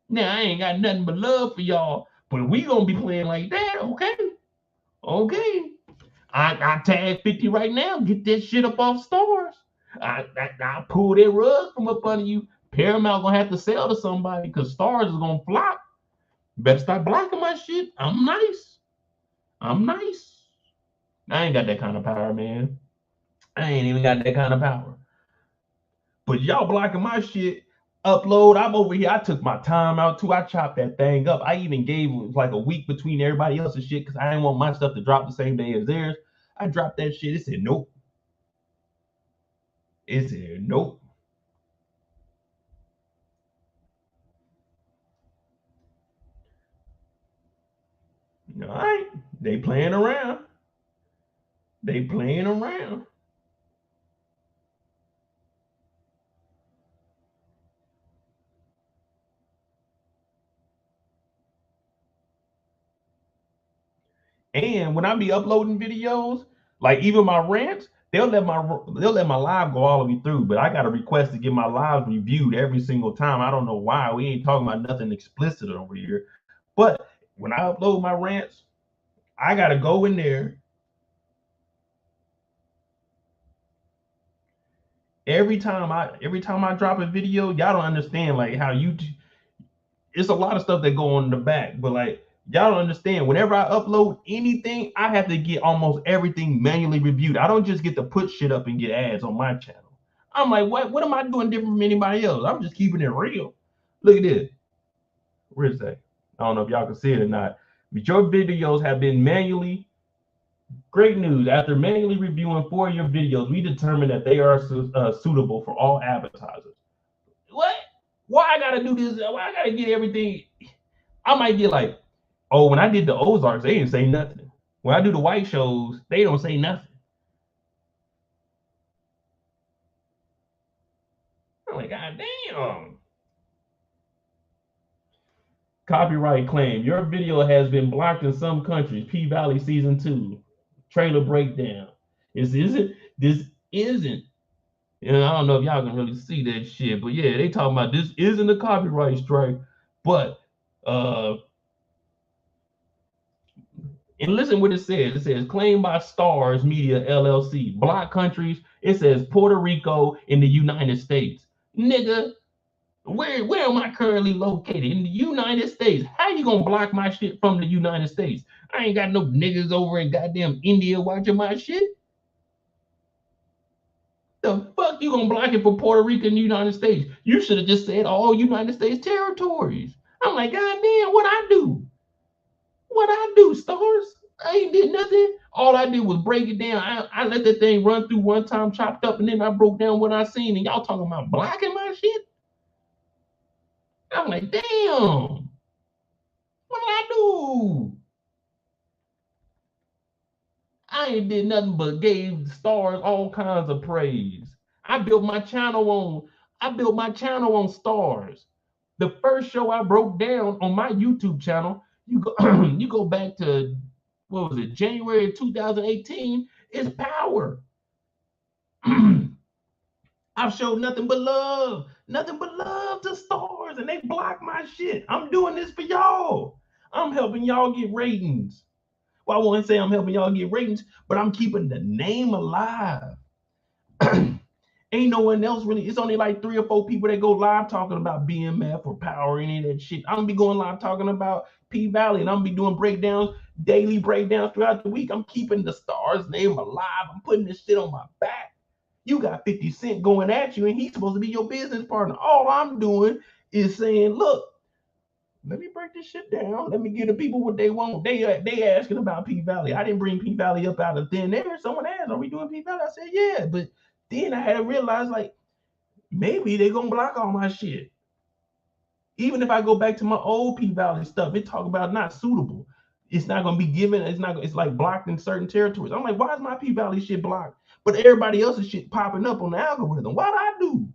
Now, I ain't got nothing but love for y'all, but we gonna be playing like that, okay? Okay. I tag 50 right now. Get that shit up off STARZ. I pull that rug from up under you. Paramount gonna have to sell to somebody because STARZ is gonna flop. Better start blocking my shit. I'm nice. I ain't got that kind of power, man. I ain't even got that kind of power. But y'all blocking my shit. Upload. I'm over here. I took my time out too. I chopped that thing up. I even gave like a week between everybody else's shit because I didn't want my stuff to drop the same day as theirs. I dropped that shit. It said nope. It said nope. All right. They playing around. And when I be uploading videos, like even my rants, they'll let my live go all the way through. But I got a request to get my lives reviewed every single time. I don't know why. We ain't talking about nothing explicit over here. But when I upload my rants, I gotta go in there. Every time I drop a video, y'all don't understand like how it's a lot of stuff that go on in the back, but like y'all don't understand. Whenever I upload anything, I have to get almost everything manually reviewed. I don't just get to put shit up and get ads on my channel. I'm like, what am I doing different from anybody else? I'm just keeping it real. Look at this. Where's that? I don't know if y'all can see it or not, but your videos have been manually. Great news. After manually reviewing 4 of your videos, we determined that they are suitable for all advertisers. What? Why I gotta do this? Why I gotta get everything? I might get like, oh, when I did the Ozarks, they didn't say nothing. When I do the white shows, they don't say nothing. I'm like, God damn. Copyright claim. Your video has been blocked in some countries. P-Valley season 2. Trailer breakdown. This isn't. And I don't know if y'all can really see that shit, but yeah, they talking about this isn't a copyright strike, but and listen what it says. It says claimed by STARZ Media LLC. Block countries. It says Puerto Rico in the United States. Nigga, where am I currently located? In the United States. How you gonna block my shit from the United States? I ain't got no niggas over in goddamn India watching my shit. The fuck you gonna block it for Puerto Rico and the United States? You should have just said all United States territories. I'm like, God damn, what I do? What I do, STARZ? I ain't did nothing. All I did was break it down. I let that thing run through one time, chopped up, and then I broke down what I seen. And y'all talking about blocking my shit? I'm like, damn. What did I do? I ain't did nothing but gave STARZ all kinds of praise. I built my channel on STARZ. The first show I broke down on my YouTube channel, you go back to, what was it, January 2018, is Power. I've showed nothing but love to STARZ, and they block my shit. I'm doing this for y'all. I'm helping y'all get ratings. Well, I won't say I'm helping y'all get ratings, but I'm keeping the name alive. Ain't no one else really. It's only like 3 or 4 people that go live talking about BMF or Power, any of that shit. I'm gonna be going live talking about P-Valley, and I'm gonna be doing breakdowns, daily breakdowns throughout the week. I'm keeping the STARZ name alive. I'm putting this shit on my back. You got 50 Cent going at you, and he's supposed to be your business partner. All I'm doing is saying, look, let me break this shit down. Let me give the people what they want. They asking about P-Valley. I didn't bring P-Valley up out of thin air. Someone asked, are we doing P-Valley? I said, yeah. But then I had to realize, like, maybe they're going to block all my shit. Even if I go back to my old P-Valley stuff, it talk about not suitable. It's not going to be given. It's like blocked in certain territories. I'm like, why is my P-Valley shit blocked? But everybody else's shit popping up on the algorithm. What'd I do?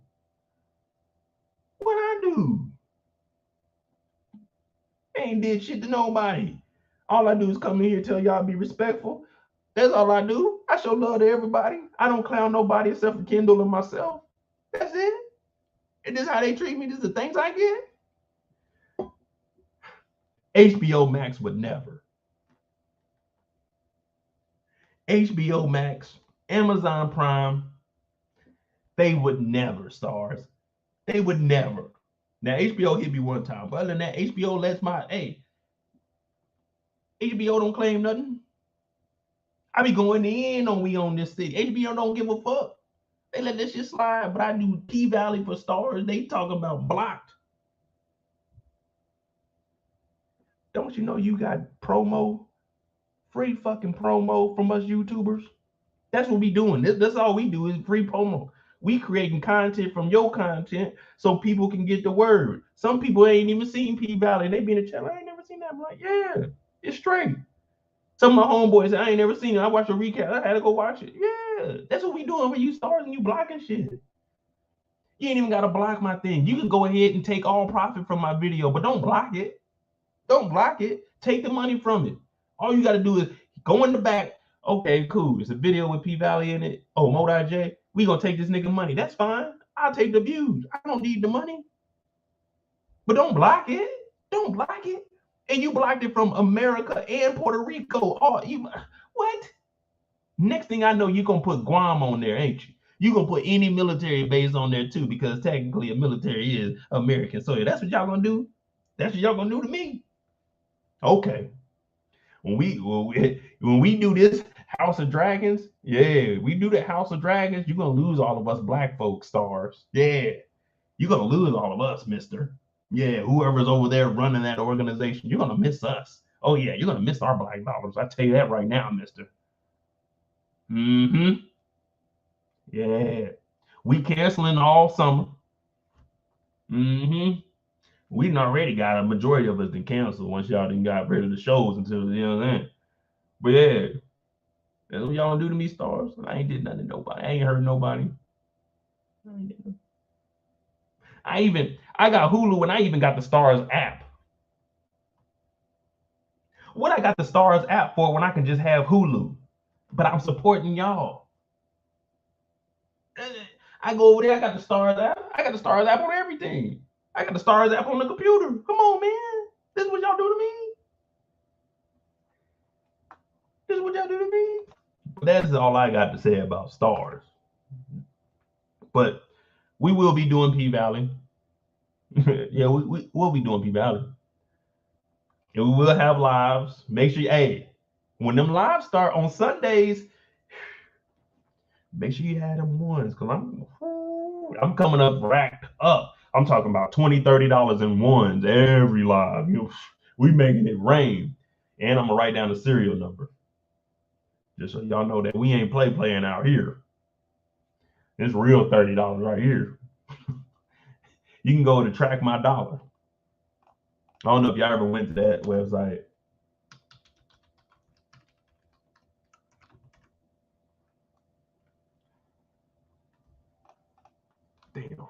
Ain't did shit to nobody. All I do is come in here, tell y'all be respectful. That's all I do. I show love to everybody. I don't clown nobody except for Kendall and myself. That's it. And this is how they treat me. This is the things I get. HBO Max would never. HBO Max, Amazon Prime, they would never, STARZ. They would never. Now, HBO hit me one time, but other than that, HBO lets HBO don't claim nothing. I be going in on this thing. HBO don't give a fuck. They let this shit slide, but I do P-Valley for STARZ. They talking about blocked. Don't you know you got promo? Free fucking promo from us YouTubers? That's what we doing. That's all we do is free promo. We creating content from your content so people can get the word. Some people ain't even seen P-Valley. They be in the channel. I ain't never seen that. I'm like, yeah, it's straight. Some of my homeboys say, I ain't never seen it. I watched a recap. I had to go watch it. Yeah, that's what we doing when you start and you blocking shit. You ain't even got to block my thing. You can go ahead and take all profit from my video, but don't block it. Don't block it. Take the money from it. All you got to do is go in the back. Okay, cool. It's a video with P-Valley in it. Oh, Moedotj. We gonna take this nigga money. That's fine. I'll take the views. I don't need the money. But don't block it. Don't block it. And you blocked it from America and Puerto Rico. Oh, what? Next thing I know, you're gonna put Guam on there, ain't you? You're gonna put any military base on there too, because technically a military is American. So yeah, that's what y'all gonna do. That's what y'all gonna do to me. Okay. When we do this House of Dragons, yeah, we do the House of Dragons, you're gonna lose all of us black folk stars. Yeah, you're gonna lose all of us, mister. Yeah, whoever's over there running that organization, you're gonna miss us. Oh yeah, you're gonna miss our black dollars. I tell you that right now, mister. Mm-hmm. Yeah. We canceling all summer. Mm-hmm. We done already got a majority of us to cancel once y'all done got rid of the shows until you know what I'm saying. But yeah, that's what y'all do to me, stars. I ain't did nothing to nobody. I ain't hurt nobody. I got Hulu and I even got the Stars app. What I got the Stars app for when I can just have Hulu? But I'm supporting y'all. I go over there, I got the Stars app. I got the Stars app on everything. I got the Stars app on the computer. Come on, man. This is what y'all do to me. This is what y'all do to me. That's all I got to say about Stars. But we will be doing P Valley. Yeah, we'll be doing P Valley. And we will have lives. Make sure, hey, when them lives start on Sundays, make sure you have them ones, because I'm coming up racked up. I'm talking about $20, $30 in ones every live. You know, we making it rain. And I'm gonna write down the serial number. Just so y'all know that we ain't playing out here. It's real $30 right here. You can go to Track My Dollar. I don't know if y'all ever went to that website. Damn.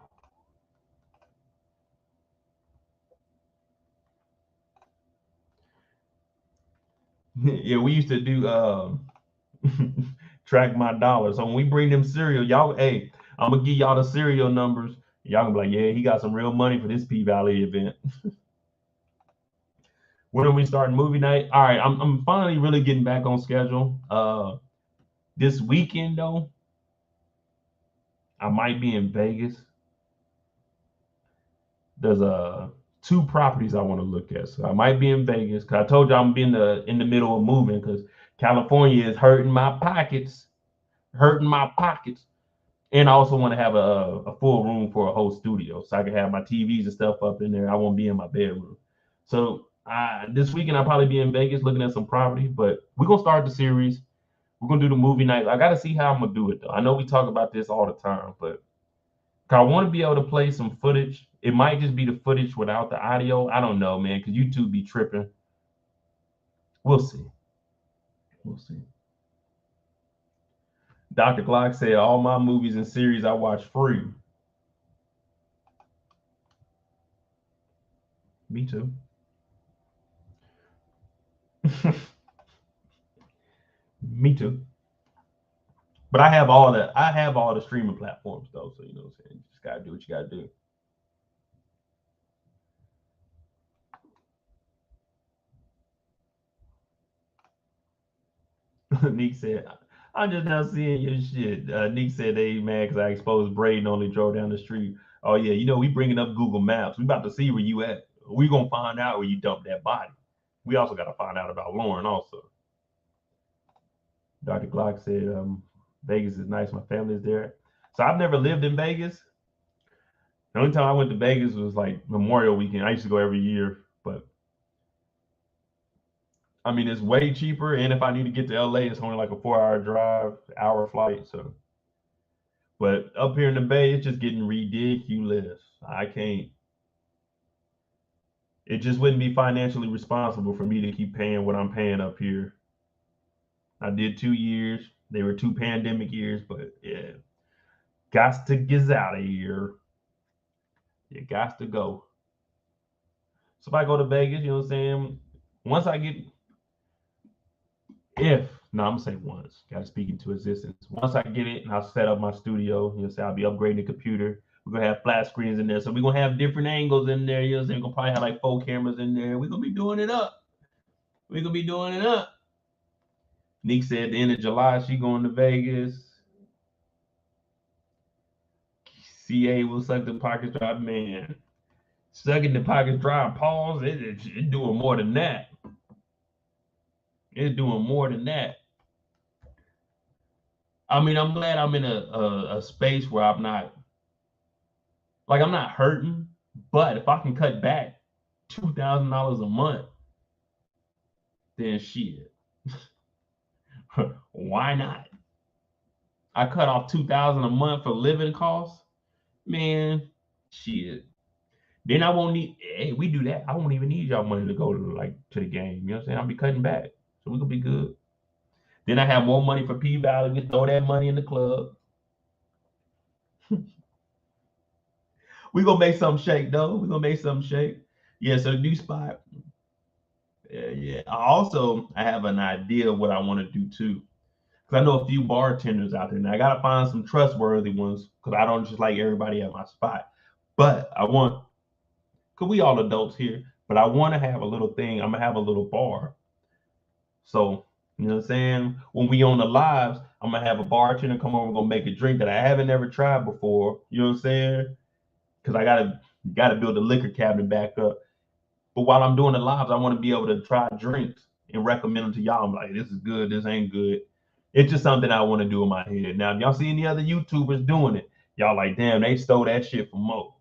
Yeah, we used to do Track My Dollar. So when we bring them cereal, y'all, hey, I'm gonna give y'all the serial numbers. Y'all gonna be like, yeah, he got some real money for this P Valley event. When are we starting movie night? All right, I'm finally really getting back on schedule. This weekend though, I might be in Vegas. There's two properties I want to look at. So I might be in Vegas because I told you I'm being in the middle of moving because California is hurting my pockets. And I also want to have a full room for a whole studio so I can have my TVs and stuff up in there. I won't be in my bedroom. So this weekend I'll probably be in Vegas looking at some property, but we're going to start the series. We're going to do the movie night. I got to see how I'm going to do it, though. I know we talk about this all the time, but I want to be able to play some footage. It might just be the footage without the audio. I don't know, man, because YouTube be tripping. We'll see. We'll see. Dr. Glock said all my movies and series I watch free. Me too. Me too. But I have all the streaming platforms though, so you know what I'm saying. You just gotta do what you gotta do. Nick said, I'm just now seeing your shit. Nick said they mad because I exposed Brayden only drove down the street. Oh yeah, you know, we bringing up Google Maps. We about to see where you at. We gonna find out where you dumped that body. We also got to find out about Lauren also. Dr. Glock said, Vegas is nice. My family is there. So I've never lived in Vegas. The only time I went to Vegas was like Memorial Weekend. I used to go every year, but I mean, it's way cheaper. And if I need to get to LA, it's only like a 4-hour drive, hour flight. So, but up here in the Bay, it's just getting ridiculous. I can't. It just wouldn't be financially responsible for me to keep paying what I'm paying up here. I did 2 years. They were 2 pandemic years, but yeah, got to get out of here. You got to go. So if I go to Vegas, you know what I'm saying? Once I get, I'm gonna say once. Got to speak into existence. Once I get it and I'll set up my studio, you know, say I'll be upgrading the computer. We're gonna have flat screens in there, so we're gonna have different angles in there. You know what I'm saying? We're gonna probably have like 4 cameras in there. We're gonna be doing it up. Nick said at the end of July she going to Vegas. CA will suck the pocket drop, man. Sucking the pockets dry. Pause. It's doing more than that. It's doing more than that. I mean, I'm glad I'm in a space where I'm not hurting, but if I can cut back $2,000 a month, then shit. Why not? I cut off $2,000 a month for living costs, man. Shit. Then I won't need. Hey, we do that. I won't even need y'all money to go to the game. You know what I'm saying? I'll be cutting back, so we gonna be good. Then I have more money for P Valley. We throw that money in the club. We gonna make something shake, though. We gonna make something shake. Yeah. So the new spot. Yeah. I have an idea of what I want to do too. Because I know a few bartenders out there, and I gotta find some trustworthy ones. Because I don't just like everybody at my spot. But I want, because we all adults here. But I want to have a little thing. I'm gonna have a little bar. So you know what I'm saying? When we on the lives, I'm gonna have a bartender come over and gonna make a drink that I haven't ever tried before. You know what I'm saying? Because I gotta build the liquor cabinet back up. But while I'm doing the lives, I want to be able to try drinks and recommend them to y'all. I'm like, this is good, this ain't good. It's just something I want to do in my head. Now, if y'all see any other YouTubers doing it, y'all like, damn, they stole that shit from Mo.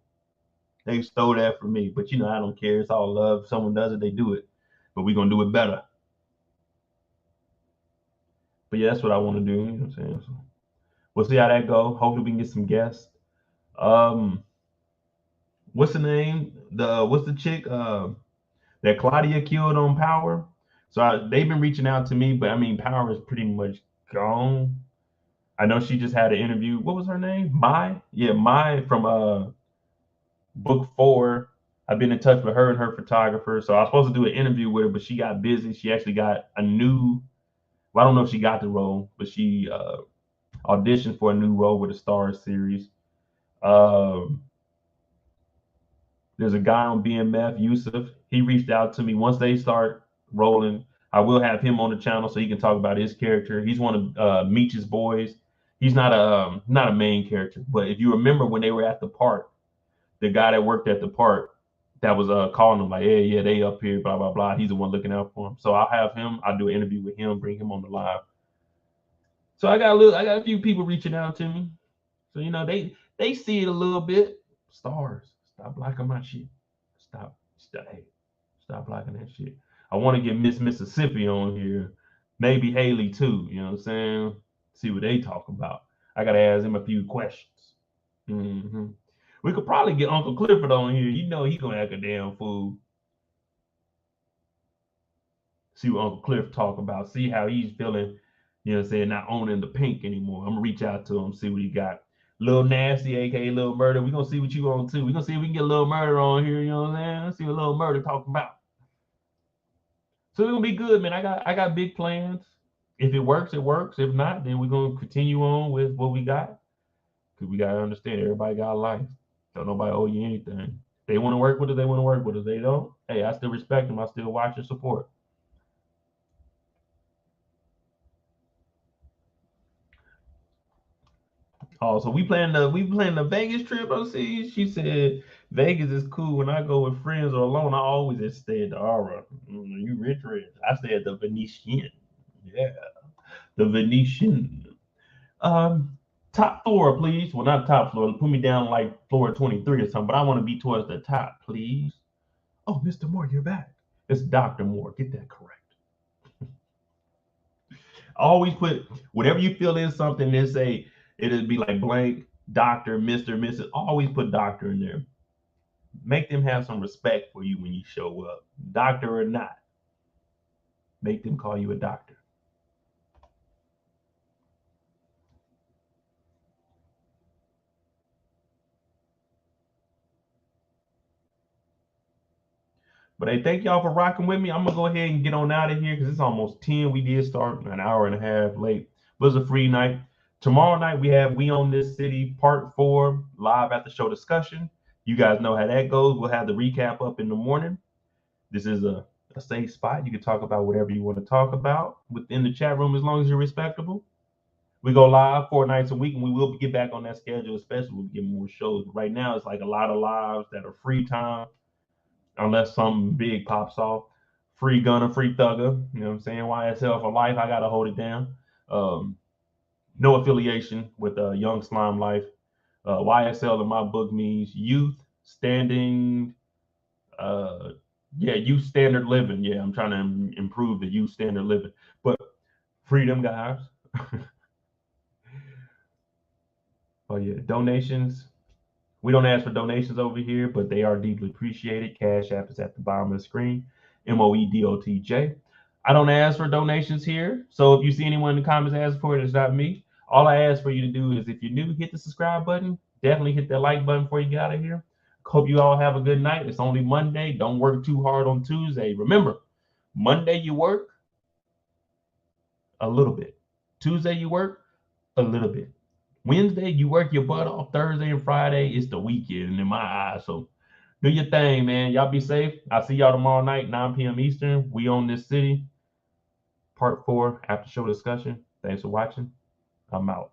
They stole that from me. But you know, I don't care. It's all love. If someone does it, they do it. But we're gonna do it better. But yeah, that's what I want to do. You know what I'm saying? So we'll see how that go. Hopefully we can get some guests. What's the name? What's the chick that Claudia killed on Power? So they've been reaching out to me, but I mean, Power is pretty much gone. I know she just had an interview. What was her name? Mai? Yeah, Mai from Book 4. I've been in touch with her and her photographer. So I was supposed to do an interview with her, but she got busy. She actually got a new, well, I don't know if she got the role, but she auditioned for a new role with the STARZ series. There's a guy on BMF, Yusuf. He reached out to me. Once they start rolling, I will have him on the channel so he can talk about his character. He's one of Meech's boys. He's not a main character, but if you remember when they were at the park, the guy that worked at the park that was calling them like, hey, yeah, they up here, blah blah blah. He's the one looking out for him. So I'll have him. I'll do an interview with him, bring him on the live. So I got a few people reaching out to me. So you know they see it a little bit. STARZ. Stop blocking my shit. Stop blocking that shit. I want to get Miss Mississippi on here. Maybe Haley too. You know what I'm saying? See what they talk about. I gotta ask him a few questions. We could probably get Uncle Clifford on here. You know he gonna act a damn fool. See what Uncle Cliff talk about. See how he's feeling. You know what I'm saying? Not owning the pink anymore. I'm gonna reach out to him, see what he got. Little Nasty, aka Little Murder. We're gonna see what you on too. We're gonna see if we can get Little Murder on here, you know what I'm saying? Let's see what Little Murder talking about. So it's gonna be good, man. I got big plans. If it works, it works. If not, then we're gonna continue on with what we got. Because we gotta understand everybody got a life. Don't nobody owe you anything. If they want to work with us, they want to work with us. They don't. Hey, I still respect them. I still watch and support. Oh, so we planning the Vegas trip. I see. She said Vegas is cool. When I go with friends or alone, I always just stay at the Aura. You rich. I stay at the Venetian. Yeah, the Venetian. Top floor, please. Well, not top floor. Put me down like floor 23 or something. But I want to be towards the top, please. Oh, Mr. Moore, you're back. It's Dr. Moore. Get that correct. Always put whatever you feel is something. They say it'll be like blank, Doctor, Mr., Mrs. Always put doctor in there. Make them have some respect for you when you show up, doctor or not. Make them call you a doctor. But hey, thank y'all for rocking with me. I'm gonna go ahead and get on out of here because it's almost 10. We did start an hour and a half late. It was a free night. Tomorrow night we have We Own This City Part 4 live at the show discussion. You guys know how that goes. We'll have the recap up in the morning. This is a safe spot. You can talk about whatever you want to talk about within the chat room as long as you're respectable. We go live 4 nights a week, and we will get back on that schedule, especially when we get more shows. Right now, it's like a lot of lives that are free time. unless something big pops off. Free Gunner, free Thugger. You know what I'm saying? YSL for life. I gotta hold it down. No affiliation with Young Slime Life. YSL in my book means youth standing. Youth standard living. Yeah, I'm trying to improve the youth standard living. But freedom, guys. Oh yeah, donations. We don't ask for donations over here, but they are deeply appreciated. Cash App is at the bottom of the screen. Moedotj. I don't ask for donations here. So if you see anyone in the comments ask for it, it's not me. All I ask for you to do is if you're new, hit the subscribe button. Definitely hit that like button before you get out of here. Hope you all have a good night. It's only Monday. Don't work too hard on Tuesday. Remember, Monday you work a little bit. Tuesday you work a little bit. Wednesday you work your butt off. Thursday and Friday it's the weekend in my eyes. So do your thing, man. Y'all be safe. I'll see y'all tomorrow night, 9 p.m. Eastern. We Own This City. Part 4 after show discussion. Thanks for watching. I'm out.